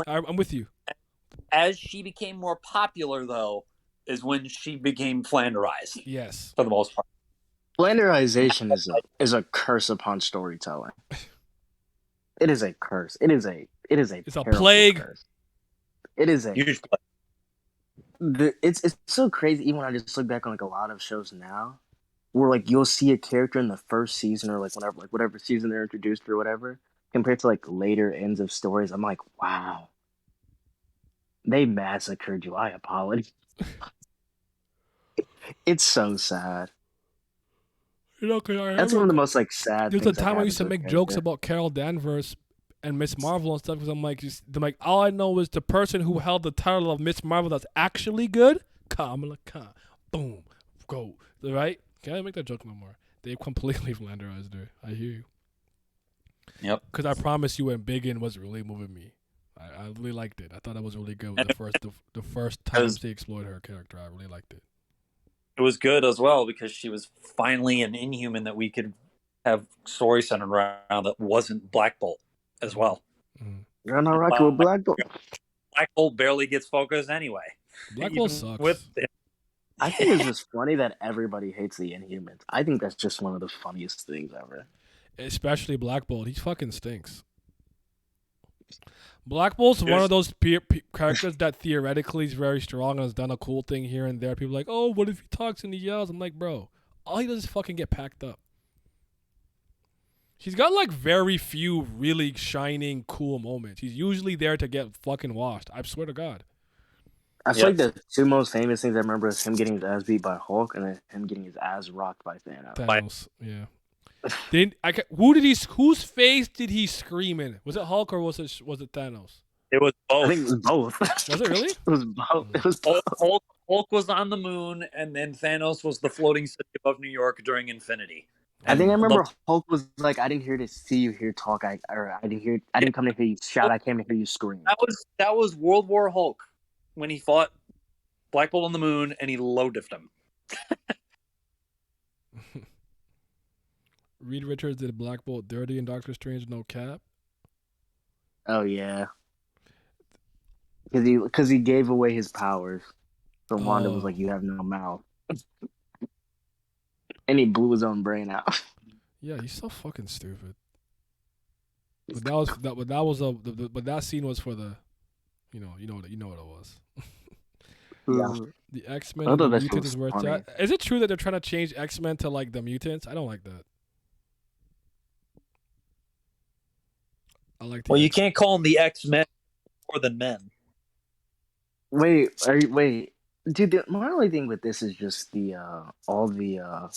I'm with you. As she became more popular, though, is when she became Flanderized Yes. for the most part. Flanderization is a curse upon storytelling. It is a curse. It is a It's a terrible plague. curse. It is a Huge it's so crazy. Even when I just look back on like a lot of shows now, where like you'll see a character in the first season or like whatever season they're introduced or whatever, compared to like later ends of stories, I'm like, wow, they massacred you. I apologize. It's so sad. You know, 'cause I That's remember one of the most like sad. there's a things that time I happens used to a make jokes character. about Carol Danvers and Miss Marvel and stuff because I'm like, all I know is the person who held the title of Miss Marvel that's actually good, Kamala Khan. Boom, go right. Can't make that joke no more. They completely flanderized her. I hear you. Yep. Because I promise you, when Biggin was really moving me, I really liked it. I thought that was really good. The first times they explored her character, I really liked it. It was good as well because she was finally an Inhuman that we could have story centered around that wasn't Black Bolt as well. You're not rocking with Black Bolt. Black Bolt barely gets focused anyway. Black Bolt Even sucks. with it. I think it's just funny that everybody hates the Inhumans. I think that's just one of the funniest things ever. Especially Black Bolt. He fucking stinks. Black Bolt's one of those characters that theoretically is very strong and has done a cool thing here and there. People are like, oh, what if he talks and he yells? I'm like, bro, all he does is fucking get packed up. He's got like very few really shining, cool moments. He's usually there to get fucking washed. I swear to God. I feel like the two most famous things I remember is him getting his ass beat by Hulk and then him getting his ass rocked by Thanos. Thanos, yeah. Whose face did he scream in? Was it Hulk or was it Thanos? It was both. I think it was both. Was it really? It was both. It was both. Hulk was on the moon, and then Thanos was the floating city above New York during Infinity. I think I remember Hulk was like, "I didn't hear to see you here talk. I didn't come to hear you shout. I came to hear you scream." That was World War Hulk when he fought Black Bolt on the moon and he low diffed him. Reed Richards did Black Bolt dirty in Doctor Strange No Cap. Oh yeah, because he gave away his powers. So Wanda was like, "You have no mouth," and he blew his own brain out. Yeah, he's so fucking stupid. But that scene was for the, you know what it was. Yeah. The X-Men I and the thought that mutants was is where it's funny. at. Is it true that they're trying to change X-Men to like the mutants? I don't like that. I like. Well, you can't call them the X-Men more than men. Wait, dude. My only thing with this is just the all the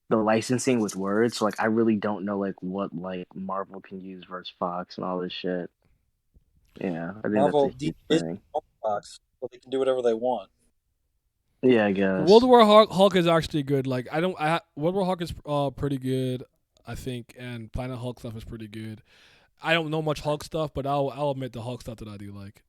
licensing with words. So, like, I really don't know like what like Marvel can use versus Fox and all this shit. Yeah, I think Marvel that's a huge is thing. Fox, so they can do whatever they want. Yeah, I guess. World War Hulk is actually good. Like World War Hulk is pretty good, I think, and Planet Hulk stuff is pretty good. I don't know much Hulk stuff, but I'll admit the Hulk stuff that I do like.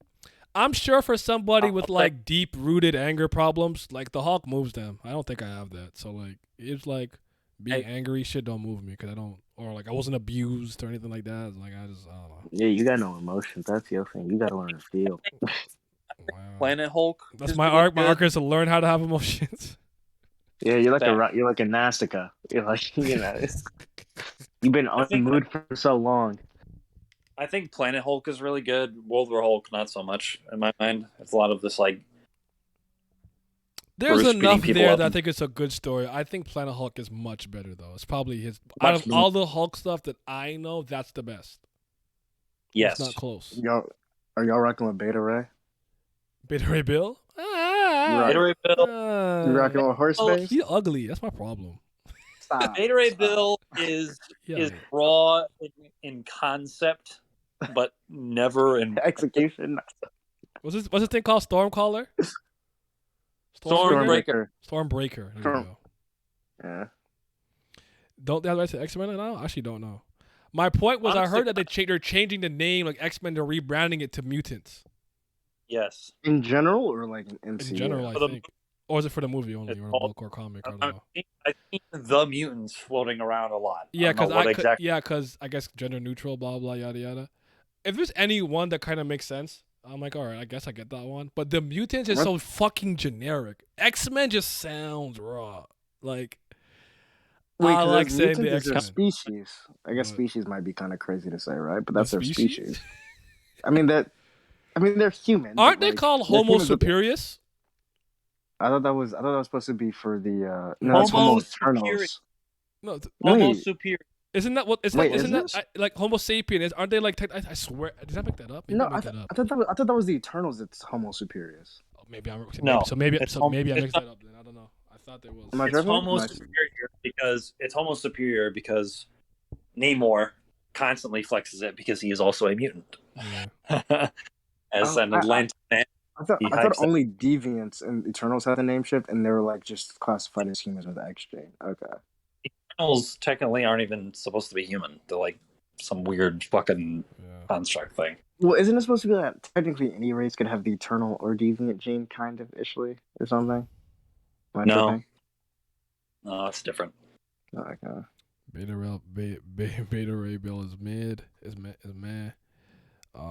I'm sure for somebody with like deep rooted anger problems, like the Hulk moves them. I don't think I have that. So like it's like being angry shit don't move me because I don't, or like I wasn't abused or anything like that. Like I don't know. Yeah, you got no emotions. That's your thing. You got to learn to feel. Wow. Planet Hulk. That's my arc. My arc is to learn how to have emotions. Yeah, you're like a Nastica. You're like, you've been unmoved for so long. I think Planet Hulk is really good. World War Hulk, not so much in my mind. It's a lot of this like. There's Bruce enough beating people there up. that I think it's a good story. I think Planet Hulk is much better though. It's probably his out of all the Hulk stuff that I know, that's the best. Yes, It's not close. Are y'all rocking with Beta Ray? Beta Ray Bill? Beta Ray Bill. You rocking with Horseface? He's ugly. That's my problem. Stop. Beta Ray Bill is raw in concept, but never in execution. What's this thing called? Stormcaller? Stormbreaker. Stormbreaker. There you go. Yeah. Don't they have rights to X-Men now? I actually don't know. My point was, I heard that they're changing the name, like X-Men, they're rebranding it to Mutants. Yes. In general, or like in MCU? In general, I think. Or is it for the movie only, It's or a all- book or comic? I don't know. I've seen the mutants floating around a lot. Yeah, don't know what because I guess gender neutral, blah blah yada yada. If there's any one that kind of makes sense, I'm like, all right, I guess I get that one. But the mutants is so fucking generic. X-Men just sounds raw. Like, Wait, I like because saying the mutants is their X-Men. species. I guess What? species might be kind of crazy to say, right? But The that's their species. I mean they're human. Aren't but, they like, called they're Homo humans, but superius? I thought that was supposed to be for the no, that's Homo Eternals. No, Homo Wait, superior. isn't that what? Wait, Isn't is that like Homo sapien? Aren't they like? I swear, did I make that up? Maybe no, I made that up. I thought that was the Eternals. It's Homo Superius. Oh, maybe I'm No, maybe it's maybe I it's mixed that up. Then I don't know. I thought there was. Am I It's tripping? Homo superior because Namor constantly flexes it because he is also a mutant. Yeah. As an Atlantean. I thought hypes only deviants and Eternals had the name shift, and they were like just classified as humans with X gene. Okay. Eternals technically aren't even supposed to be human. They're like some weird fucking construct thing. Well, isn't it supposed to be that technically any race could have the Eternal or deviant gene, kind of ishly, or something? Am I No. tripping? No, it's different. Okay. Beta Ray Bill is mid. Is man.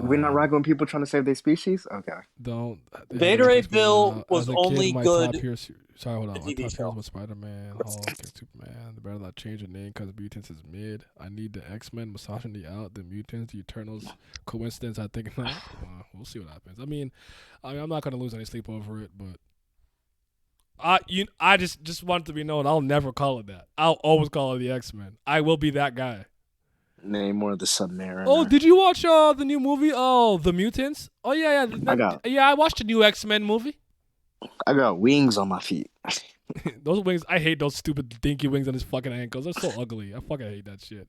We're not rocking with people trying to save their species? Okay. Don't. Beta Ray Bill was only good. Sorry, hold on. My TV top show. heroes was Spider-Man, Hulk, and Superman. They better not change the name because mutants is mid. I need the X-Men misogyny out. The mutants, the Eternals. Coincidence? I think not. We'll see what happens. I mean, I'm not gonna lose any sleep over it, but I just want it to be known. I'll never call it that. I'll always call it the X-Men. I will be that guy. Namor the Submariner. Oh, did you watch the new movie? Oh, The Mutants. Oh yeah. I watched the new X-Men movie. I got wings on my feet. Those wings, I hate those stupid dinky wings on his fucking ankles. They're so ugly. I fucking hate that shit.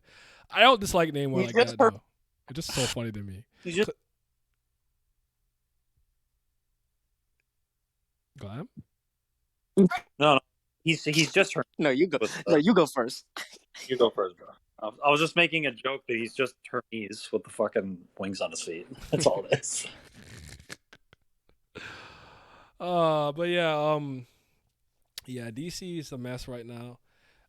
I don't dislike Namor like that though. It's just so funny to me. Glam? No. He's just hurt. No, you go. No, you go first. You go first, bro. I was just making a joke that he's just Hermes with the fucking wings on his feet. That's all it is. But yeah, DC is a mess right now.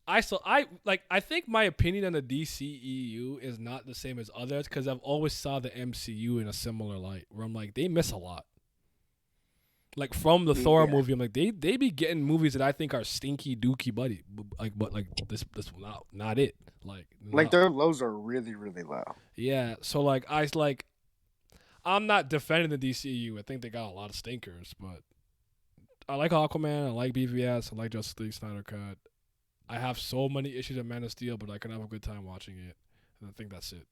I think my opinion on the DCEU is not the same as others because I've always saw the MCU in a similar light where I'm like they miss a lot. Like from the Thor movie, I'm like they be getting movies that I think are stinky dookie buddy, but this not it. Like their lows are really really low. Yeah, so I'm not defending the DCU. I think they got a lot of stinkers, but I like Aquaman. I like BVS. I like Justice League Snyder Cut. I have so many issues with Man of Steel, but I can have a good time watching it. And I think that's it.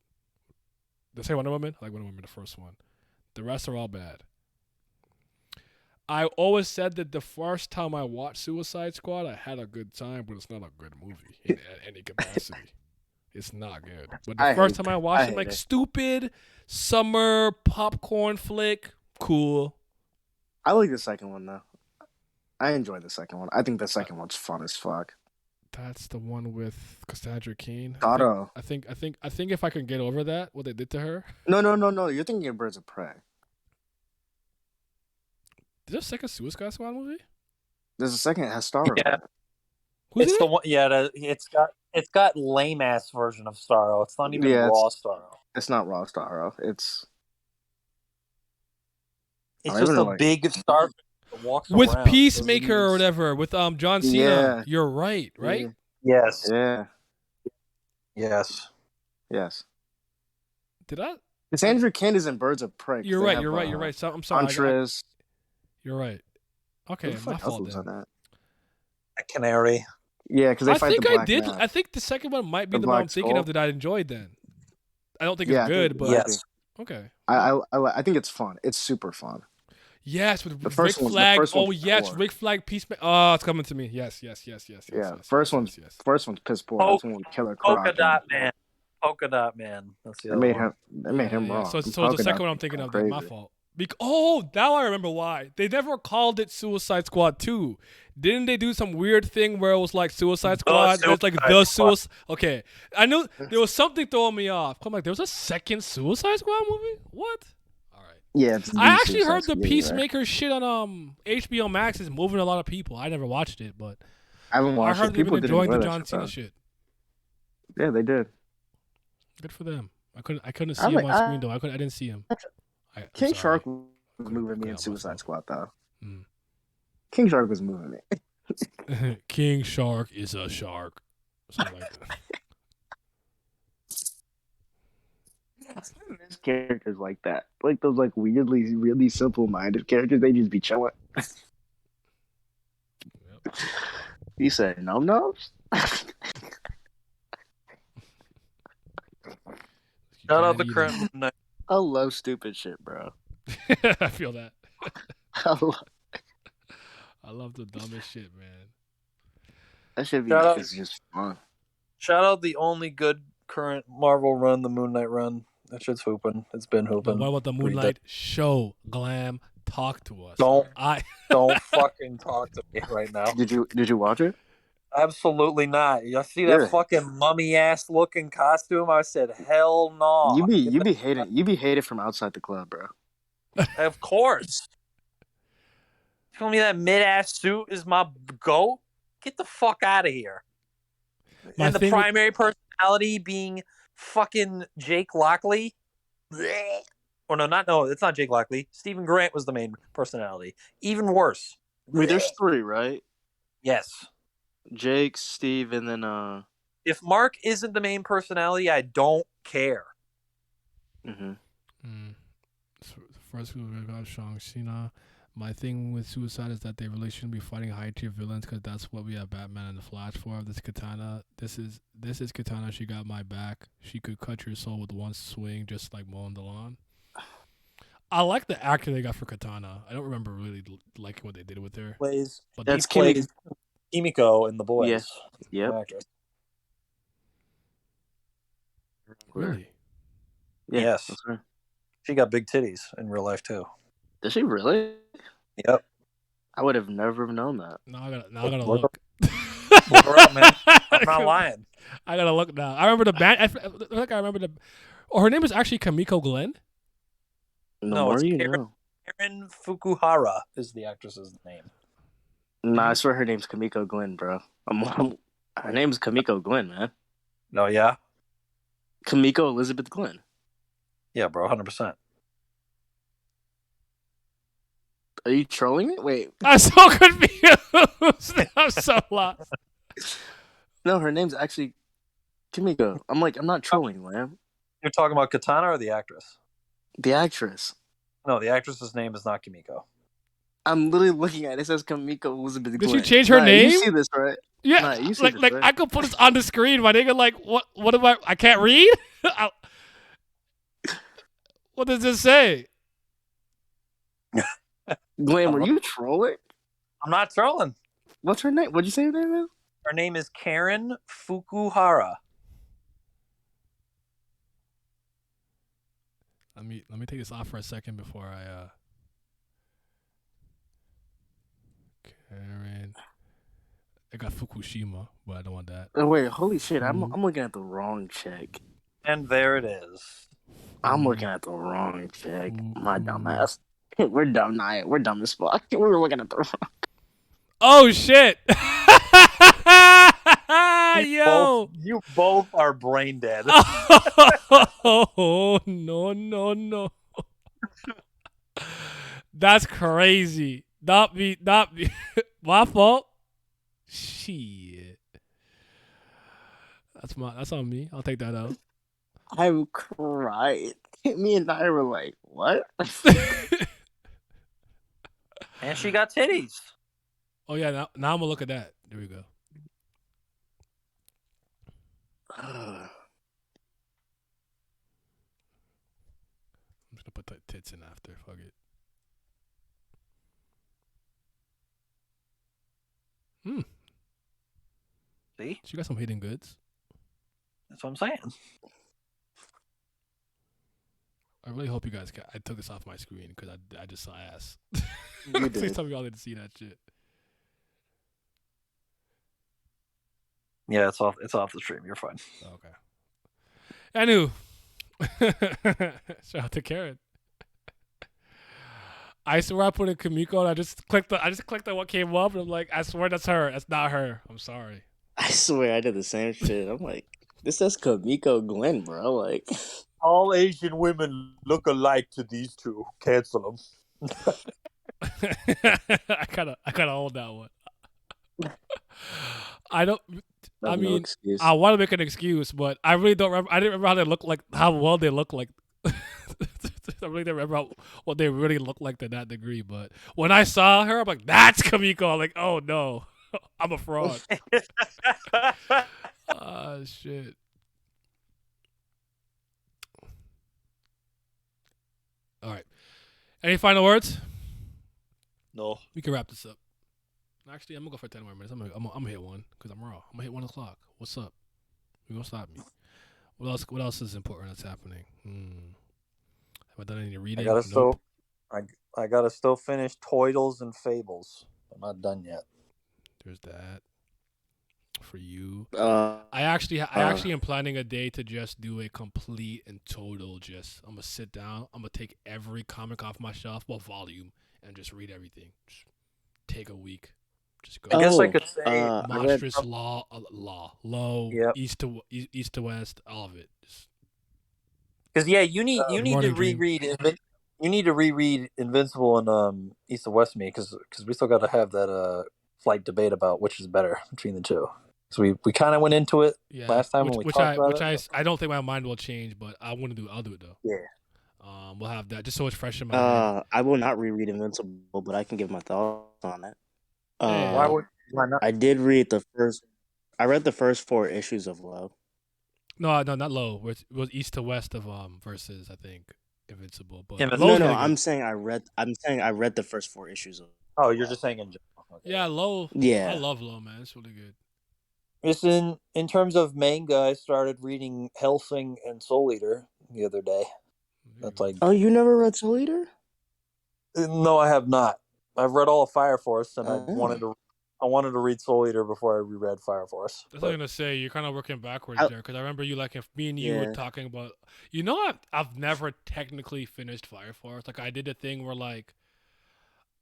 Did I say Wonder Woman? I like Wonder Woman, the first one. The rest are all bad. I always said that the first time I watched Suicide Squad, I had a good time, but it's not a good movie in any capacity. It's not good. But the first time I watched it, stupid summer popcorn flick, cool. I like the second one though. I enjoy the second one. I think the second one's fun as fuck. That's the one with Cassandra Cain. I think if I can get over that, what they did to her. No. You're thinking of Birds of Prey. Is there a second Suicide Squad movie? There's a second. It has Starro. Yeah. It's the one. Yeah, it's got lame ass version of Starro. It's not even raw Starro. It's not raw Starro. It's just a big star that walks with around. Peacemaker or whatever with John Cena. Yeah. You're right? Yes. Yeah. Yes. Did I? Cassandra Cain is in Birds of Prey. You're right. So I'm sorry. Huntress. You're right. Okay, my fault then. That? A canary. Yeah, because they fight the Black did. Man. I think the second one might be the one I'm thinking of that I enjoyed. Then I don't think it's good, but yes. Okay. I think it's fun. It's super fun. Yes, with Rick Flag. Oh yes, Rick Flag Peacemaker. Oh, it's coming to me. Yes. First one's piss poor. That's one with Killer Croc. Polka Dot Man. That's the other one. They made him wrong. So the second one I'm thinking of. That's my fault. Now I remember why. They never called it Suicide Squad 2. Didn't they do some weird thing where it was like Suicide Squad? It's like the Suicide. Okay, I knew there was something throwing me off. I'm like, there was a second Suicide Squad movie. What? All right. Yeah, it's I the actually Suicide heard the Squad, right? Peacemaker shit on HBO Max is moving a lot of people. I never watched it, but I haven't I watched heard it. they've been People did enjoying enjoy the that John shit, Cena though. shit. Yeah, they did. Good for them. I couldn't I see him like. on screen though. I didn't see him. I'm King sorry. Shark was Couldn't moving me in help Suicide myself. Squad, though. Mm. King Shark was moving me. King Shark is a shark. Something like that. There's characters like that, like those like weirdly, really simple-minded characters. They just be chilling. Yep. You say nose? Shout out the current Moon Knight. I love stupid shit, bro. I feel that. I love I love the dumbest shit, man. that shit. Shout out- It's just fun. Shout out the only good current Marvel run, the Moon Knight run. That shit's hooping. It's been But hooping. what about the Moonlight show? Glam, talk to us. Don't don't fucking talk to me right now. Did you watch it? Absolutely not. You see Really? that fucking mummy ass looking costume? I said, hell no. You be hated from outside the club, bro. Of course. Tell me that mid ass suit is my goat? Get the fuck out of here. My And the thing with- primary personality being fucking Jake Lockley. Blech. Oh no, it's not Jake Lockley. Stephen Grant was the main personality. Even worse. Wait, there's 3, right? Yes. Jake, Steve, and then If Mark isn't the main personality, I don't care. First, we got Shang-Chi. My thing with Suicide is that they really shouldn't be fighting high-tier villains because that's what we have Batman and the Flash for. This Katana, this is Katana. She got my back. She could cut your soul with one swing, just like mowing the lawn. I like the actor they got for Katana. I don't remember really liking what they did with her. But That's he plays Kimiko in The Boys. Yeah. Yep. Actress. Really? Yeah, Yes. that's right. She got big titties in real life too. Does she really? Yep. I would have never known that. Now I gotta look. Look her up, man. I'm not lying. I gotta look now. I remember the band. I remember the. Oh, her name is actually Kamiko Glenn. No, it's you Karen. know. Karen Fukuhara is the actress's name. Nah, I swear her name's Kamiko Glenn, bro. Her name's Kamiko Glenn, man. No, yeah? Kamiko Elizabeth Glenn. Yeah, bro, 100%. Are you trolling me? Wait. I'm so confused. I'm so lost. No, her name's actually Kamiko. I'm not trolling, man. You're talking about Katana or the actress? The actress. No, the actress's name is not Kimiko. I'm literally looking at it. It says Kamiko Elizabeth Did Glenn. she change her name? You see this, right? Yeah, Nah, you see like this, like right? I could put this on the screen, my nigga. Like what am I can't read? What does this say? Glenn, were you trolling? I'm not trolling. What's her name? What'd you say her name is? Her name is Karen Fukuhara. Let me take this off for a second before I Karen. I got Fukushima, but I don't want that. Oh, wait, holy shit! I'm looking at the wrong check. And there it is. I'm looking at the wrong check. My dumb ass. We're dumb, Naya. We're dumb as fuck. We were looking at the wrong. Oh shit! Yo! You both are brain dead. Oh no! That's crazy. Not me. My fault. Shit. That's on me. I'll take that out. I'm crying. Me and Naya were like, what? And she got titties. Oh yeah, now I'm gonna look at that. There we go. I'm just gonna put the tits in after. Fuck it. See? She got some hidden goods. That's what I'm saying. I really hope you guys I took this off my screen because I just saw ass. You Please did. tell me y'all didn't see that shit. Yeah, it's off the stream. You're fine. Okay. I knew. Shout out to Karen. I swear I put in Kamiko and I just clicked on what came up and I'm like, I swear that's her. That's not her. I'm sorry. I swear I did the same shit. I'm like, this says Kamiko Glenn, bro. Like, All Asian women look alike to these two. Cancel them. I gotta hold that one. I don't. I that's no mean, excuse. I want to make an excuse, but I really don't remember. I didn't remember how they look like, how well they look like. I really didn't remember what they really look like to that degree. But when I saw her, I'm like, that's Kamiko. I'm like, oh no, I'm a fraud. Ah, shit. All right. Any final words? No. We can wrap this up. Actually, I'm gonna go for 10 more minutes. I'm gonna hit one because I'm raw. I'm gonna hit 1 o'clock. What's up? You gonna stop me? What else is important that's happening? Have I done any reading? Nope. I gotta still finish Toidles and Fables. I'm not done yet. There's that for you. Uh, I actually am planning a day to just do a complete and total. I'm gonna sit down. I'm gonna take every comic off my shelf, volume, and just read everything. Just take a week. Just go. I guess I could say Monstrous Law, Yep. East to West, all of it. Because you need to reread you need to reread Invincible and East of West Me because we still got to have that slight debate about which is better between the two. So we kind of went into it last time when we talked about it. I don't think my mind will change, but I'll do it though. Yeah. We'll have that just so it's fresh in my mind. I will not reread Invincible, but I can give my thoughts on it. Yeah. Why not? I did read the first. I read the first 4 issues of Low. No, not Low. It was East to West of versus I think Invincible. But Invincible. No, I'm saying I read the first 4 issues of. Oh, you're just saying in general. Okay. Yeah, Low. Yeah, I love Low, man. It's really good. It's in terms of manga, I started reading Hellsing and Soul Eater the other day. That's like. Oh, you never read Soul Eater? No, I have not. I've read all of Fire Force, and I wanted to read Soul Eater before I reread Fire Force. That's what I'm gonna say. You're kind of working backwards there because I remember you if me and you were talking about. I've never technically finished Fire Force. Like I did a thing where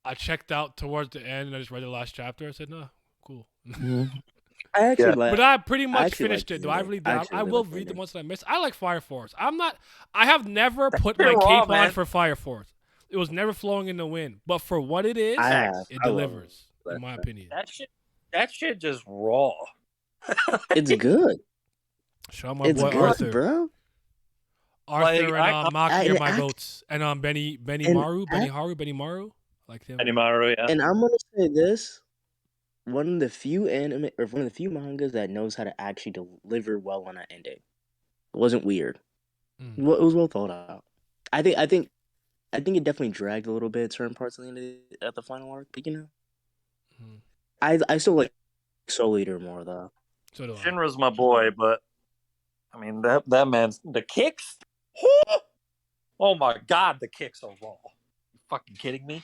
I checked out towards the end and I just read the last chapter. I said, no, cool. I actually but I pretty much finished it. Do I really? I will read the ones that I missed. I like Fire Force. I have never put my cape on for Fire Force. It was never flowing in the wind. But for what it is, it delivers. In my opinion, that shit just raw. It's good. Shout out my boy good, Arthur, bro. Arthur and Maki are my goats, and Benny Maru. Like him. Benny Maru, yeah. And I'm gonna say this: one of the few mangas that knows how to actually deliver well on an ending. It wasn't weird. It was well thought out. I think it definitely dragged a little bit at certain parts of the end at the final arc, but I still like Soul Eater more though. So do I. Shinra's my boy, but I mean that man's the kicks. Oh my god, the kicks are raw. You fucking kidding me?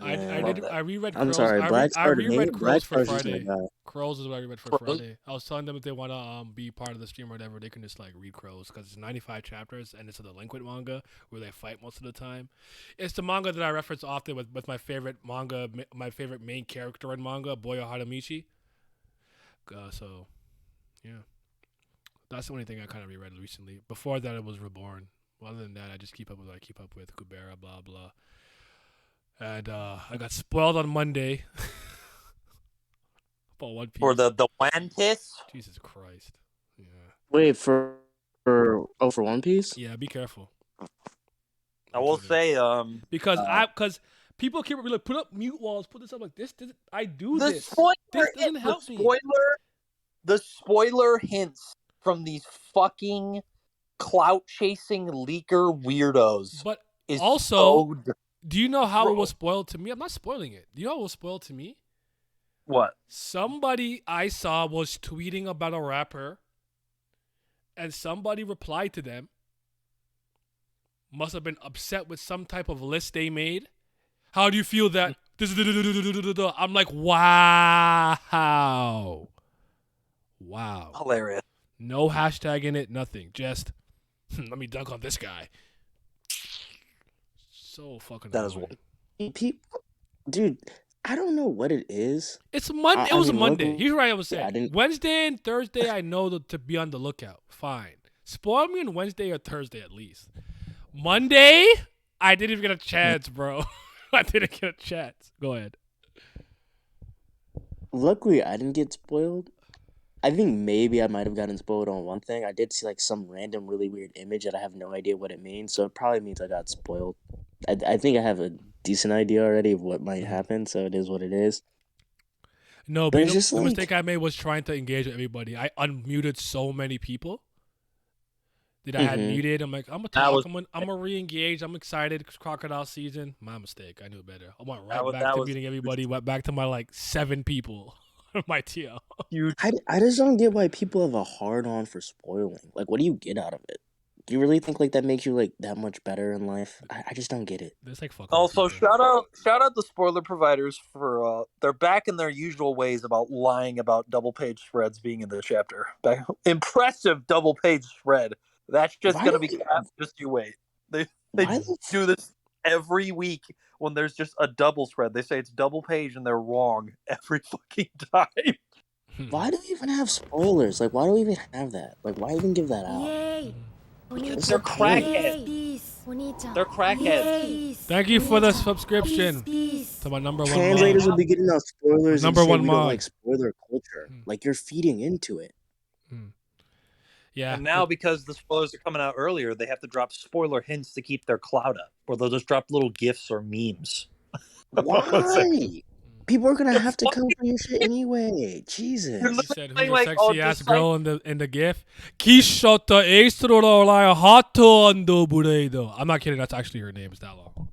I reread Crows. I'm sorry, I reread Crows for Friday. Guy. Crows is what I reread for Friday. I was telling them if they want to be part of the stream or whatever, they can just read Crows because it's 95 chapters and it's a delinquent manga where they fight most of the time. It's the manga that I reference often with my favorite manga, my favorite main character in manga, Boyo Haramichi. So, yeah, that's the only thing I kind of reread recently. Before that, it was Reborn. Well, other than that, I just keep up with what I keep up with. Kubera, blah blah. And I got spoiled on Monday. About One Piece. For the One Piece? Jesus Christ. Yeah. Wait, for One Piece? Yeah, be careful. I will say because people keep put up mute walls, put this up like this. I do this. This doesn't help me. The spoiler hints from these fucking clout chasing leaker weirdos. But also, do you know how it was spoiled to me? I'm not spoiling it. Do you know how it was spoiled to me? What? Somebody I saw was tweeting about a rapper, and somebody replied to them. Must have been upset with some type of list they made. How do you feel that? I'm like, wow. Hilarious. No hashtag in it, nothing. Just, let me dunk on this guy. So fucking That is annoying. People, dude, I don't know what it is. It's Monday. It I was a mean, Monday. luckily, Here's what I was I saying. didn't. Wednesday and Thursday, I know to be on the lookout. Fine. Spoil me on Wednesday or Thursday at least. Monday, I didn't even get a chance, bro. I didn't get a chance. Go ahead. Luckily, I didn't get spoiled. I think maybe I might have gotten spoiled on one thing. I did see like some random, really weird image that I have no idea what it means. So it probably means I got spoiled. I think I have a decent idea already of what might happen. So it is what it is. No, But but you it's know, just the like, mistake I made was trying to engage with everybody. I unmuted so many people that I had Mhm. muted. I'm like, I'm gonna That talk. was- I'm gonna re-engage. I'm excited. It's crocodile season. My mistake. I knew better. I went right That was- back that to was- muting everybody. Went back to my like 7 people on my TL. huge. I just don't get why people have a hard on for spoiling. Like, what do you get out of it? Do you really think like that makes you like that much better in life? I just don't get it. That's like fucking. Also, people. shout out the spoiler providers for they're back in their usual ways about lying about double page spreads being in the chapter. Impressive double page spread. That's just Why gonna do be they- just you wait. They Why the do this every week when there's just a double spread. They say it's double page and they're wrong every fucking time. Why do we even have spoilers? Like, why do we even have that? Like, why even give that out? Because they're crackheads. They're crackheads. Thank you for the subscription to my number one Translators mod. will be getting out spoilers Number and say one we don't mod. like spoiler culture. Like, you're feeding into it. Yeah. And now because the spoilers are coming out earlier, they have to drop spoiler hints to keep their clout up, or they'll just drop little gifs or memes. Why? People are gonna have to come for your shit anyway. Jesus. He said, "Who's Saying, a like, sexy oh, ass just girl in the GIF?" Kishota Estrora Olaya Hato Ando Buredo. I'm not kidding. That's actually her name. It's that long.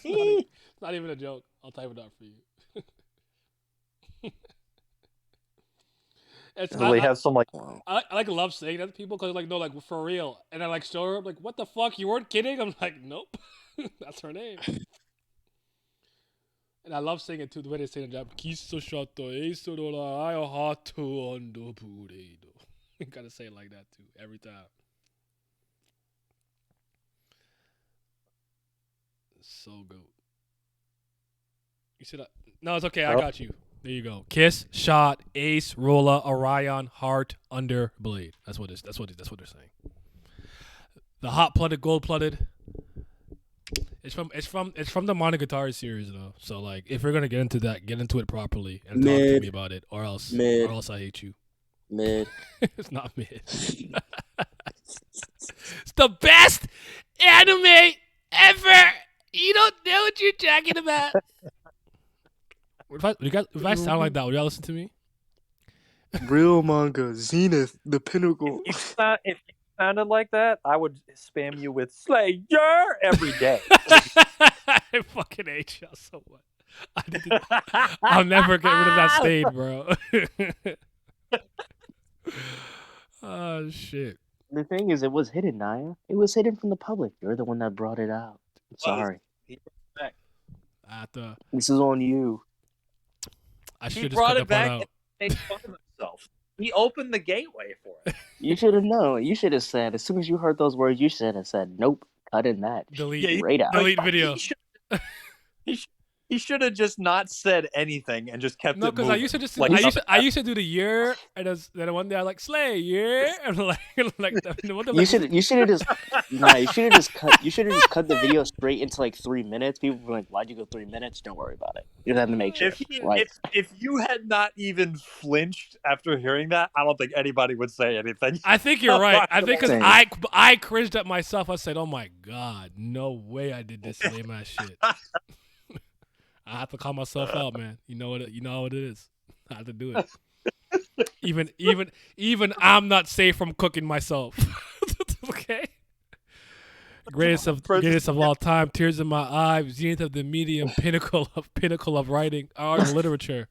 It's not even a joke. I'll type it out for you. It's They have some like Wow. I like love saying that to people because like no, like for real, and I like show her like, what the fuck, you weren't kidding? I'm like, nope, that's her name. And I love saying it too, the way they say it in Japanese. Kiso shoto eisorola ayo hato ando buredo. You gotta say it like that too every time. So good. You said no, it's okay. I got you. There you go. Kiss, shot, ace, rolla, Orion, heart, under, blade. That's what they're saying. The hot blooded, gold blooded. It's from the Monogatari series though. So like, if we're gonna get into that, get into it properly and talk to me about it, or else I hate you. Mid. It's not mid. It's the best anime ever. You don't know what you're talking about. If I sound like that, would y'all listen to me? Real manga, Zenith, the pinnacle. if you sounded like that, I would spam you with Slayer every day. I fucking hate y'all so much. I'll never get rid of that stain, bro. Oh shit. The thing is, it was hidden, Naya. It was hidden from the public. You're the one that brought it out. I'm sorry. This is on you. I He should just brought cut it that part back out. and made fun of himself. He opened the gateway for it. You should have known. You should have said, as soon as you heard those words, you should have said, nope, cut in that. Delete. Straight out. Delete video. He should have just not said anything and just kept No, it because moving. I used to just Like I used to do the year, and then one day I like slay year, and like what the You should have just you should have just cut the video straight into like 3 minutes. People were like, why'd you go 3 minutes? Don't worry about it. You don't have to make sure. if you had not even flinched after hearing that, I don't think anybody would say anything. I think you're right. I think because Same. I cringed at myself. I said, "Oh my god, no way I did this lame ass shit." I have to call myself out, man. You know what it is. I have to do it. Even I'm not safe from cooking myself. Okay. Greatest of all time, tears in my eye, zenith of the medium, pinnacle of writing, art, and literature.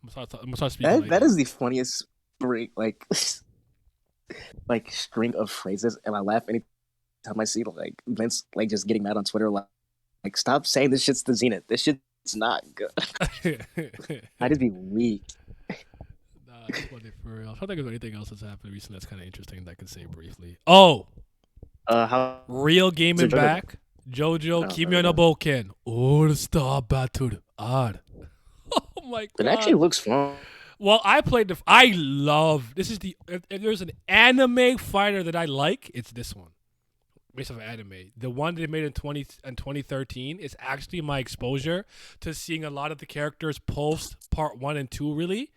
I'm gonna start speaking like that is the funniest string, like string of phrases, and I laugh anytime I see like Vince like just getting mad on Twitter, like stop saying this shit's the Zenith. This shit's not good. I just be weak. Nah, that's funny for real. I'm trying to think of anything else that's happened recently that's kind of interesting that I could say briefly. Oh, How Real gaming JoJo? back. JoJo, Kimi no Boken. All Star Battle R. Oh my It actually god. looks fun. Well, I played the. I love. This is the. If there's an anime fighter that I like, it's this one. Based off of anime. The one they made in 2013 is actually my exposure to seeing a lot of the characters post part 1 and 2 really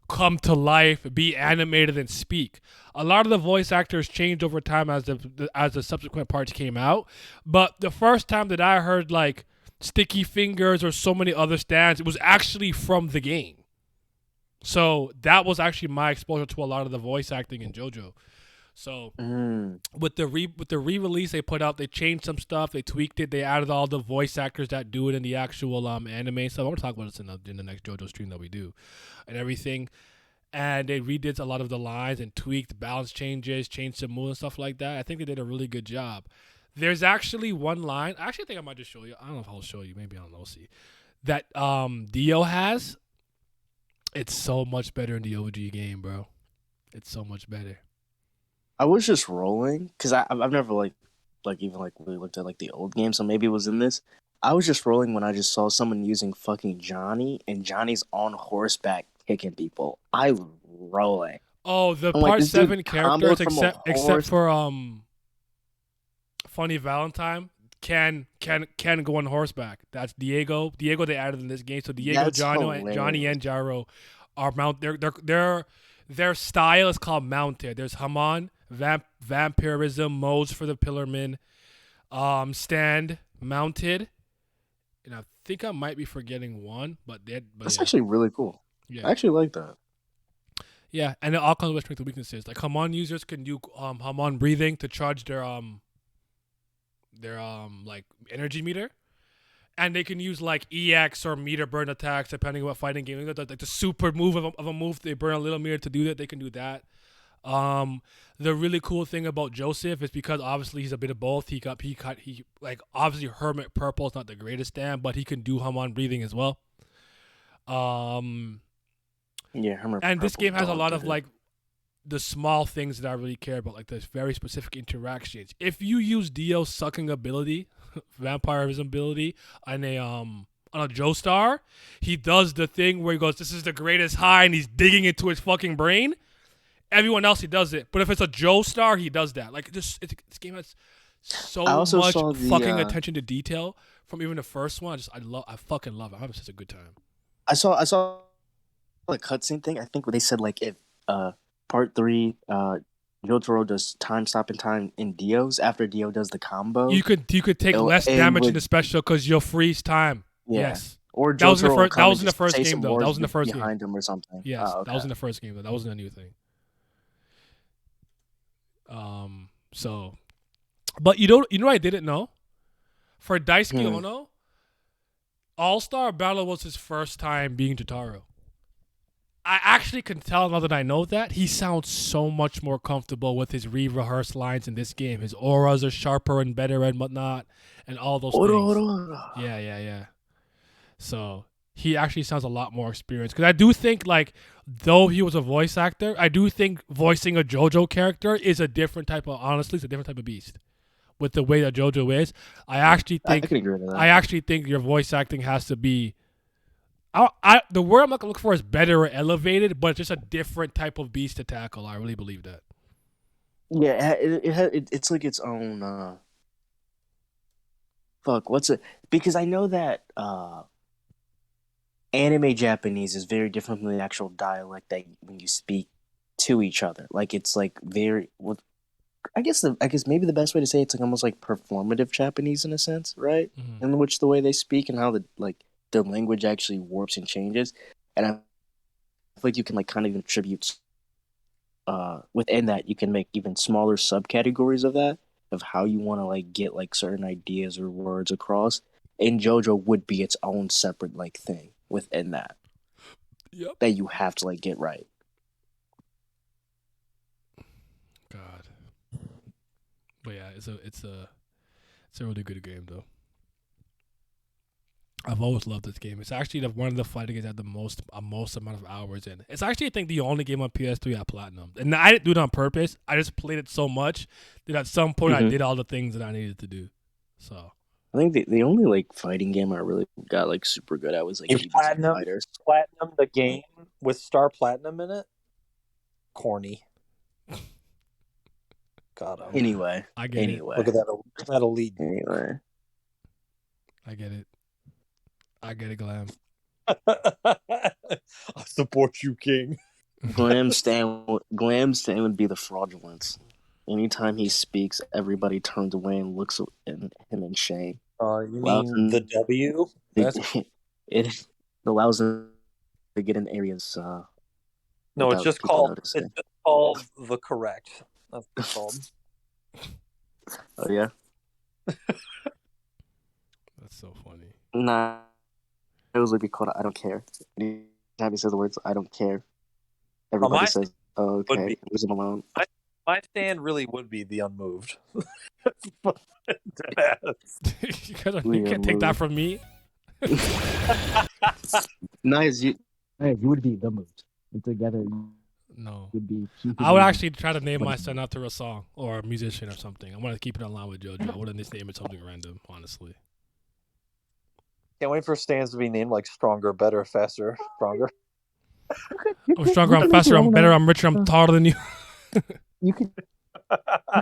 come to life, be animated, and speak. A lot of the voice actors changed over time as the subsequent parts came out. But the first time that I heard like Sticky Fingers or so many other stands, it was actually from the game. So that was actually my exposure to a lot of the voice acting in JoJo. So with the re-release they put out, they changed some stuff, they tweaked it, they added all the voice actors that do it in the actual anime. So I'm gonna talk about this in the next JoJo stream that we do, and everything. And they redid a lot of the lines and tweaked balance changes, changed some moves and stuff like that. I think they did a really good job. There's actually one line. I actually think I might just show you. I don't know if I'll show you. Maybe I don't know. We'll see. That Dio has. It's so much better in the OG game, bro. It's so much better. I was just rolling because I've never like even like really looked at like the old game, so maybe it was in this. I was just rolling when I just saw someone using fucking Johnny, and Johnny's on horseback kicking people. I was rolling. Oh, the I'm like, part this dude 7 characters, comboed from a except horse. for Funny Valentine, can go on horseback. That's Diego. Diego they added in this game. So Diego, That's Johnny, hilarious. and Gyro are mount. Their style is called mounted. There's Haman, vampirism, modes for the Pillarmen, stand, mounted, and I think I might be forgetting one, but That's yeah. actually really cool. Yeah. I actually like that. Yeah, and it all comes with strength and weaknesses. Like Hamon users can do Hamon breathing to charge their like energy meter, and they can use like EX or meter burn attacks depending on what fighting game. Like the super move of a move, they burn a little meter to do that. They can do that. The really cool thing about Joseph is because obviously he's a bit of both. He like obviously Hermit Purple is not the greatest stand, but he can do Hamon breathing as well. Yeah, and this game has a lot of like the small things that I really care about, like the very specific interactions. If you use Dio's sucking ability, vampirism ability, on a Joestar, he does the thing where he goes, "This is the greatest high," and he's digging into his fucking brain. Everyone else he does it, but if it's a Joestar, he does that. Like this game has so much fucking attention to detail from even the first one. I fucking love it. I'm having such a good time. I saw the cutscene thing. I think they said like if part 3 Jotaro does time stopping time in Dio's after Dio does the combo. You could take less damage in the special because you'll freeze time. Yeah. Yes. Or that was in the first say game some though. That was in the words first game. behind him or something. Yes, okay. That was in the first game though. That wasn't a new thing. So, but you know what I didn't know? For Daisuke Ono, All-Star Battle was his first time being Jotaro. I actually can tell now that I know that he sounds so much more comfortable with his re-rehearsed lines in this game. His auras are sharper and better and whatnot, and all those things. Yeah. So he actually sounds a lot more experienced. Because I do think, like, though he was a voice actor, I do think voicing a JoJo character is a different type of, honestly, it's a different type of beast. With the way that JoJo is, I can agree with that. I actually think your voice acting has to be. The word I'm not gonna look for is better or elevated, but it's just a different type of beast to tackle. I really believe that. Yeah, it's like its own. What's it? Because I know that anime Japanese is very different from the actual dialect that when you speak to each other. Like it's like very. Well, I guess maybe the best way to say it's like almost like performative Japanese in a sense, right? Mm-hmm. In which the way they speak and how the language actually warps and changes, and I feel like you can like kind of attribute within that you can make even smaller subcategories of that of how you want to like get like certain ideas or words across. And JoJo would be its own separate like thing within that. Yep. That you have to like get right. God. But yeah, it's a really good game though. I've always loved this game. It's actually one of the fighting games I had the most amount of hours in. It's actually I think the only game on PS3 I platinum, and I didn't do it on purpose. I just played it so much that at some point I did all the things that I needed to do. So I think the only like fighting game I really got like super good at was like You DBZ Fighters. platinum the game with Star Platinum in it. Corny. God, Anyway, I get it. look at that elite. Anyway, I get it, Glam. I support you, King. Glam Stan would be the fraudulence. Anytime he speaks, everybody turns away and looks at him in shame. You mean the W? It allows them to get in areas. No, it's without just people called. noticing. It's just called the correct. That's what it's called. Oh yeah. That's so funny. Nah, it was like called I don't care. Anytime he says the words I don't care, everybody says, "Oh, okay, leave him alone." My stand really would be the unmoved. You can't take that from me. Nice, you would be the moved. And together, No. would be. I would actually try to name my son after a song or a musician or something. I want to keep it in line with JoJo. I wouldn't just name it something random, honestly. Can't wait for stands to be named like stronger, better, faster, stronger. I'm stronger, I'm faster, I'm better, I'm richer, I'm taller than you. You can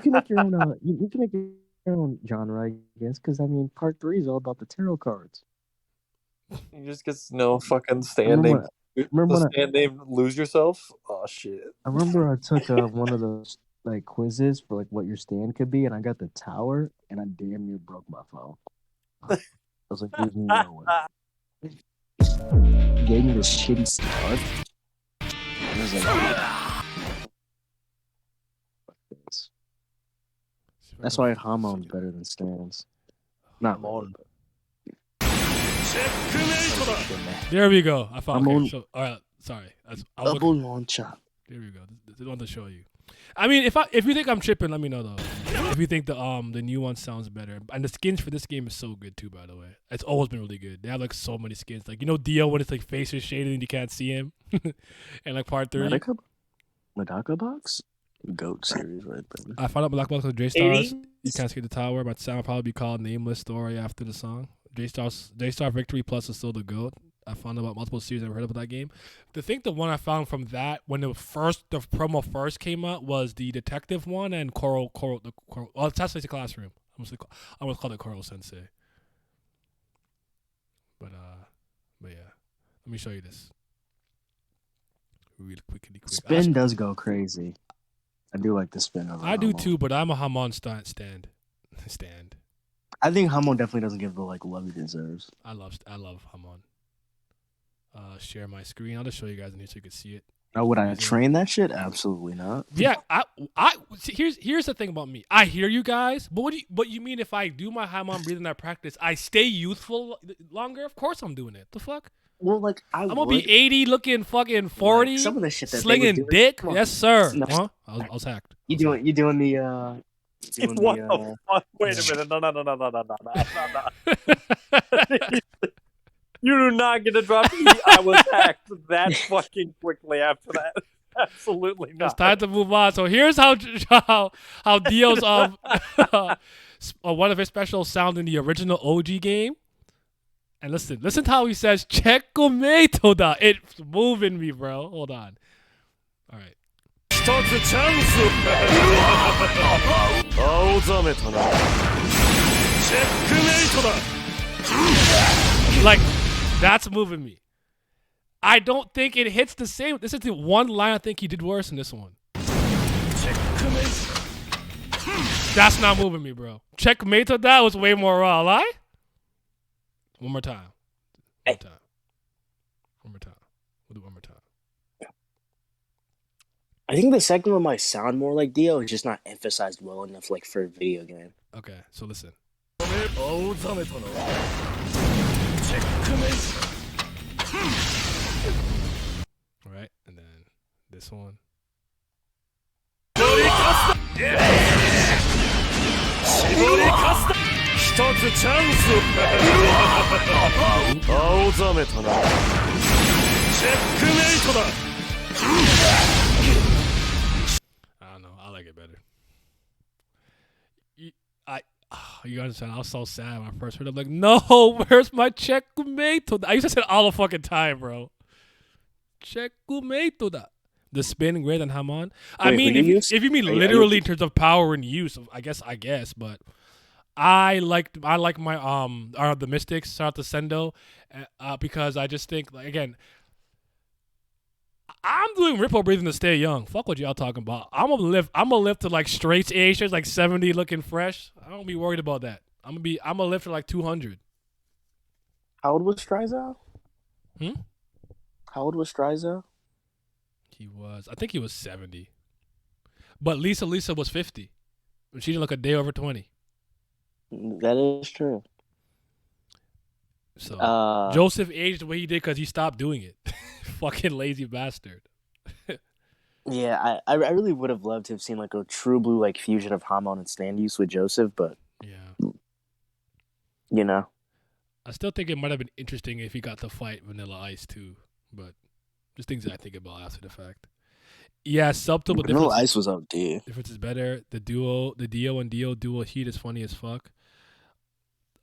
make your own. You can make your own genre, I guess. Because I mean, part 3 is all about the tarot cards. You just get no fucking stand name. Stand name lose yourself. Oh shit! I remember I took one of those like quizzes for like what your stand could be, and I got the tower, and I damn near broke my phone. I was like, "There's no way." Gave me this shitty start. I was like, that's why Hamon's better than stands. Not Hamon. There we go. I found Hamon. it. So, all right, sorry. Double launcher. There we go. This is one to show you. I mean, if you think I'm tripping, let me know though. If you think the new one sounds better, and the skins for this game is so good too. By the way, it's always been really good. They have like so many skins. Like Dio when it's like face is shaded and you can't see him, and like part 3. Medaka box. Goat series right there. I found out Black Box with J Stars. You can't skip the tower. My sound will probably be called Nameless Story after the song. J Star Victory Plus is still the GOAT. I found out about multiple series. I never heard about that game. The one I found from that when the promo first came out was the detective one and Coral. Well, it's actually the classroom. I almost called it Coral Sensei. But yeah, let me show you this. Really quick. Spin does go crazy. I do like the spin over. I do too, but I'm a Hamon stand. I think Hamon definitely doesn't give the like love he deserves. I love Hamon. Share my screen. I'll just show you guys in here so you can see it. Oh, would I train that shit? Absolutely not. Yeah, here's the thing about me. I hear you guys, but what you mean if I do my Hamon breathing that practice, I stay youthful longer? Of course I'm doing it. The fuck? Well, like I'm gonna be 80, looking fucking 40, like, some of the shit that slinging dick. Yes, sir. No. Huh? I was hacked. You doing the What the fuck? Wait a minute! No. You do not get to drop me. I was hacked that fucking quickly after that. Absolutely not. It's time to move on. So here's how Dio's one of his specials sound in the original OG game. And listen to how he says "checkmate." It's moving me, bro. Hold on. All right. Like, that's moving me. I don't think it hits the same. This is the one line I think he did worse in this one. That's not moving me, bro. Checkmate to that was way more raw. Lie? One more time. One more time. We'll do one more time. I think the second one might sound more like Dio. It's just not emphasized well enough, like for a video game. Okay, so listen. All right, and then this one. つチャンス青ざめたなチェックメイトだ I don't know. I like it better. You understand? I was so sad when I first heard it. I'm like, no, where's my checkmate? I used to say it all the fucking time, bro. Checkmate. The spin greater than Hamon. I mean, if you mean literally in terms of power and use, I guess, but I like my the Mystics, shout out to Sendo, because I just think, like, again, I'm doing Ripple breathing to stay young. Fuck what y'all talking about. I'm gonna live to like straight age, like 70, looking fresh. I don't be worried about that. I'm gonna live to like 200. How old was Strizo? How old was Strizo? I think he was 70. But Lisa was 50. She didn't look a day over 20. That is true. So Joseph aged the way he did because he stopped doing it. Fucking lazy bastard. Yeah, I really would have loved to have seen like a true blue like fusion of Hamon and stand use with Joseph, but yeah, you know, I still think it might have been interesting if he got to fight Vanilla Ice too, but just things that I think about after the fact. Yeah, subtle, but Vanilla Ice was up, dude. Difference is better. The Dio and Dio dual heat is funny as fuck.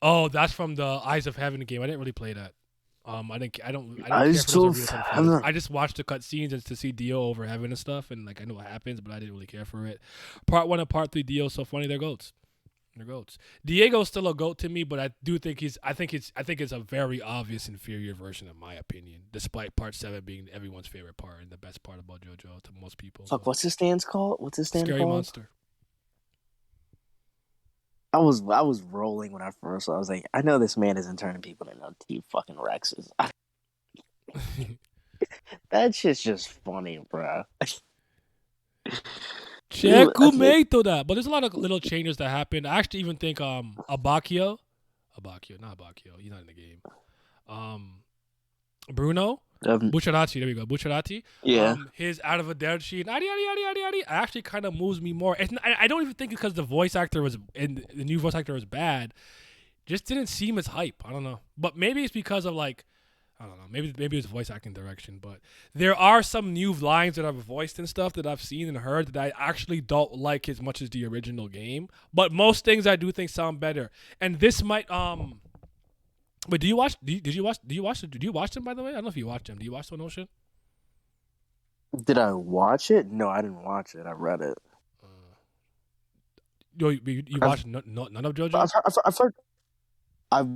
Oh, that's from the Eyes of Heaven game. I didn't really play that. I don't care for those I just watched the cutscenes and to see Dio over Heaven and stuff, and like I know what happens, but I didn't really care for it. Part 1 and Part 3 Dio's so funny. They're goats. Diego's still a goat to me, but I do think I think it's a very obvious inferior version in my opinion, despite Part 7 being everyone's favorite part and the best part about JoJo to most people. Fuck, what's his stand called? Scary Monster. I was rolling when I first saw. I was like, I know this man isn't turning people into two fucking Rexes. That shit's just funny, bro. Checkmate that. But there's a lot of little changes that happen. I actually even think Abakio, not Abakio, he's not in the game. Bruno, Bucciarati, there we go, Bucciarati. Yeah. His out of a dead sheet, actually kind of moves me more. I don't even think it's because the voice actor was and the new voice actor was bad. Just didn't seem as hype. I don't know, but maybe it's because of like. I don't know. Maybe it's voice acting direction, but there are some new lines that I've voiced and stuff that I've seen and heard that I actually don't like as much as the original game. But most things I do think sound better. And this might But did you watch them, by the way? I don't know if you watched them. Do you watch the Notion? Did I watch it? No, I didn't watch it. I read it. You watched none of JoJo? I've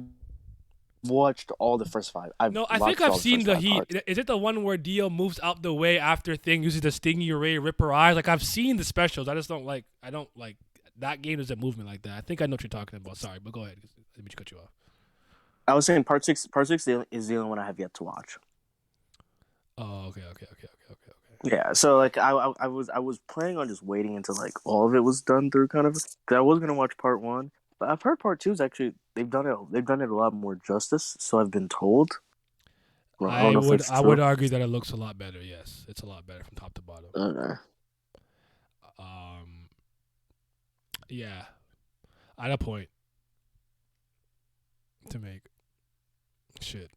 watched all the first 5. I think I've seen the heat. Is it the one where Dio moves out the way after Thing uses the stingy array, rip her eyes? Like I've seen the specials. I don't like that game doesn't move me like that. I think I know what you're talking about. Sorry, but go ahead. Let me cut you off. I was saying part 6 is the only one I have yet to watch. Oh, okay. Yeah, so like I was planning on just waiting until like all of it was done through kind of. Cause I was gonna watch part 1, but I've heard part 2 is actually they've done it a lot more justice. So I've been told. Well, I would argue that it looks a lot better. Yes, it's a lot better from top to bottom. Okay. Yeah, I had a point to make. Shit.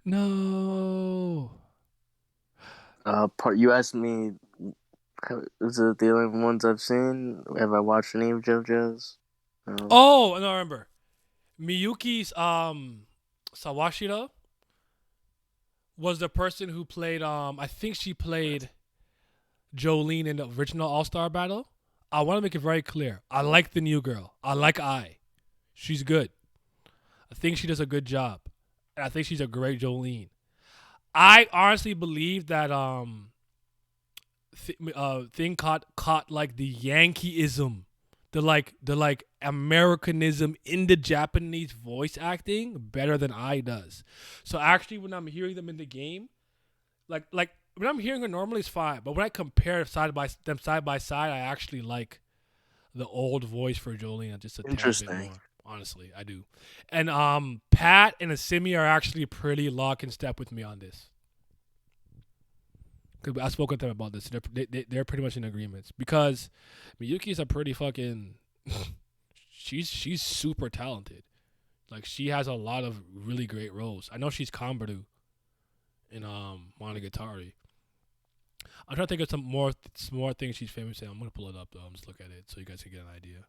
No. You asked me, is it the only ones I've seen? Have I watched any of JoJo's? No. Oh, no, I remember. Miyuki's Sawashiro was the person who played I think she played Jolene in the original All-Star Battle. I want to make it very clear. I like the new girl. I like Ai. She's good. I think she does a good job. And I think she's a great Jolene. I honestly believe that Thing caught like the Yankeeism, the Americanism in the Japanese voice acting better than I does. So actually, when I'm hearing them in the game, like when I'm hearing her normally, it's fine. But when I compare side by side, I actually like the old voice for Jolene just a tad bit more. Honestly, I do. And Pat and Asimi are actually pretty lock in step with me on this. Because I spoke with them about this. They're pretty much in agreement because Miyuki's a pretty fucking. she's super talented. Like she has a lot of really great roles. I know she's Kambaru in Monogatari. I'm trying to think of some more things she's famous in. I'm gonna pull it up though. I'm just look at it so you guys can get an idea.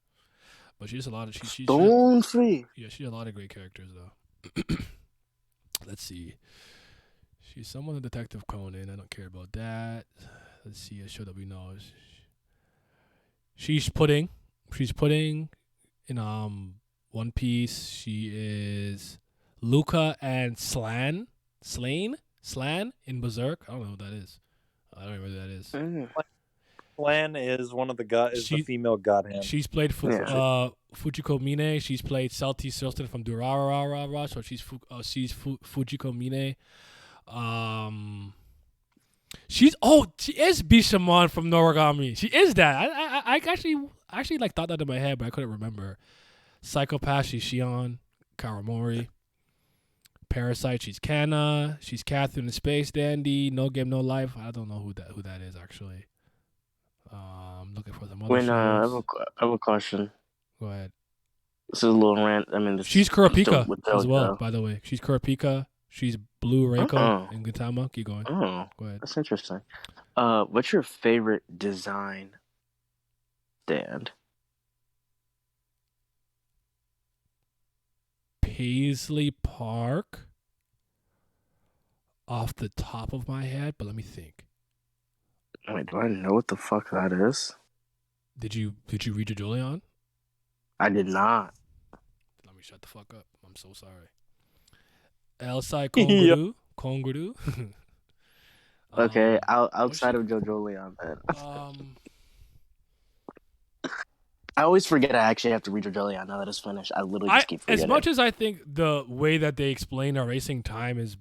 But she has a lot of Stone Free. Yeah, she has a lot of great characters though. Let's see. She's someone in Detective Conan. I don't care about that. Let's see a show that we know. She's Pudding. She's Pudding in One Piece. She is Luca and Slan in Berserk. I don't know who that is. I don't know who that is. Lan is one of the the female god hand. She's played Fujiko Mine. She's played Celti Silston from Durarara. So she's Fujiko Mine. She is Bishamon from Noragami. She is that. I actually like thought that in my head, but I couldn't remember. Psychopath, she's Shion Karamori. Parasite, she's Kana. She's Catherine the Space Dandy. No Game, No Life. I don't know who that is actually. I'm looking for some other shows. I have a question. Go ahead. This is a little rant. I mean, she's Kurapika as well, by the way. She's Kurapika. She's Blue Reiko in Gintama. Keep going. Oh, go ahead. That's interesting. What's your favorite design stand? Paisley Park. Off the top of my head, but let me think. Wait, do I know what the fuck that is? Did you read your Julian? I did not. Let me shut the fuck up. I'm so sorry. Elsai Konguru. Konguru. Okay, outside of JoJo Leon, then. I always forget I actually have to read JoJo Leon now that it's finished. I literally just keep forgetting. As much as I think the way that they explain erasing time is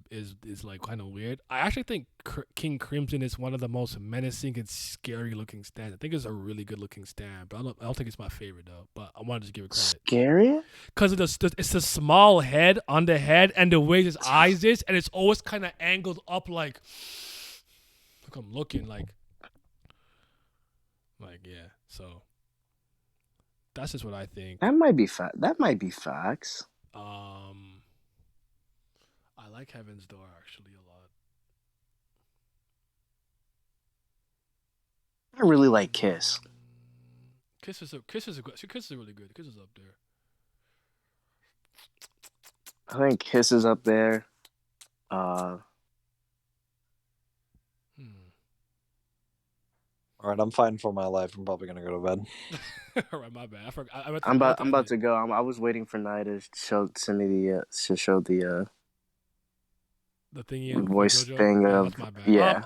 like kind of weird, I actually think King Crimson is one of the most menacing and scary looking stands. I think it's a really good looking stand, but I don't think it's my favorite though. But I wanted to give it credit. Scary? Because it's the small head on the head and the way his eyes is, and it's always kind of angled up like I'm looking like yeah. So. That's just what I think. That might be facts. I like Heaven's Door actually a lot. I really like Kiss. Kiss is really good. Kiss is up there. I think Kiss is up there. All right, I'm fighting for my life. I'm probably gonna go to bed. All right, my bad. I'm about to go. I was waiting for Nye to send me the voice thing of yeah.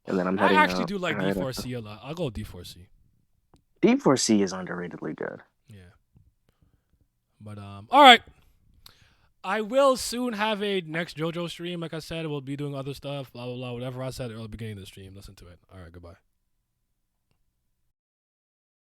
And then I'm heading I actually out. do like D4C a lot. I'll go D4C. D4C is underratedly good. Yeah. But all right. I will soon have a next JoJo stream. Like I said, we'll be doing other stuff. Blah blah blah. Whatever I said at the beginning of the stream. Listen to it. All right. Goodbye.